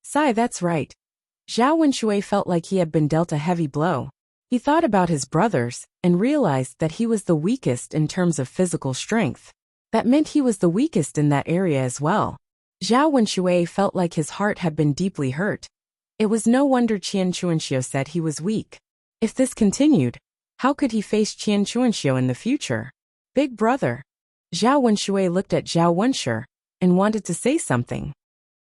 Sigh, that's right. Zhao Wenshui felt like he had been dealt a heavy blow. He thought about his brothers, and realized that he was the weakest in terms of physical strength. That meant he was the weakest in that area as well. Zhao Wenshui felt like his heart had been deeply hurt. It was no wonder Qian Chuanxiu said he was weak. If this continued, how could he face Qian Chuanxiu in the future? Big brother. Zhao Wenshui looked at Zhao Wenshu, and wanted to say something.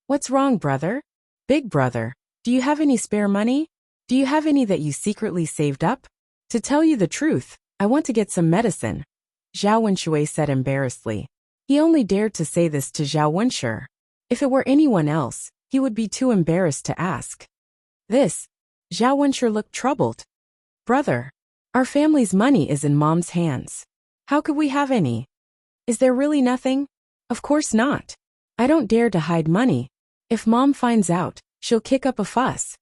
What's wrong, brother? Big brother, do you have any spare money? Do you have any that you secretly saved up? To tell you the truth, I want to get some medicine. Zhao Wenshui said embarrassedly. He only dared to say this to Zhao Wenshu. If it were anyone else, he would be too embarrassed to ask. This. Zhao Wenshu looked troubled. Brother, our family's money is in Mom's hands. How could we have any? Is there really nothing? Of course not. I don't dare to hide money. If Mom finds out, she'll kick up a fuss.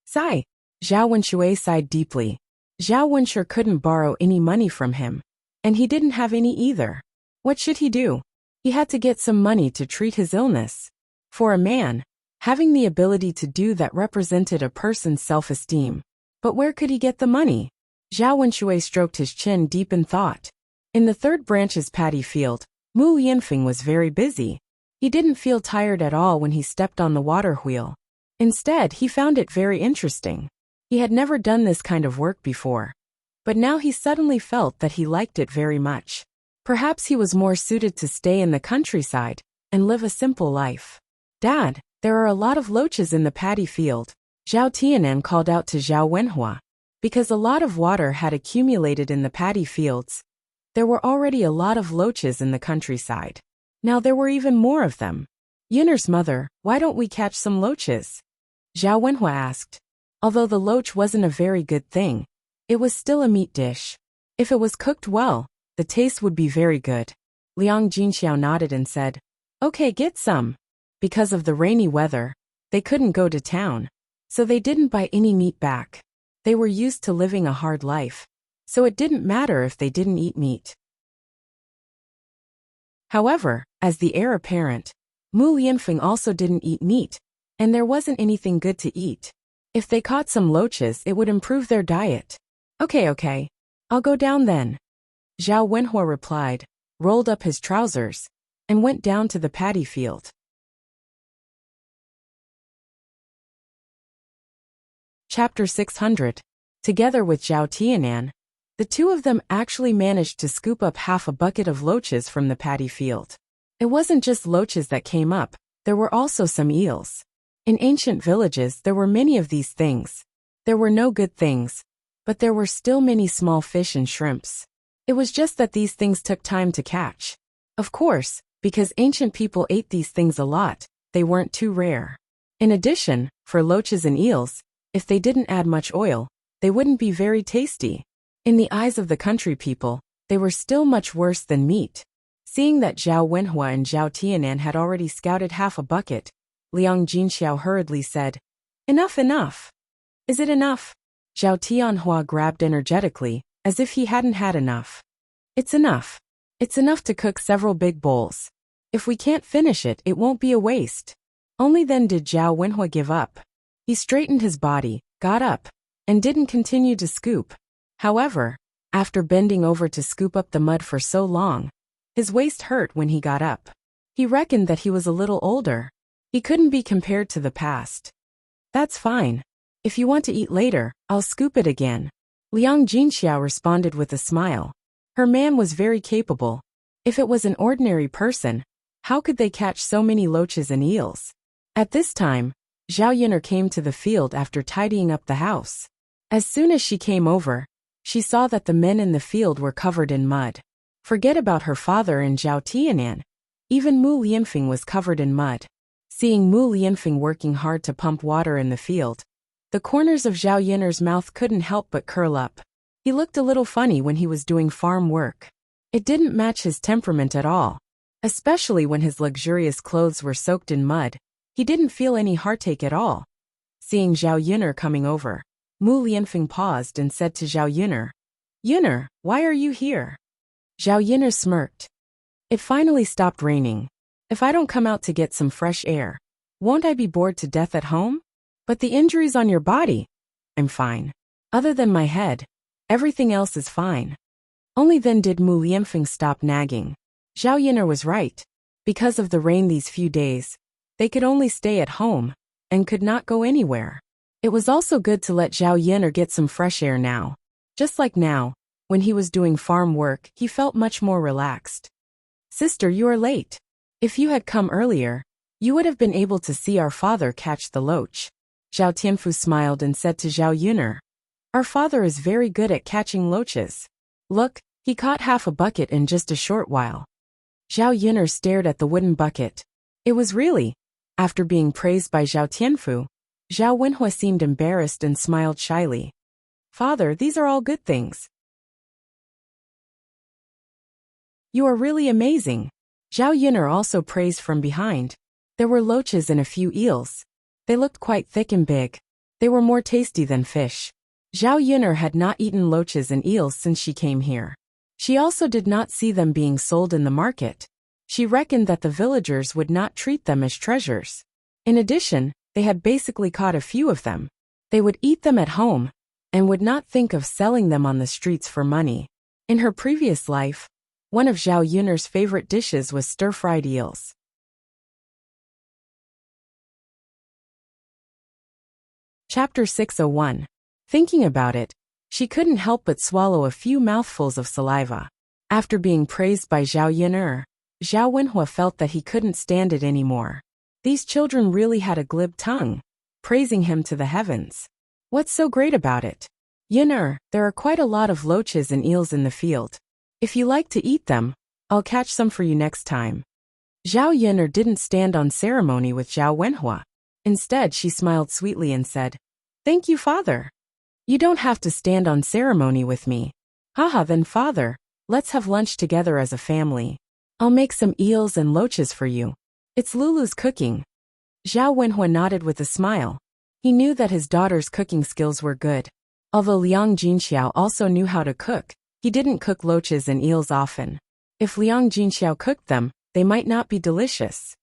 Sigh. Zhao Wenshui sighed deeply. Zhao Wenshu couldn't borrow any money from him. And he didn't have any either. What should he do? He had to get some money to treat his illness. For a man, having the ability to do that represented a person's self-esteem. But where could he get the money? Zhao Wenshui stroked his chin deep in thought. In the 3rd branch's paddy field, Mu Lianfeng was very busy. He didn't feel tired at all when he stepped on the water wheel. Instead, he found it very interesting. He had never done this kind of work before. But now he suddenly felt that he liked it very much. Perhaps he was more suited to stay in the countryside and live a simple life. Dad, there are a lot of loaches in the paddy field. Zhao Tianan called out to Zhao Wenhua. Because a lot of water had accumulated in the paddy fields, there were already a lot of loaches in the countryside. Now there were even more of them. Yinner's mother, why don't we catch some loaches? Zhao Wenhua asked. Although the loach wasn't a very good thing, it was still a meat dish. If it was cooked well, the taste would be very good. Liang Jinxiao nodded and said, Okay, get some. Because of the rainy weather, they couldn't go to town. So they didn't buy any meat back. They were used to living a hard life. So it didn't matter if they didn't eat meat. However, as the heir apparent, Mu Lianfeng also didn't eat meat, and there wasn't anything good to eat. If they caught some loaches, it would improve their diet. Okay. I'll go down then. Zhao Wenhua replied, rolled up his trousers, and went down to the paddy field. Chapter 600. Together with Zhao Tianan, the 2 of them actually managed to scoop up half a bucket of loaches from the paddy field. It wasn't just loaches that came up, there were also some eels. In ancient villages there were many of these things. There were no good things, but there were still many small fish and shrimps. It was just that these things took time to catch. Of course, because ancient people ate these things a lot, they weren't too rare. In addition, for loaches and eels, if they didn't add much oil, they wouldn't be very tasty. In the eyes of the country people, they were still much worse than meat. Seeing that Zhao Wenhua and Zhao Tianan had already scouted half a bucket, Liang Jinxiao hurriedly said, Enough. Is it enough? Zhao Tianhua grabbed energetically, as if he hadn't had enough. It's enough. It's enough to cook several big bowls. If we can't finish it, it won't be a waste. Only then did Zhao Wenhua give up. He straightened his body, got up, and didn't continue to scoop. However, after bending over to scoop up the mud for so long, his waist hurt when he got up. He reckoned that he was a little older. He couldn't be compared to the past. That's fine. If you want to eat later, I'll scoop it again. Liang Jinxiao responded with a smile. Her man was very capable. If it was an ordinary person, how could they catch so many loaches and eels? At this time, Zhao Yinner came to the field after tidying up the house. As soon as she came over, she saw that the men in the field were covered in mud. Forget about her father and Zhao Tianan. Even Mu Lianfeng was covered in mud. Seeing Mu Lianfeng working hard to pump water in the field, the corners of Zhao Yinner's mouth couldn't help but curl up. He looked a little funny when he was doing farm work. It didn't match his temperament at all. Especially when his luxurious clothes were soaked in mud, he didn't feel any heartache at all. Seeing Zhao Yun'er coming over, Mu Lianfeng paused and said to Zhao Yun'er, "Yun'er, why are you here?" Zhao Yun'er smirked. "It finally stopped raining. If I don't come out to get some fresh air, won't I be bored to death at home? But the injuries on your body? I'm fine. Other than my head, everything else is fine." Only then did Mu Lianfeng stop nagging. Zhao Yun'er was right. Because of the rain these few days, they could only stay at home and could not go anywhere. It was also good to let Zhao Yun'er get some fresh air now. Just like now, when he was doing farm work, he felt much more relaxed. "Sister, you are late. If you had come earlier, you would have been able to see our father catch the loach." Zhao Tianfu smiled and said to Zhao Yun'er, "Our father is very good at catching loaches. Look, he caught half a bucket in just a short while." Zhao Yun'er stared at the wooden bucket. It was really. After being praised by Zhao Tianfu, Zhao Wenhua seemed embarrassed and smiled shyly. "Father, these are all good things. You are really amazing." Zhao Yun'er also praised from behind. There were loaches and a few eels. They looked quite thick and big. They were more tasty than fish. Zhao Yun'er had not eaten loaches and eels since she came here. She also did not see them being sold in the market. She reckoned that the villagers would not treat them as treasures. In addition, they had basically caught a few of them. They would eat them at home and would not think of selling them on the streets for money. In her previous life, one of Zhao Yun'er's favorite dishes was stir-fried eels. Chapter 601. Thinking about it, she couldn't help but swallow a few mouthfuls of saliva. After being praised by Zhao Yun'er, Zhao Wenhua felt that he couldn't stand it anymore. These children really had a glib tongue, praising him to the heavens. What's so great about it? "Yun'er, there are quite a lot of loaches and eels in the field. If you like to eat them, I'll catch some for you next time." Zhao Yun'er didn't stand on ceremony with Zhao Wenhua. Instead, she smiled sweetly and said, "Thank you, father. You don't have to stand on ceremony with me." "Haha, then father, let's have lunch together as a family. I'll make some eels and loaches for you. It's Lulu's cooking." Zhao Wenhua nodded with a smile. He knew that his daughter's cooking skills were good. Although Liang Jinxiao also knew how to cook, he didn't cook loaches and eels often. If Liang Jinxiao cooked them, they might not be delicious.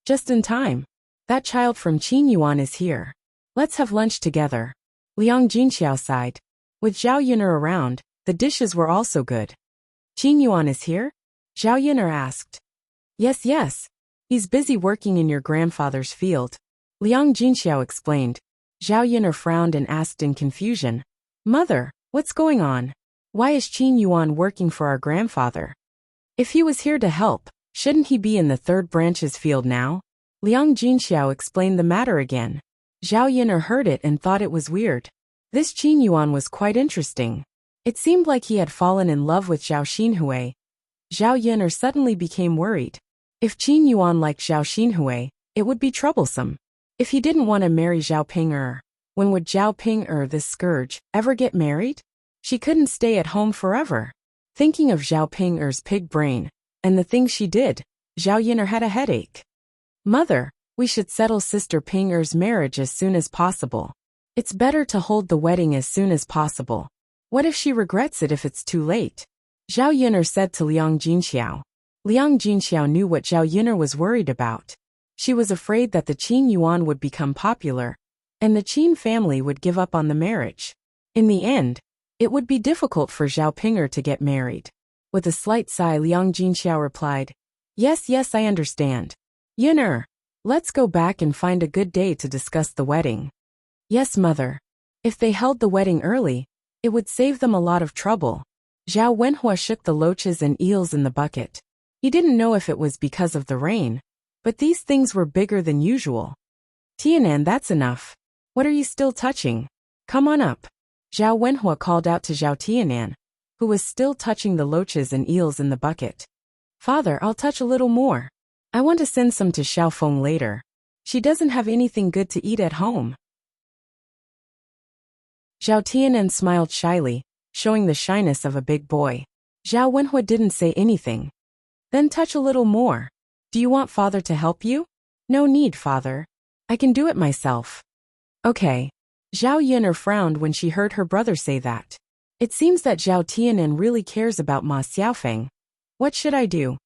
Just in time. That child from Qin Yuan is here. Let's have lunch together. Liang Jinxiao sighed. With Zhao Yun'er around, the dishes were also good. "Qin Yuan is here?" Zhao Yun'er asked. Yes. He's busy working in your grandfather's field," Liang Jinxiao explained. Zhao Yun'er frowned and asked in confusion, "Mother, what's going on? Why is Qin Yuan working for our grandfather? If he was here to help, shouldn't he be in the third branch's field now?" Liang Jinxiao explained the matter again. Zhao Yun'er heard it and thought it was weird. This Qin Yuan was quite interesting. It seemed like he had fallen in love with Zhao Xinhui. Zhao Yun'er suddenly became worried. If Qin Yuan liked Zhao Xinhui, it would be troublesome. If he didn't want to marry Zhao Ping'er, when would Zhao Ping'er, this scourge, ever get married? She couldn't stay at home forever. Thinking of Zhao Ping'er's pig brain, and the things she did, Zhao Yun'er had a headache. "Mother, we should settle Sister Ping'er's marriage as soon as possible. It's better to hold the wedding as soon as possible. What if she regrets it if it's too late?" Zhao Yun'er said to Liang Jinxiao. Liang Jinxiao knew what Zhao Yun'er was worried about. She was afraid that the Qin Yuan would become popular, and the Qin family would give up on the marriage. In the end, it would be difficult for Zhao Ping'er to get married. With a slight sigh, Liang Jinxiao replied, Yes, I understand. Yun'er, let's go back and find a good day to discuss the wedding." "Yes, mother. If they held the wedding early, it would save them a lot of trouble." Zhao Wenhua shook the loaches and eels in the bucket. He didn't know if it was because of the rain, but these things were bigger than usual. "Tianan, that's enough. What are you still touching? Come on up." Zhao Wenhua called out to Zhao Tianan, who was still touching the loaches and eels in the bucket. "Father, I'll touch a little more. I want to send some to Xiaofeng later. She doesn't have anything good to eat at home." Zhao Tianan smiled shyly. showing the shyness of a big boy. Zhao Wenhua didn't say anything. Then touch a little more. Do you want father to help you? No need, father. I can do it myself. Okay. Zhao Yun'er frowned when she heard her brother say that. It seems that Zhao Tianan really cares about Ma Xiaofeng. What should I do?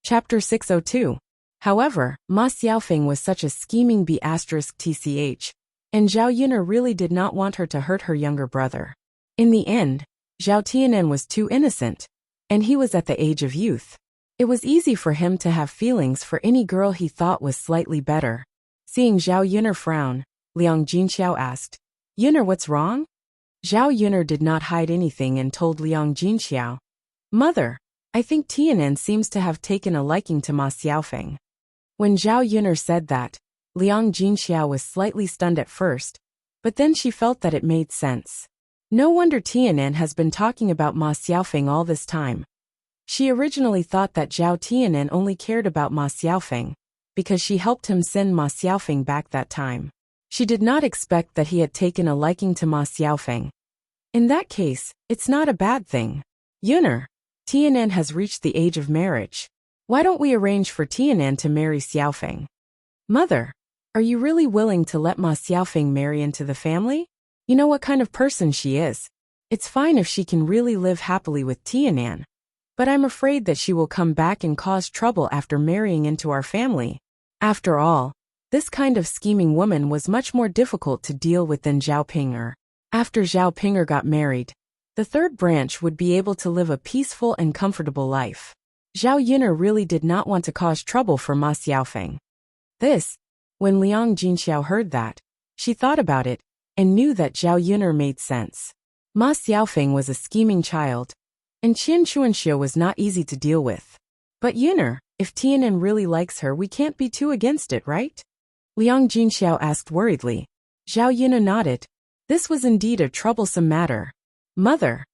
Chapter 602. However, Ma Xiaofeng was such a scheming B*tch, and Zhao Yun'er really did not want her to hurt her younger brother. In the end, Zhao Tianan was too innocent, and he was at the age of youth. It was easy for him to have feelings for any girl he thought was slightly better. Seeing Zhao Yun'er frown, Liang Jinxiao asked, Yun'er, what's wrong? Zhao Yun'er did not hide anything and told Liang Jinxiao, Mother, I think Tianan seems to have taken a liking to Ma Xiaofeng. When Zhao Yun'er said that, Liang Jinxiao was slightly stunned at first, but then she felt that it made sense. No wonder Tianan has been talking about Ma Xiaofeng all this time. She originally thought that Zhao Tianan only cared about Ma Xiaofeng because she helped him send Ma Xiaofeng back that time. She did not expect that he had taken a liking to Ma Xiaofeng. In that case, it's not a bad thing. Yun'er, Tianan has reached the age of marriage. Why don't we arrange for Tianan to marry Xiaofeng? Mother, are you really willing to let Ma Xiaofeng marry into the family? You know what kind of person she is. It's fine if she can really live happily with Tianan. But I'm afraid that she will come back and cause trouble after marrying into our family. After all, this kind of scheming woman was much more difficult to deal with than Zhao Ping'er. After Zhao Ping'er got married, the third branch would be able to live a peaceful and comfortable life. Zhao Yun'er really did not want to cause trouble for Ma Xiaofeng. When Liang Jinxiao heard that, she thought about it, and knew that Zhao Yun'er made sense. Ma Xiaofeng was a scheming child, and Qian Chuanxue was not easy to deal with. But Yun'er, if Tianan really likes her, we can't be too against it, right? Liang Jinxiao asked worriedly. Zhao Yun'er nodded. This was indeed a troublesome matter. Mother,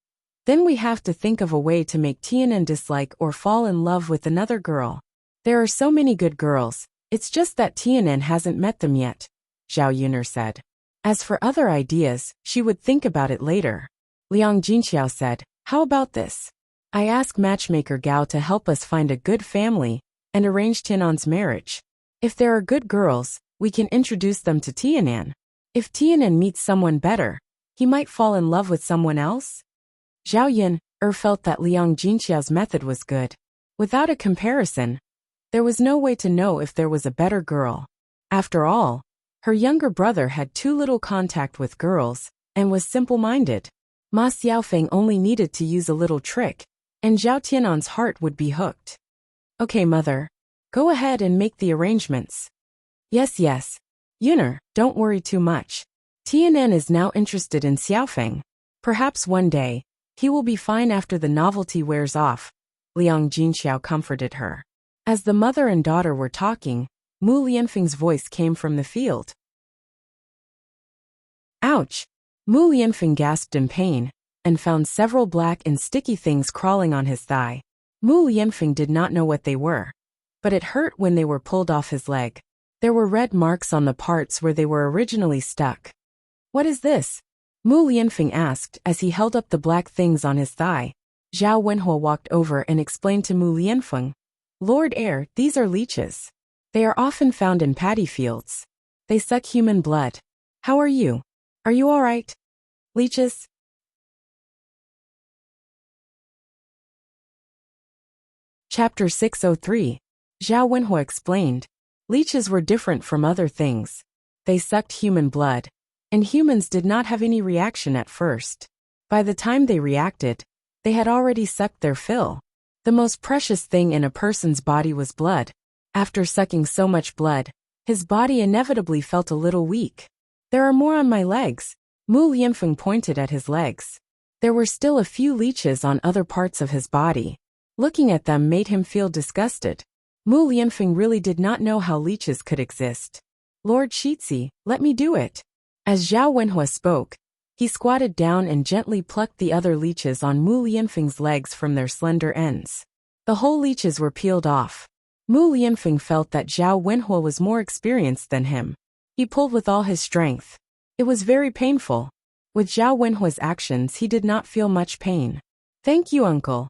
then we have to think of a way to make Tianan dislike or fall in love with another girl. There are so many good girls, it's just that Tianan hasn't met them yet, Zhao Yun'er said. As for other ideas, she would think about it later. Liang Jinxiao said, how about this? I ask matchmaker Gao to help us find a good family and arrange Tianan's marriage. If there are good girls, we can introduce them to Tianan. If Tianan meets someone better, he might fall in love with someone else. Zhao Yun'er felt that Liang Jinxiao's method was good. Without a comparison, there was no way to know if there was a better girl. After all, her younger brother had too little contact with girls and was simple-minded. Ma Xiaofeng only needed to use a little trick, and Zhao Tianan's heart would be hooked. Okay, mother. Go ahead and make the arrangements. Yes. Yun'er, don't worry too much. Tianan is now interested in Xiaofeng. Perhaps one day, he will be fine after the novelty wears off, Liang Jinxiao comforted her. As the mother and daughter were talking, Mu Lianfeng's voice came from the field. Ouch! Mu Lianfeng gasped in pain, and found several black and sticky things crawling on his thigh. Mu Lianfeng did not know what they were, but it hurt when they were pulled off his leg. There were red marks on the parts where they were originally stuck. What is this? Mu Lianfeng asked as he held up the black things on his thigh. Zhao Wenhua walked over and explained to Mu Lianfeng, Lord Heir, these are leeches. They are often found in paddy fields. They suck human blood. How are you? Are you all right? Leeches? Chapter 603. Zhao Wenhua explained. Leeches were different from other things. They sucked human blood, and humans did not have any reaction at first. By the time they reacted, they had already sucked their fill. The most precious thing in a person's body was blood. After sucking so much blood, his body inevitably felt a little weak. There are more on my legs. Mu Lianfeng pointed at his legs. There were still a few leeches on other parts of his body. Looking at them made him feel disgusted. Mu Lianfeng really did not know how leeches could exist. Lord Shitzi, let me do it. As Zhao Wenhua spoke, he squatted down and gently plucked the other leeches on Mu Lianfeng's legs from their slender ends. The whole leeches were peeled off. Mu Lianfeng felt that Zhao Wenhua was more experienced than him. He pulled with all his strength. It was very painful. With Zhao Wenhua's actions, he did not feel much pain. Thank you, uncle.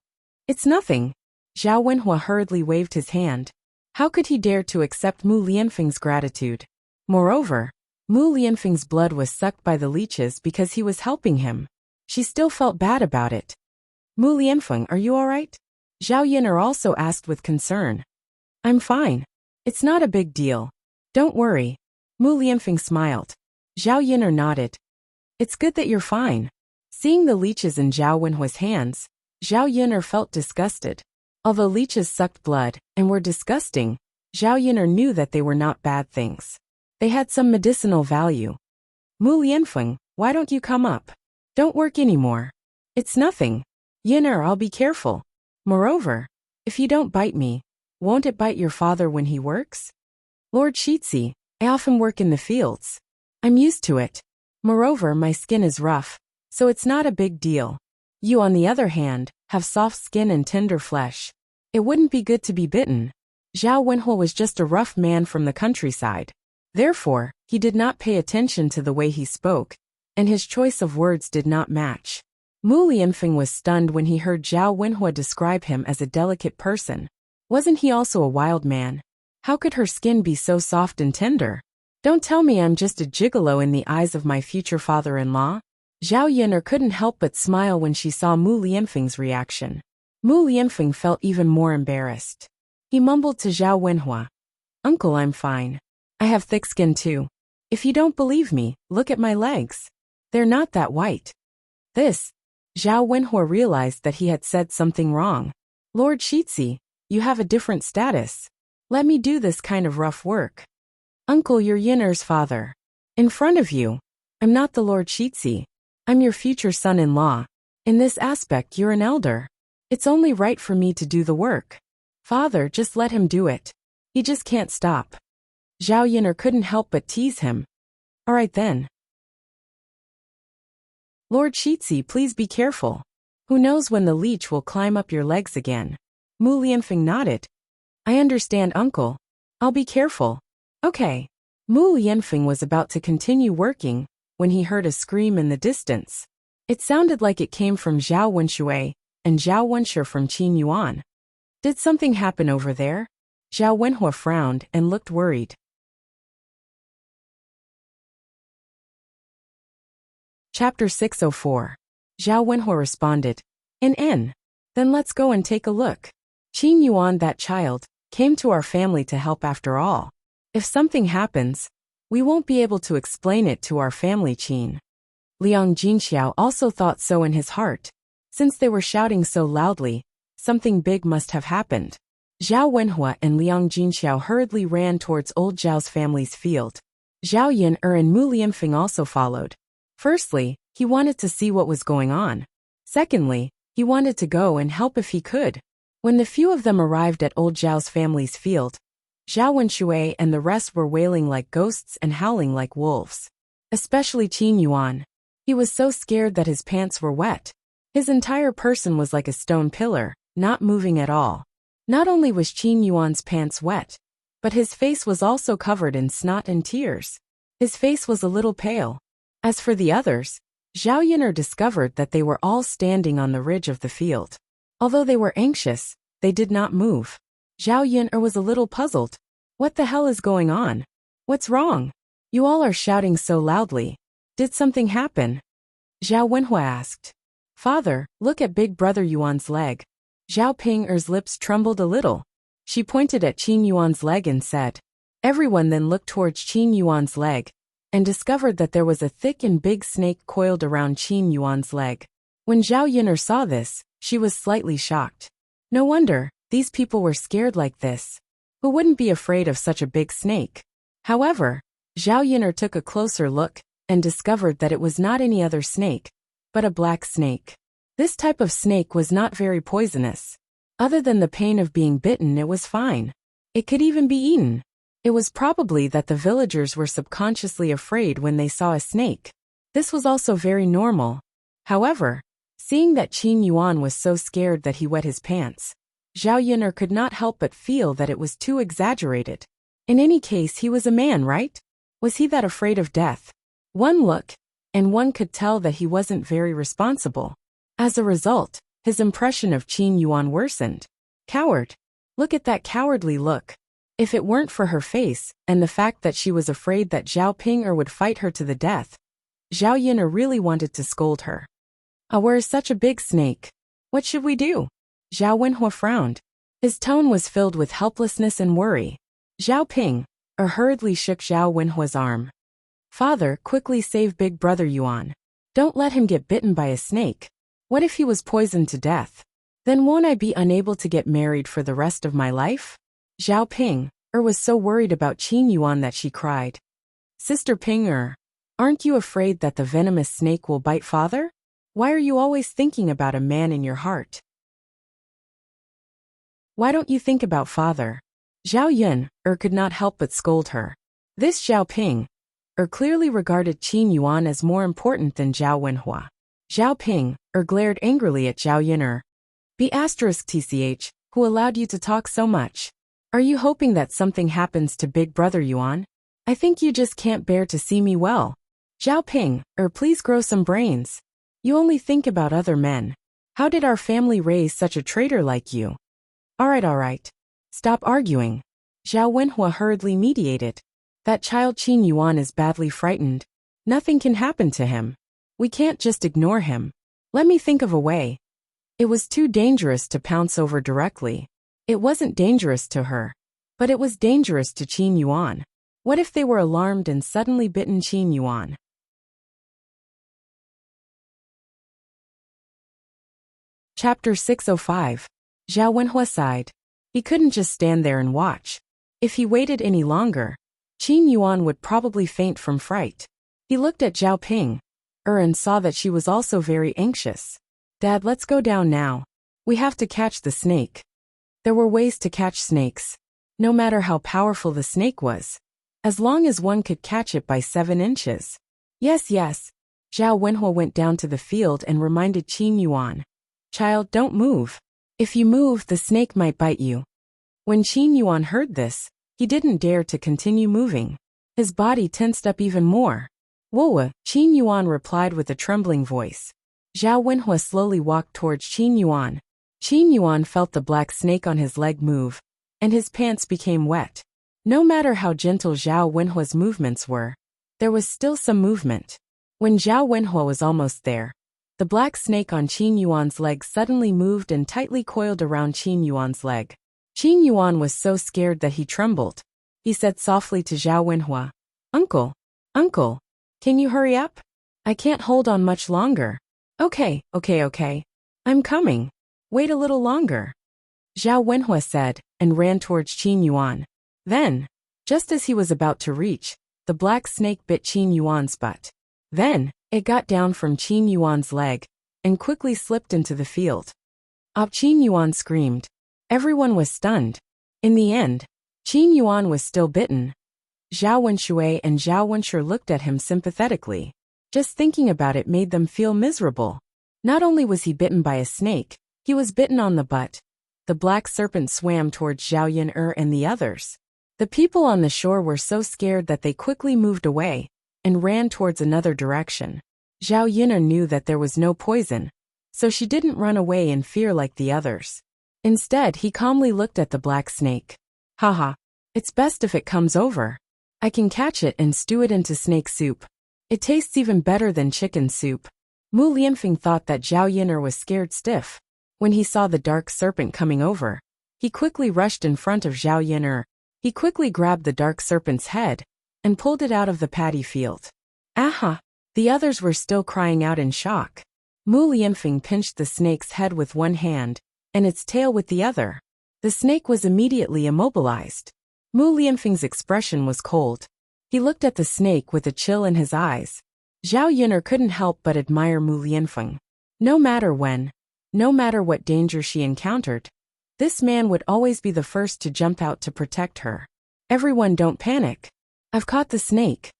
It's nothing. Zhao Wenhua hurriedly waved his hand. How could he dare to accept Mu Lianfeng's gratitude? Moreover, Mu Lianfeng's blood was sucked by the leeches because he was helping him. She still felt bad about it. Mu Lianfeng, are you all right? Zhao Yinar also asked with concern. I'm fine. It's not a big deal. Don't worry. Mu Lianfeng smiled. Zhao Yinar nodded. It's good that you're fine. Seeing the leeches in Zhao Wenhua's hands, Zhao Yinar felt disgusted. Although leeches sucked blood and were disgusting, Zhao Yinar knew that they were not bad things. They had some medicinal value. Mu Lianfeng, why don't you come up? Don't work anymore. It's nothing. Yinar, I'll be careful. Moreover, if you don't bite me, won't it bite your father when he works? Lord Shitzi, I often work in the fields. I'm used to it. Moreover, my skin is rough, so it's not a big deal. You, on the other hand, have soft skin and tender flesh. It wouldn't be good to be bitten. Zhao Wenhua was just a rough man from the countryside. Therefore, he did not pay attention to the way he spoke, and his choice of words did not match. Mu Lianfeng was stunned when he heard Zhao Wenhua describe him as a delicate person. Wasn't he also a wild man? How could her skin be so soft and tender? Don't tell me I'm just a gigolo in the eyes of my future father-in-law. Zhao Yinar couldn't help but smile when she saw Mu Lianfeng's reaction. Mu Lianfeng felt even more embarrassed. He mumbled to Zhao Wenhua. Uncle, I'm fine. I have thick skin too. If you don't believe me, look at my legs. They're not that white. Zhao Wenhua realized that he had said something wrong. Lord Shitzi, you have a different status. Let me do this kind of rough work. Uncle, you're Yinar's father. In front of you, I'm not the Lord Shitzi. I'm your future son-in-law. In this aspect, you're an elder. It's only right for me to do the work. Father, just let him do it. He just can't stop. Zhao Yinar couldn't help but tease him. All right then. Lord Shitzi, please be careful. Who knows when the leech will climb up your legs again? Mu Lianfeng nodded. I understand, uncle. I'll be careful. Okay. Mu Lianfeng was about to continue working when he heard a scream in the distance. It sounded like it came from Zhao Wenshui and Zhao Wenshi from Qin Yuan. Did something happen over there? Zhao Wenhua frowned and looked worried. Chapter 604. Zhao Wenhua responded. N. Then let's go and take a look. Qin Yuan, that child, came to our family to help after all. If something happens, we won't be able to explain it to our family. Qin Liang Jinxiao also thought so in his heart. Since they were shouting so loudly, something big must have happened. Zhao Wenhua and Liang Jinxiao hurriedly ran towards old Zhao's family's field. Zhao Yinar and Mu Lianfeng also followed. Firstly, he wanted to see what was going on. Secondly, he wanted to go and help if he could. When the few of them arrived at old Zhao's family's field, Zhao Wenshui and the rest were wailing like ghosts and howling like wolves. Especially Qin Yuan. He was so scared that his pants were wet. His entire person was like a stone pillar, not moving at all. Not only was Qin Yuan's pants wet, but his face was also covered in snot and tears. His face was a little pale. As for the others, Zhao Yinar discovered that they were all standing on the ridge of the field. Although they were anxious, they did not move. Zhao Yinar was a little puzzled. What the hell is going on? What's wrong? You all are shouting so loudly. Did something happen? Zhao Wenhua asked. Father, look at Big Brother Yuan's leg. Zhao Ping'er's lips trembled a little. She pointed at Qin Yuan's leg and said. Everyone then looked towards Qin Yuan's leg, and discovered that there was a thick and big snake coiled around Qin Yuan's leg. When Zhao Yinar saw this, she was slightly shocked. No wonder, these people were scared like this. Who wouldn't be afraid of such a big snake? However, Zhao Yinar took a closer look and discovered that it was not any other snake, but a black snake. This type of snake was not very poisonous. Other than the pain of being bitten, it was fine. It could even be eaten. It was probably that the villagers were subconsciously afraid when they saw a snake. This was also very normal. However, seeing that Qin Yuan was so scared that he wet his pants, Zhao Yinar could not help but feel that it was too exaggerated. In any case, he was a man, right? Was he that afraid of death? One look, and one could tell that he wasn't very responsible. As a result, his impression of Qin Yuan worsened. Coward. Look at that cowardly look. If it weren't for her face, and the fact that she was afraid that Zhao Ping'er would fight her to the death, Zhao Yin'er really wanted to scold her. Where's such a big snake? What should we do? Zhao Wenhua frowned. His tone was filled with helplessness and worry. Zhao Ping'er hurriedly shook Zhao Wenhua's arm. Father, quickly save Big Brother Yuan. Don't let him get bitten by a snake. What if he was poisoned to death? Then won't I be unable to get married for the rest of my life? Zhao Ping'er was so worried about Qin Yuan that she cried. Sister Ping'er, aren't you afraid that the venomous snake will bite father? Why are you always thinking about a man in your heart? Why don't you think about father? Zhao Yin'er could not help but scold her. This Zhao Ping'er clearly regarded Qin Yuan as more important than Zhao Wenhua. Zhao Ping'er glared angrily at Zhao Yin'er. B***TCH, who allowed you to talk so much? Are you hoping that something happens to Big Brother Yuan? I think you just can't bear to see me well. Zhao Ping'er, please grow some brains. You only think about other men. How did our family raise such a traitor like you? All right. Stop arguing. Zhao Wenhua hurriedly mediated. That child Qin Yuan is badly frightened. Nothing can happen to him. We can't just ignore him. Let me think of a way. It was too dangerous to pounce over directly. It wasn't dangerous to her, but it was dangerous to Qin Yuan. What if they were alarmed and suddenly bitten Qin Yuan? Chapter 605. Zhao Wenhua sighed. He couldn't just stand there and watch. If he waited any longer, Qin Yuan would probably faint from fright. He looked at Zhao Ping'er and saw that she was also very anxious. Dad, let's go down now. We have to catch the snake. There were ways to catch snakes. No matter how powerful the snake was, as long as one could catch it by 7 inches. Yes. Zhao Wenhua went down to the field and reminded Qin Yuan. Child, don't move. If you move, the snake might bite you. When Qin Yuan heard this, he didn't dare to continue moving. His body tensed up even more. Whoa, Qin Yuan replied with a trembling voice. Zhao Wenhua slowly walked towards Qin Yuan. Qin Yuan felt the black snake on his leg move, and his pants became wet. No matter how gentle Zhao Wenhua's movements were, there was still some movement. When Zhao Wenhua was almost there, the black snake on Qin Yuan's leg suddenly moved and tightly coiled around Qin Yuan's leg. Qin Yuan was so scared that he trembled. He said softly to Zhao Wenhua, Uncle, can you hurry up? I can't hold on much longer. Okay. I'm coming. Wait a little longer. Zhao Wenhua said, and ran towards Qin Yuan. Then, just as he was about to reach, the black snake bit Qin Yuan's butt. Then, it got down from Qin Yuan's leg, and quickly slipped into the field. Qin Yuan screamed. Everyone was stunned. In the end, Qin Yuan was still bitten. Zhao Wenshui and Zhao Wenshi looked at him sympathetically. Just thinking about it made them feel miserable. Not only was he bitten by a snake, he was bitten on the butt. The black serpent swam towards Zhao Yin'er and the others. The people on the shore were so scared that they quickly moved away and ran towards another direction. Zhao Yin'er knew that there was no poison, so she didn't run away in fear like the others. Instead, he calmly looked at the black snake. Haha, it's best if it comes over. I can catch it and stew it into snake soup. It tastes even better than chicken soup. Mu Lianfeng thought that Zhao Yin'er was scared stiff. When he saw the dark serpent coming over, he quickly rushed in front of Zhao Yin'er. He quickly grabbed the dark serpent's head and pulled it out of the paddy field. Aha! The others were still crying out in shock. Mu Lianfeng pinched the snake's head with one hand and its tail with the other. The snake was immediately immobilized. Mu Lianfeng's expression was cold. He looked at the snake with a chill in his eyes. Zhao Yin'er couldn't help but admire Mu Lianfeng. No matter when, no matter what danger she encountered, this man would always be the first to jump out to protect her. Everyone don't panic. I've caught the snake,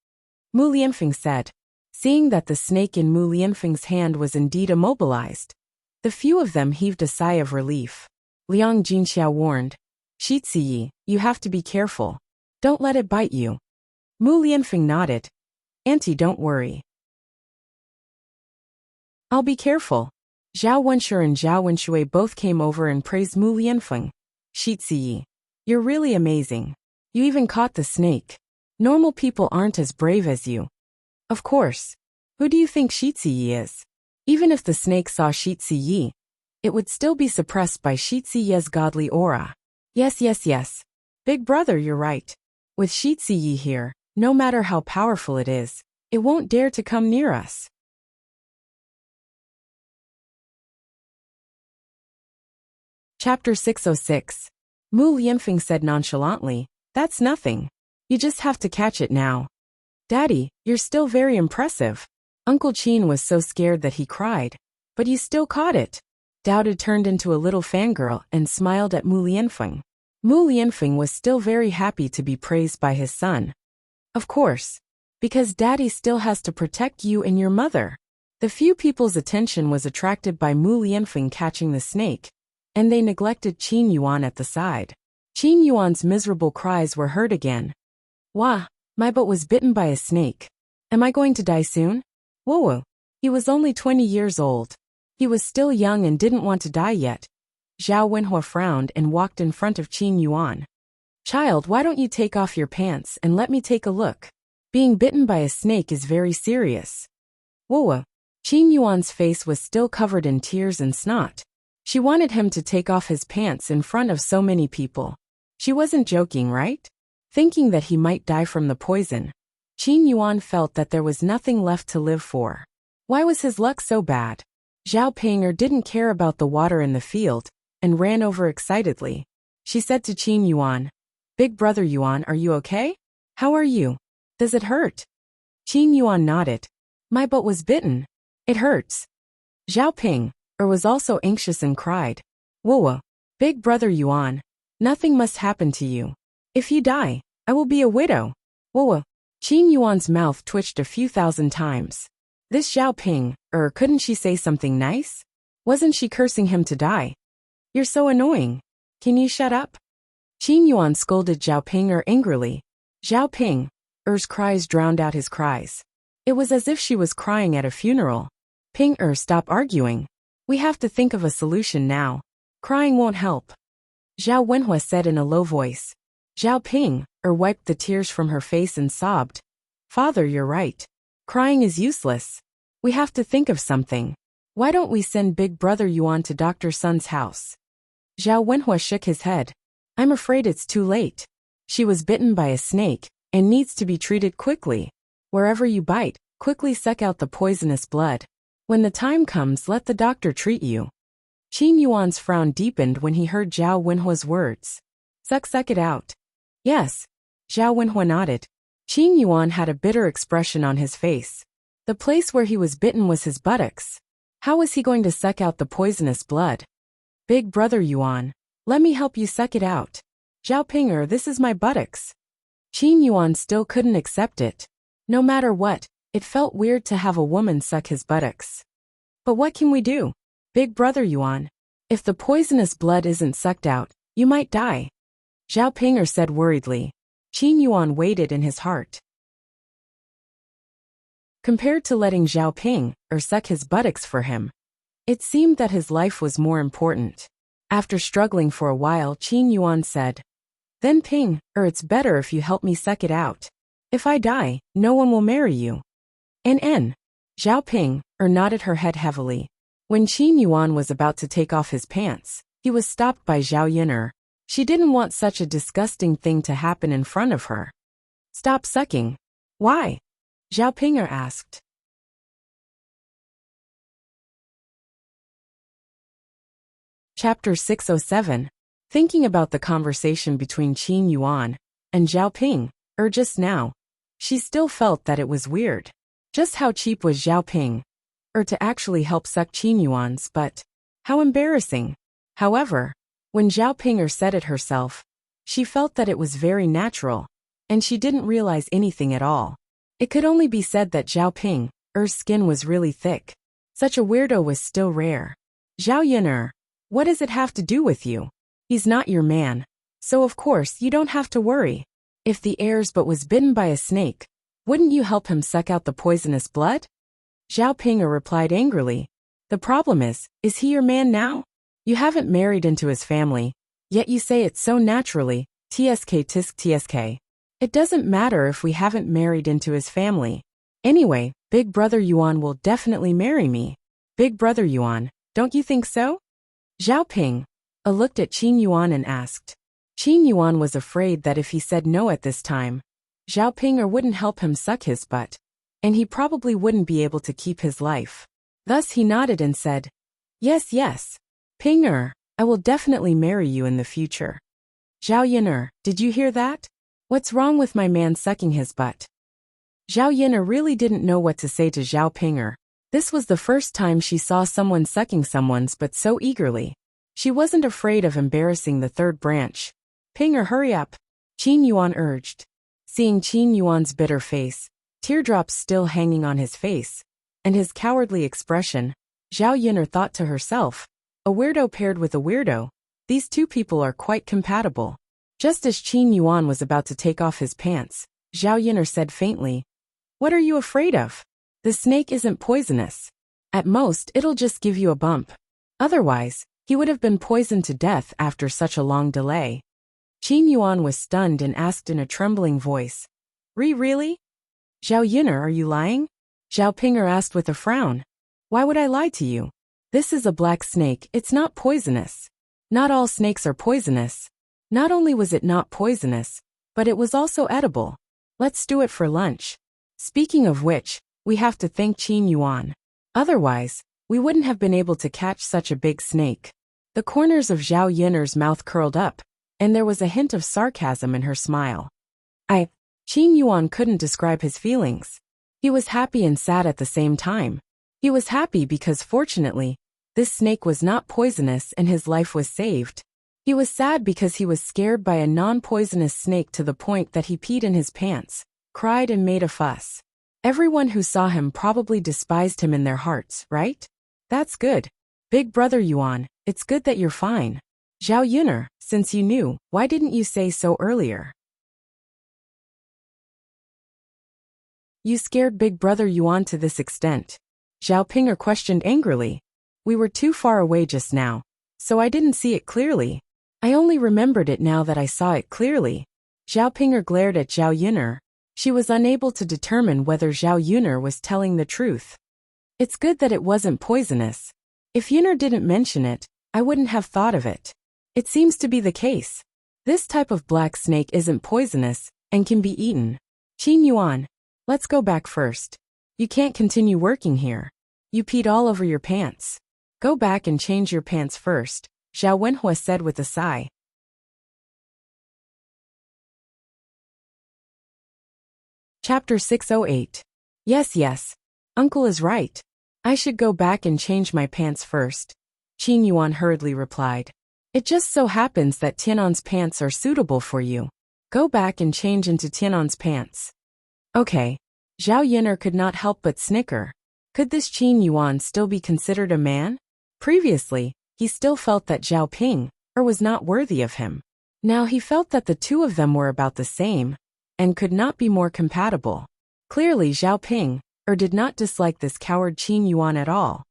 Mu Lianfeng said. Seeing that the snake in Mu Lianfeng's hand was indeed immobilized, the few of them heaved a sigh of relief. Liang Jinxiao warned, Shi Ziyi, you have to be careful. Don't let it bite you. Mu Lianfeng nodded. Auntie, don't worry. I'll be careful. Zhao Wenshi and Zhao Wenshui both came over and praised Mu Lianfeng. Shi Ziyi, you're really amazing. You even caught the snake. Normal people aren't as brave as you. Of course. Who do you think Shi Ziyi is? Even if the snake saw Shi Ziyi, it would still be suppressed by Shi Ziyi's godly aura. Yes. Big brother, you're right. With Shi Ziyi here, no matter how powerful it is, it won't dare to come near us. Chapter 606. Mu Lianfeng said nonchalantly, that's nothing. You just have to catch it now. Daddy, you're still very impressive. Uncle Qin was so scared that he cried. But you still caught it. Dowda turned into a little fangirl and smiled at Mu Lianfeng. Mu Lianfeng was still very happy to be praised by his son. Of course. Because Daddy still has to protect you and your mother. The few people's attention was attracted by Mu Lianfeng catching the snake, and they neglected Qin Yuan at the side. Qin Yuan's miserable cries were heard again. Wah, my butt was bitten by a snake. Am I going to die soon? Whoa. He was only 20 years old. He was still young and didn't want to die yet. Zhao Wenhua frowned and walked in front of Qin Yuan. Child, why don't you take off your pants and let me take a look? Being bitten by a snake is very serious. Whoa. Qin Yuan's face was still covered in tears and snot. She wanted him to take off his pants in front of so many people. She wasn't joking, right? Thinking that he might die from the poison, Qin Yuan felt that there was nothing left to live for. Why was his luck so bad? Zhao Ping'er didn't care about the water in the field and ran over excitedly. She said to Qin Yuan, Big brother Yuan, are you okay? How are you? Does it hurt? Qin Yuan nodded. My butt was bitten. It hurts. Zhao Ping'er was also anxious and cried. Whoa, big brother Yuan, nothing must happen to you. If you die, I will be a widow. Whoa. Qin Yuan's mouth twitched a few thousand times. This Zhao Ping'er, couldn't she say something nice? Wasn't she cursing him to die? You're so annoying. Can you shut up? Qin Yuan scolded Zhao Ping'er angrily. Zhao Ping'er's cries drowned out his cries. It was as if she was crying at a funeral. Ping'er, stop arguing. We have to think of a solution now. Crying won't help. Zhao Wenhua said in a low voice. Zhao Ping'er wiped the tears from her face and sobbed. Father, you're right. Crying is useless. We have to think of something. Why don't we send Big Brother Yuan to Dr. Sun's house? Zhao Wenhua shook his head. I'm afraid it's too late. She was bitten by a snake and needs to be treated quickly. Wherever you bite, quickly suck out the poisonous blood. When the time comes, let the doctor treat you. Qin Yuan's frown deepened when he heard Zhao Wenhua's words. Suck it out. Yes. Zhao Wenhua nodded. Qin Yuan had a bitter expression on his face. The place where he was bitten was his buttocks. How was he going to suck out the poisonous blood? Big brother Yuan, let me help you suck it out. Zhao Ping'er, this is my buttocks. Qin Yuan still couldn't accept it. No matter what, it felt weird to have a woman suck his buttocks. But what can we do? Big brother Yuan, if the poisonous blood isn't sucked out, you might die. Zhao Ping'er said worriedly. Qin Yuan waited in his heart. Compared to letting Zhao Ping'er suck his buttocks for him, it seemed that his life was more important. After struggling for a while, Qin Yuan said, Then Ping'er, it's better if you help me suck it out. If I die, no one will marry you. N. Zhao Ping'er nodded her head heavily. When Qin Yuan was about to take off his pants, he was stopped by Zhao Yin'er. She didn't want such a disgusting thing to happen in front of her. Stop sucking. Why? Zhao Ping'er asked. Chapter 607. Thinking about the conversation between Qin Yuan and Zhao Ping'er just now, she still felt that it was weird. Just how cheap was Zhao Ping'er to actually help suck Qin Yuan's butt? How embarrassing. However, when Zhao Ping'er said it herself, she felt that it was very natural, and she didn't realize anything at all. It could only be said that Zhao Ping'er's skin was really thick. Such a weirdo was still rare. Zhao Yin'er, what does it have to do with you? He's not your man, so of course you don't have to worry. If the heirs but was bitten by a snake, wouldn't you help him suck out the poisonous blood? Zhao Ping'er replied angrily. The problem is he your man now? You haven't married into his family, yet you say it so naturally, tsk tisk tsk. It doesn't matter if we haven't married into his family. Anyway, Big Brother Yuan will definitely marry me. Big Brother Yuan, don't you think so? Zhao Ping looked at Qin Yuan and asked. Qin Yuan was afraid that if he said no at this time, Zhao Ping'er wouldn't help him suck his butt, and he probably wouldn't be able to keep his life. Thus he nodded and said, Yes, yes. Ping'er, I will definitely marry you in the future. Zhao Yin'er, did you hear that? What's wrong with my man sucking his butt? Zhao Yin'er really didn't know what to say to Zhao Ping'er. This was the first time she saw someone sucking someone's butt so eagerly. She wasn't afraid of embarrassing the third branch. Ping'er, hurry up, Qin Yuan urged. Seeing Qin Yuan's bitter face, teardrops still hanging on his face, and his cowardly expression, Zhao Yin'er thought to herself, a weirdo paired with a weirdo. These two people are quite compatible. Just as Qin Yuan was about to take off his pants, Zhao Yin'er said faintly, What are you afraid of? The snake isn't poisonous. At most, it'll just give you a bump. Otherwise, he would have been poisoned to death after such a long delay. Qin Yuan was stunned and asked in a trembling voice, Really? Zhao Yin'er, are you lying? Zhao Ping'er asked with a frown. Why would I lie to you? This is a black snake, it's not poisonous. Not all snakes are poisonous. Not only was it not poisonous, but it was also edible. Let's do it for lunch. Speaking of which, we have to thank Qin Yuan. Otherwise, we wouldn't have been able to catch such a big snake. The corners of Zhao Yin'er's mouth curled up, and there was a hint of sarcasm in her smile. Qin Yuan couldn't describe his feelings. He was happy and sad at the same time. He was happy because fortunately, this snake was not poisonous and his life was saved. He was sad because he was scared by a non-poisonous snake to the point that he peed in his pants, cried and made a fuss. Everyone who saw him probably despised him in their hearts, right? That's good. Big Brother Yuan, it's good that you're fine. Zhao Yin'er, since you knew, why didn't you say so earlier? You scared Big Brother Yuan to this extent. Zhao Ping'er questioned angrily. We were too far away just now, so I didn't see it clearly. I only remembered it now that I saw it clearly. Zhao Ping'er glared at Zhao Yin'er. She was unable to determine whether Zhao Yin'er was telling the truth. It's good that it wasn't poisonous. If Yin'er didn't mention it, I wouldn't have thought of it. It seems to be the case. This type of black snake isn't poisonous and can be eaten. Qin Yuan, let's go back first. You can't continue working here. You peed all over your pants. Go back and change your pants first, Zhao Wenhua said with a sigh. Chapter 608. Yes, Uncle is right. I should go back and change my pants first, Qin Yuan hurriedly replied. It just so happens that Tianan's pants are suitable for you. Go back and change into Tianan's pants. Okay. Zhao Yin'er could not help but snicker. Could this Qin Yuan still be considered a man? Previously, he still felt that Zhao Ping'er was not worthy of him. Now he felt that the two of them were about the same, and could not be more compatible. Clearly Zhao Ping'er did not dislike this coward Qin Yuan at all.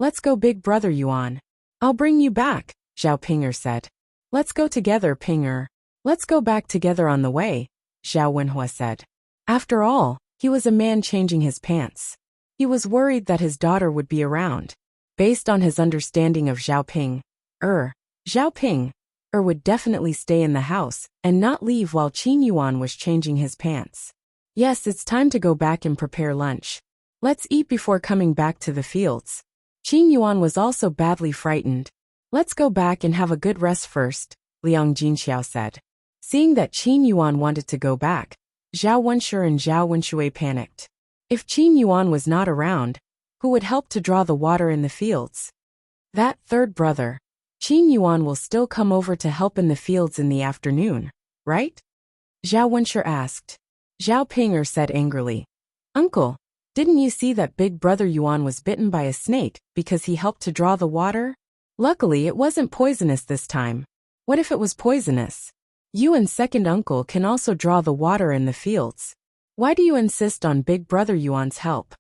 Let's go Big Brother Yuan. I'll bring you back, Zhao Ping'er said. Let's go together Ping'er. Let's go back together on the way, Zhao Wenhua said. After all, he was a man changing his pants. He was worried that his daughter would be around. Based on his understanding of Zhao Ping'er would definitely stay in the house and not leave while Qin Yuan was changing his pants. Yes, it's time to go back and prepare lunch. Let's eat before coming back to the fields. Qin Yuan was also badly frightened. Let's go back and have a good rest first, Liang Jinxiao said. Seeing that Qin Yuan wanted to go back, Zhao Wenshi and Zhao Wenshui panicked. If Qin Yuan was not around, who would help to draw the water in the fields? That third brother, Qin Yuan, will still come over to help in the fields in the afternoon, right? Zhao Wenshi asked. Zhao Ping'er said angrily. Uncle, didn't you see that Big Brother Yuan was bitten by a snake because he helped to draw the water? Luckily it wasn't poisonous this time. What if it was poisonous? You and second uncle can also draw the water in the fields. Why do you insist on big brother Yuan's help?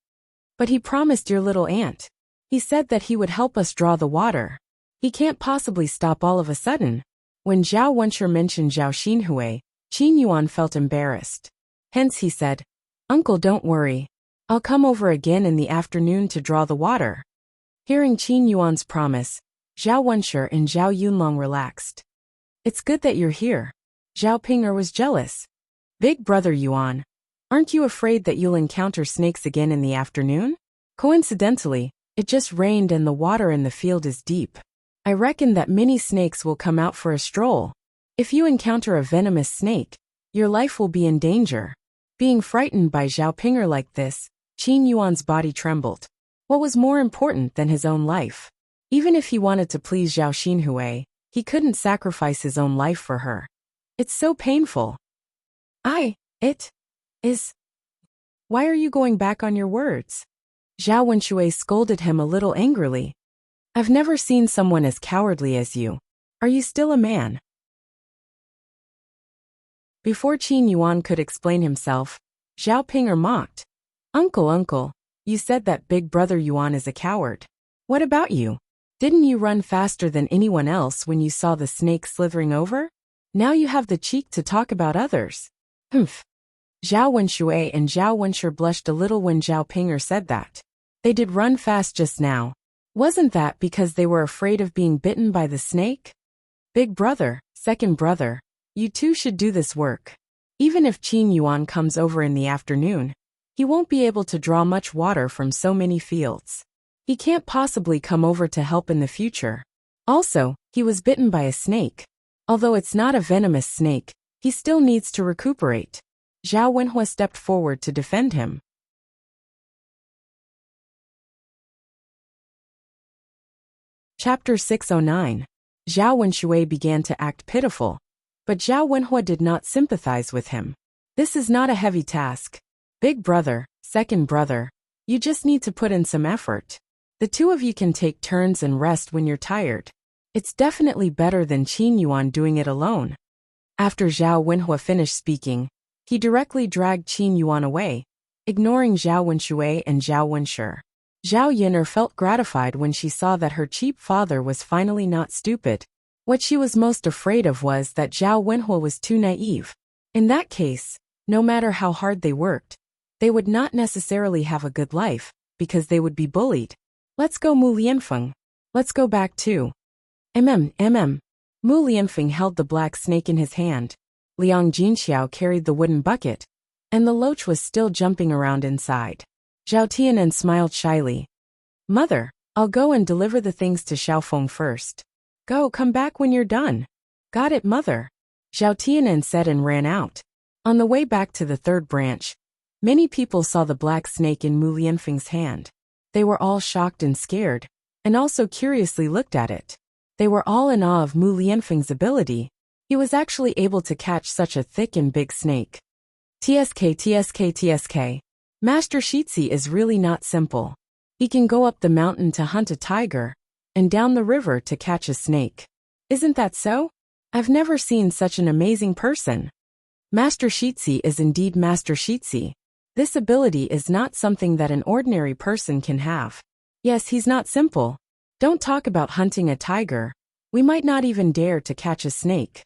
But he promised your little aunt. He said that he would help us draw the water. He can't possibly stop all of a sudden. When Zhao Wenshi mentioned Zhao Xinhui, Qin Yuan felt embarrassed. Hence he said, Uncle, don't worry. I'll come over again in the afternoon to draw the water. Hearing Qin Yuan's promise, Zhao Wenshi and Zhao Yunlong relaxed. It's good that you're here. Zhao Ping'er was jealous. Big brother Yuan, aren't you afraid that you'll encounter snakes again in the afternoon? Coincidentally, it just rained and the water in the field is deep. I reckon that many snakes will come out for a stroll. If you encounter a venomous snake, your life will be in danger. Being frightened by Zhao Ping'er like this, Qin Yuan's body trembled. What was more important than his own life? Even if he wanted to please Zhao Xinhui, he couldn't sacrifice his own life for her. It's so painful. It is. Why are you going back on your words? Zhao Wenshi scolded him a little angrily. I've never seen someone as cowardly as you. Are you still a man? Before Qin Yuan could explain himself, Zhao Ping'er mocked. Uncle, you said that big brother Yuan is a coward. What about you? Didn't you run faster than anyone else when you saw the snake slithering over? Now you have the cheek to talk about others. Humph. Zhao Wenshi and Zhao Wenshi blushed a little when Zhao Ping'er said that. They did run fast just now. Wasn't that because they were afraid of being bitten by the snake? Big brother, second brother, you two should do this work. Even if Qin Yuan comes over in the afternoon, he won't be able to draw much water from so many fields. He can't possibly come over to help in the future. Also, he was bitten by a snake. Although it's not a venomous snake, he still needs to recuperate. Zhao Wenhui stepped forward to defend him. Chapter 609. Zhao Wenshi began to act pitiful, but Zhao Wenhui did not sympathize with him. This is not a heavy task. Big brother, second brother, you just need to put in some effort. The two of you can take turns and rest when you're tired. It's definitely better than Qin Yuan doing it alone. After Zhao Wenhui finished speaking, he directly dragged Qin Yuan away, ignoring Zhao Wenshi and Zhao Wenshi. Zhao Yin'er felt gratified when she saw that her cheap father was finally not stupid. What she was most afraid of was that Zhao Wenhui was too naive. In that case, no matter how hard they worked, they would not necessarily have a good life, because they would be bullied. Let's go, Mu Lianfeng. Let's go back too. Mu Lianfeng held the black snake in his hand. Liang Jinxiao carried the wooden bucket, and the loach was still jumping around inside. Zhao Tianan smiled shyly. Mother, I'll go and deliver the things to Xiaofeng first. Go, come back when you're done. Got it, mother. Zhao Tianan said and ran out. On the way back to the third branch, many people saw the black snake in Mu Lianfeng's hand. They were all shocked and scared, and also curiously looked at it. They were all in awe of Mu Lianfeng's ability. He was actually able to catch such a thick and big snake. TSK. Master Shitzi is really not simple. He can go up the mountain to hunt a tiger, and down the river to catch a snake. Isn't that so? I've never seen such an amazing person. Master Shitzi is indeed Master Shitzi. This ability is not something that an ordinary person can have. Yes, he's not simple. Don't talk about hunting a tiger. We might not even dare to catch a snake.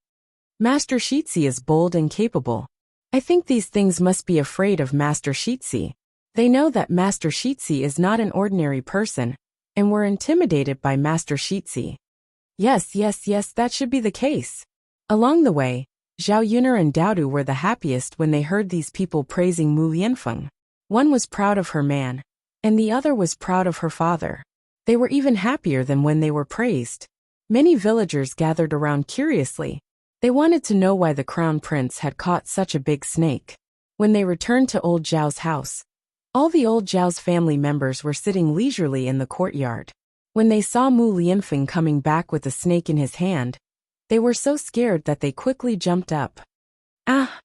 Master Shitzi is bold and capable. I think these things must be afraid of Master Shitzi. They know that Master Shitzi is not an ordinary person, and were intimidated by Master Shitzi. Yes, that should be the case. Along the way, Zhao Yun'er and Daodu were the happiest when they heard these people praising Mu Lianfeng. One was proud of her man, and the other was proud of her father. They were even happier than when they were praised. Many villagers gathered around curiously. They wanted to know why the crown prince had caught such a big snake. When they returned to old Zhao's house, all the old Zhao's family members were sitting leisurely in the courtyard. When they saw Mu Lianfeng coming back with a snake in his hand, they were so scared that they quickly jumped up. Ah!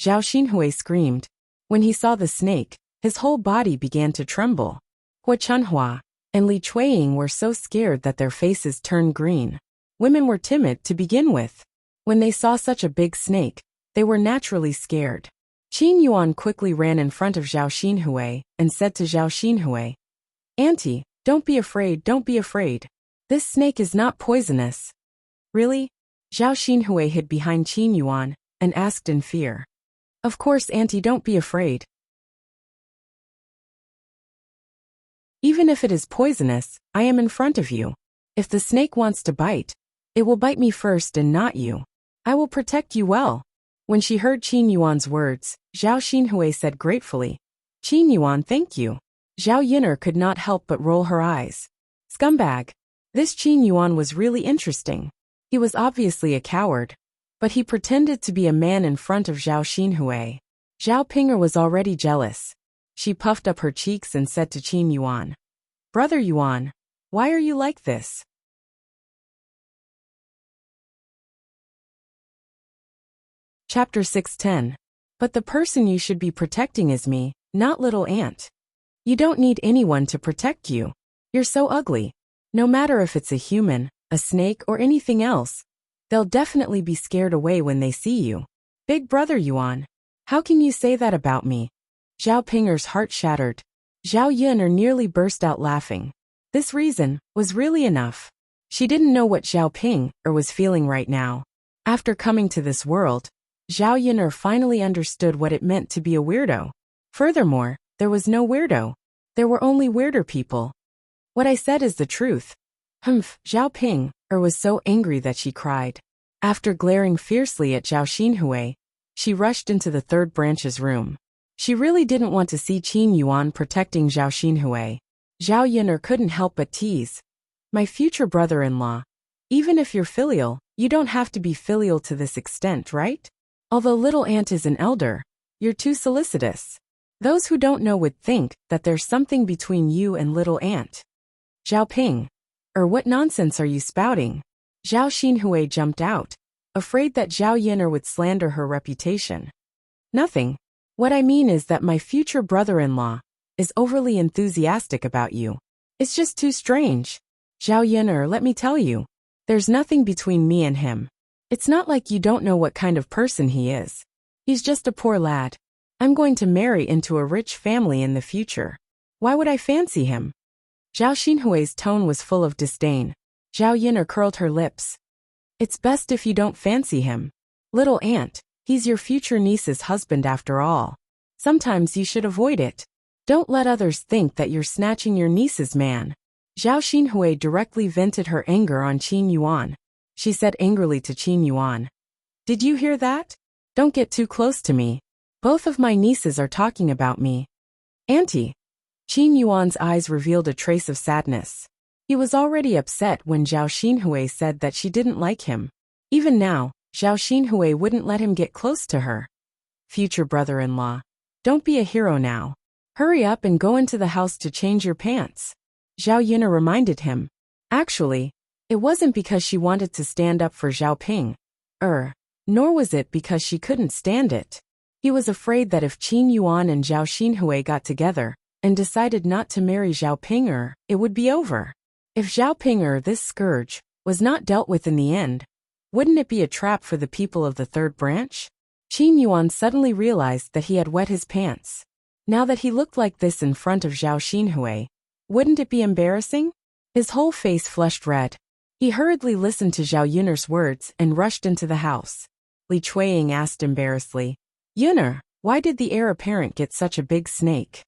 Zhao Xinhui screamed. When he saw the snake, his whole body began to tremble. Hua Chunhua and Li Chuiying were so scared that their faces turned green. Women were timid to begin with. When they saw such a big snake, they were naturally scared. Qin Yuan quickly ran in front of Zhao Xinhui and said to Zhao Xinhui, "Auntie, don't be afraid, don't be afraid. This snake is not poisonous." "Really?" Zhao Xinhui hid behind Qin Yuan and asked in fear. "Of course, Auntie, don't be afraid. Even if it is poisonous, I am in front of you. If the snake wants to bite, it will bite me first and not you. I will protect you well." When she heard Qin Yuan's words, Zhao Xinhui said gratefully, "Qin Yuan, thank you." Zhao Yin'er could not help but roll her eyes. Scumbag. This Qin Yuan was really interesting. He was obviously a coward, but he pretended to be a man in front of Zhao Xinhui. Zhao Ping'er was already jealous. She puffed up her cheeks and said to Qin Yuan, "Brother Yuan, why are you like this?" Chapter 610. But the person you should be protecting is me, not little ant. You don't need anyone to protect you. You're so ugly. No matter if it's a human, a snake, or anything else, they'll definitely be scared away when they see you. Big brother Yuan, how can you say that about me? Zhao Ping'er's heart shattered. Zhao Yin'er nearly burst out laughing. This reason was really enough. She didn't know what Zhao Ping'er was feeling right now. After coming to this world, Zhao Yin'er finally understood what it meant to be a weirdo. Furthermore, there was no weirdo. There were only weirder people. What I said is the truth. Humph, Zhao Ping'er was so angry that she cried. After glaring fiercely at Zhao Xinhui, she rushed into the third branch's room. She really didn't want to see Qin Yuan protecting Zhao Xinhui. Zhao Yin'er couldn't help but tease. "My future brother-in-law. Even if you're filial, you don't have to be filial to this extent, right? Although little ant is an elder, you're too solicitous. Those who don't know would think that there's something between you and little ant." "Zhao Ping'er, what nonsense are you spouting?" Zhao Xinhui jumped out, afraid that Zhao Yin'er would slander her reputation. "Nothing. What I mean is that my future brother-in-law is overly enthusiastic about you. It's just too strange. Zhao Yin'er, let me tell you, there's nothing between me and him. It's not like you don't know what kind of person he is. He's just a poor lad. I'm going to marry into a rich family in the future. Why would I fancy him?" Zhao Xinhui's tone was full of disdain. Zhao Yin'er curled her lips. "It's best if you don't fancy him. Little ant, he's your future niece's husband after all. Sometimes you should avoid it. Don't let others think that you're snatching your niece's man." Zhao Xinhui directly vented her anger on Qin Yuan. She said angrily to Qin Yuan, "Did you hear that? Don't get too close to me. Both of my nieces are talking about me." "Auntie." Qin Yuan's eyes revealed a trace of sadness. He was already upset when Zhao Xinhui said that she didn't like him. Even now, Zhao Xinhui wouldn't let him get close to her. "Future brother-in-law, don't be a hero now. Hurry up and go into the house to change your pants." Zhao Yin'er reminded him. Actually, it wasn't because she wanted to stand up for Zhao Ping'er, nor was it because she couldn't stand it. He was afraid that if Qin Yuan and Zhao Xinhui got together and decided not to marry Zhao Ping'er, it would be over. If Zhao Ping'er, this scourge, was not dealt with in the end, wouldn't it be a trap for the people of the third branch? Qin Yuan suddenly realized that he had wet his pants. Now that he looked like this in front of Zhao Xinhui, wouldn't it be embarrassing? His whole face flushed red. He hurriedly listened to Zhao Yin'er's words and rushed into the house. Li Chuiying asked embarrassedly, "Yin'er, why did the heir apparent get such a big snake?"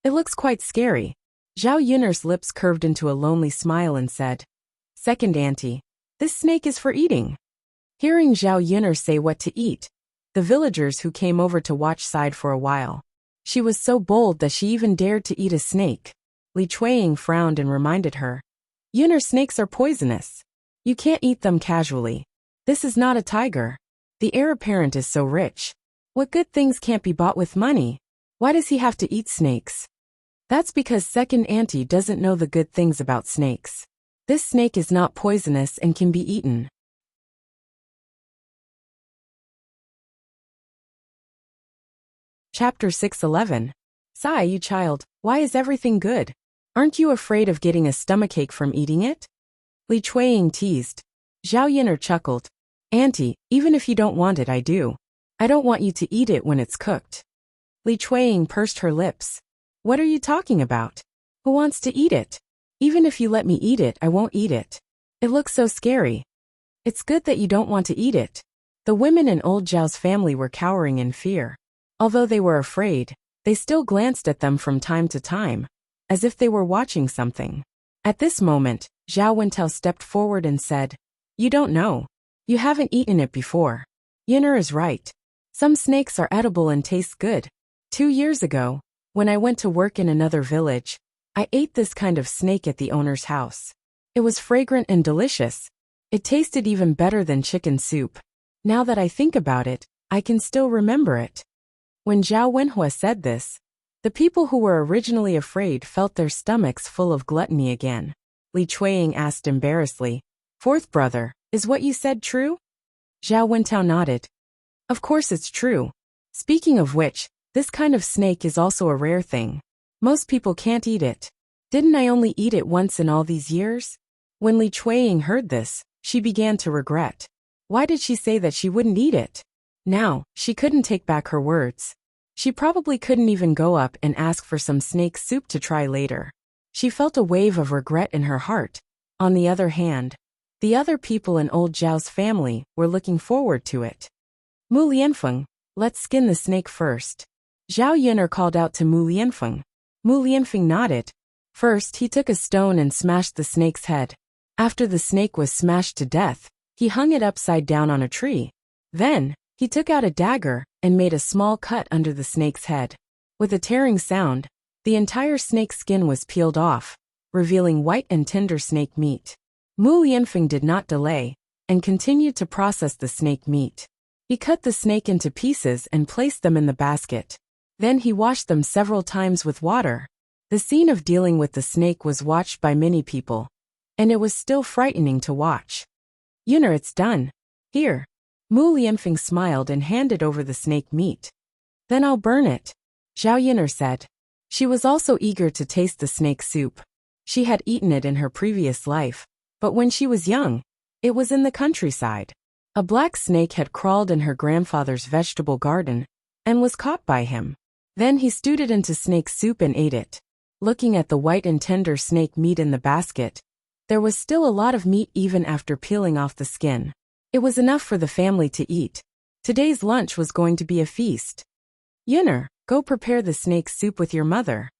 "It looks quite scary." Zhao Yin'er's lips curved into a lonely smile and said, "Second auntie, this snake is for eating." Hearing Zhao Yin'er say what to eat, the villagers who came over to watch sighed for a while. She was so bold that she even dared to eat a snake. Li Chuiying frowned and reminded her, "Yin'er, snakes are poisonous. You can't eat them casually. This is not a tiger. The heir apparent is so rich. What good things can't be bought with money? Why does he have to eat snakes?" "That's because second auntie doesn't know the good things about snakes. This snake is not poisonous and can be eaten." Chapter 611. "Sigh, you child, why is everything good? Aren't you afraid of getting a stomachache from eating it?" Li Chuiying teased. Zhao Yin'er chuckled. Auntie, even if you don't want it, I do. I don't want you to eat it when it's cooked. Li Chuiying pursed her lips. What are you talking about? Who wants to eat it? Even if you let me eat it, I won't eat it. It looks so scary. It's good that you don't want to eat it. The women in old Zhao's family were cowering in fear. Although they were afraid, they still glanced at them from time to time, as if they were watching something. At this moment, Zhao Wentao stepped forward and said, You don't know. You haven't eaten it before. Yin'er is right. Some snakes are edible and taste good. 2 years ago, when I went to work in another village, I ate this kind of snake at the owner's house. It was fragrant and delicious. It tasted even better than chicken soup. Now that I think about it, I can still remember it. When Zhao Wenhua said this, the people who were originally afraid felt their stomachs full of gluttony again. Li Chuiying asked embarrassedly, Fourth brother, is what you said true? Zhao Wentao nodded. Of course it's true. Speaking of which, this kind of snake is also a rare thing. Most people can't eat it. Didn't I only eat it once in all these years? When Li Chuiying heard this, she began to regret. Why did she say that she wouldn't eat it? Now, she couldn't take back her words. She probably couldn't even go up and ask for some snake soup to try later. She felt a wave of regret in her heart. On the other hand, the other people in old Zhao's family were looking forward to it. Mu Lianfeng, let's skin the snake first. Zhao Yin'er called out to Mu Lianfeng. Mu Lianfeng nodded. First, he took a stone and smashed the snake's head. After the snake was smashed to death, he hung it upside down on a tree. Then, he took out a dagger and made a small cut under the snake's head. With a tearing sound, the entire snake's skin was peeled off, revealing white and tender snake meat. Mu Lianfeng did not delay and continued to process the snake meat. He cut the snake into pieces and placed them in the basket. Then he washed them several times with water. The scene of dealing with the snake was watched by many people, and it was still frightening to watch. Yin'er, it's done. Here. Mu Lianfeng smiled and handed over the snake meat. Then I'll burn it, Zhao Yin'er said. She was also eager to taste the snake soup. She had eaten it in her previous life, but when she was young, it was in the countryside. A black snake had crawled in her grandfather's vegetable garden and was caught by him. Then he stewed it into snake soup and ate it. Looking at the white and tender snake meat in the basket, there was still a lot of meat even after peeling off the skin. It was enough for the family to eat. Today's lunch was going to be a feast. Yin'er, go prepare the snake soup with your mother.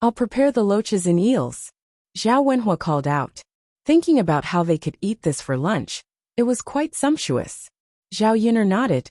I'll prepare the loaches and eels, Zhao Wenhua called out. Thinking about how they could eat this for lunch, it was quite sumptuous. Zhao Yin'er nodded.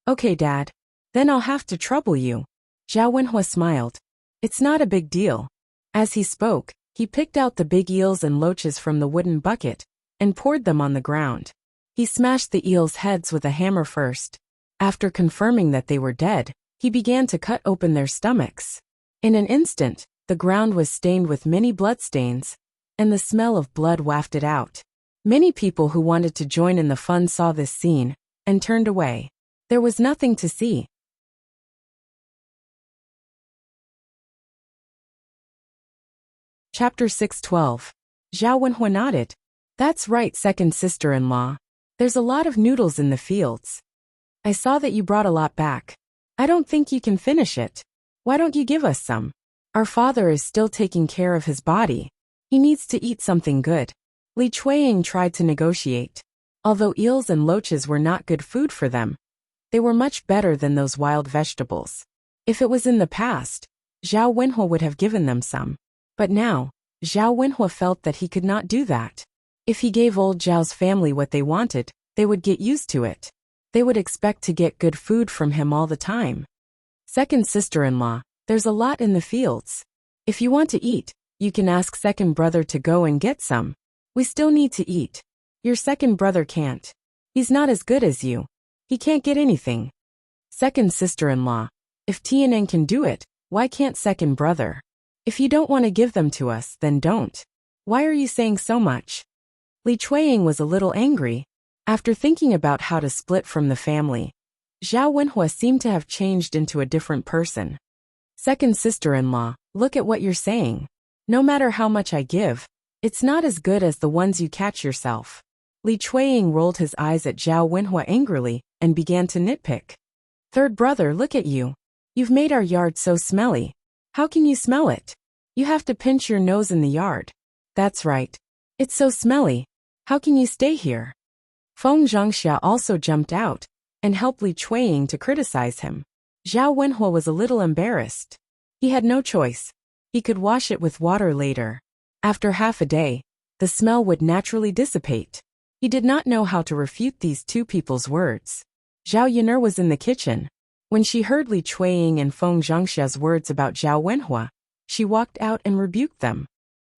Okay, Dad. Then I'll have to trouble you. Zhao Wenhua smiled. It's not a big deal. As he spoke, he picked out the big eels and loaches from the wooden bucket and poured them on the ground. He smashed the eels' heads with a hammer first. After confirming that they were dead, he began to cut open their stomachs. In an instant, the ground was stained with many bloodstains, and the smell of blood wafted out. Many people who wanted to join in the fun saw this scene and turned away. There was nothing to see. Chapter 6:12. Zhao Wenhua nodded. That's right, second sister-in-law. There's a lot of noodles in the fields. I saw that you brought a lot back. I don't think you can finish it. Why don't you give us some? Our father is still taking care of his body. He needs to eat something good. Li Chuiying tried to negotiate. Although eels and loaches were not good food for them, they were much better than those wild vegetables. If it was in the past, Zhao Wenhua would have given them some. But now, Zhao Wenhua felt that he could not do that. If he gave old Zhao's family what they wanted, they would get used to it. They would expect to get good food from him all the time. Second sister-in-law, there's a lot in the fields. If you want to eat, you can ask second brother to go and get some. We still need to eat. Your second brother can't. He's not as good as you. He can't get anything. Second sister-in-law, if Tianeng can do it, why can't second brother? If you don't want to give them to us, then don't. Why are you saying so much? Li Chuiying was a little angry. After thinking about how to split from the family, Zhao Wenhua seemed to have changed into a different person. Second sister-in-law, look at what you're saying. No matter how much I give, it's not as good as the ones you catch yourself. Li Chuiying rolled his eyes at Zhao Wenhua angrily and began to nitpick. Third brother, look at you. You've made our yard so smelly. How can you smell it? You have to pinch your nose in the yard. That's right. It's so smelly. How can you stay here? Feng Zhangxia also jumped out and helped Li Chuiying to criticize him. Zhao Wenhua was a little embarrassed. He had no choice. He could wash it with water later. After half a day, the smell would naturally dissipate. He did not know how to refute these two people's words. Zhao Yun'er was in the kitchen. When she heard Li Chuiying and Feng Zhangxia's words about Zhao Wenhua, she walked out and rebuked them.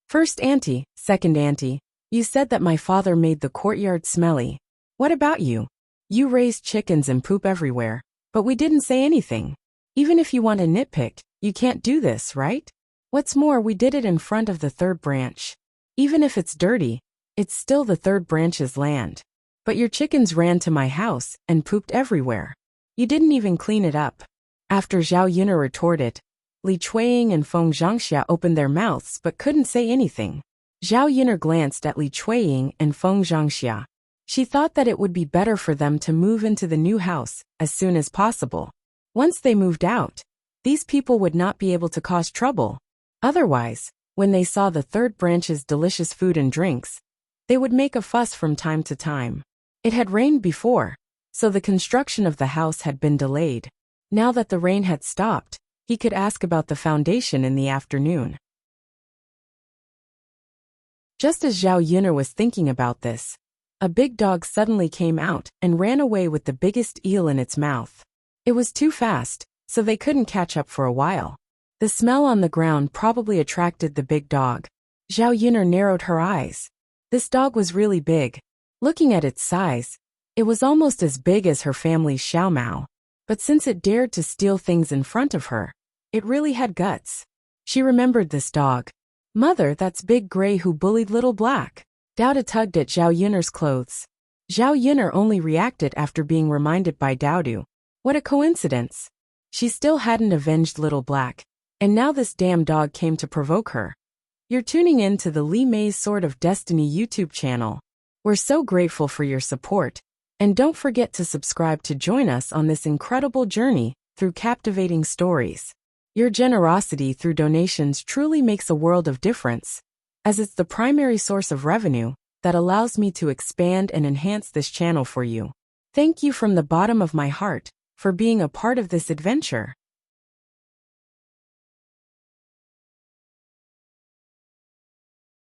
First auntie, second auntie, you said that my father made the courtyard smelly. What about you? You raised chickens and poop everywhere, but we didn't say anything. Even if you want to nitpick, you can't do this, right? What's more, we did it in front of the third branch. Even if it's dirty, it's still the third branch's land. But your chickens ran to my house and pooped everywhere. You didn't even clean it up. After Zhao Yun'er retorted, Li Chuiying and Feng Zhangxia opened their mouths but couldn't say anything. Zhao Yun'er glanced at Li Chuiying and Feng Zhangxia. She thought that it would be better for them to move into the new house as soon as possible. Once they moved out, these people would not be able to cause trouble. Otherwise, when they saw the third branch's delicious food and drinks, they would make a fuss from time to time. It had rained before, so the construction of the house had been delayed. Now that the rain had stopped, he could ask about the foundation in the afternoon. Just as Zhao Yun'er was thinking about this, a big dog suddenly came out and ran away with the biggest eel in its mouth. It was too fast, so they couldn't catch up for a while. The smell on the ground probably attracted the big dog. Zhao Yun'er narrowed her eyes. This dog was really big. Looking at its size, it was almost as big as her family's Xiao Mao. But since it dared to steal things in front of her, it really had guts. She remembered this dog. Mother, that's Big Gray who bullied Little Black. Dowda tugged at Zhao Yun'er's clothes. Zhao Yun'er only reacted after being reminded by Dowdu. What a coincidence. She still hadn't avenged Little Black, and now this damn dog came to provoke her. You're tuning in to the Li Mei's Sword of Destiny YouTube channel. We're so grateful for your support, and don't forget to subscribe to join us on this incredible journey through captivating stories. Your generosity through donations truly makes a world of difference, as it's the primary source of revenue that allows me to expand and enhance this channel for you. Thank you from the bottom of my heart for being a part of this adventure.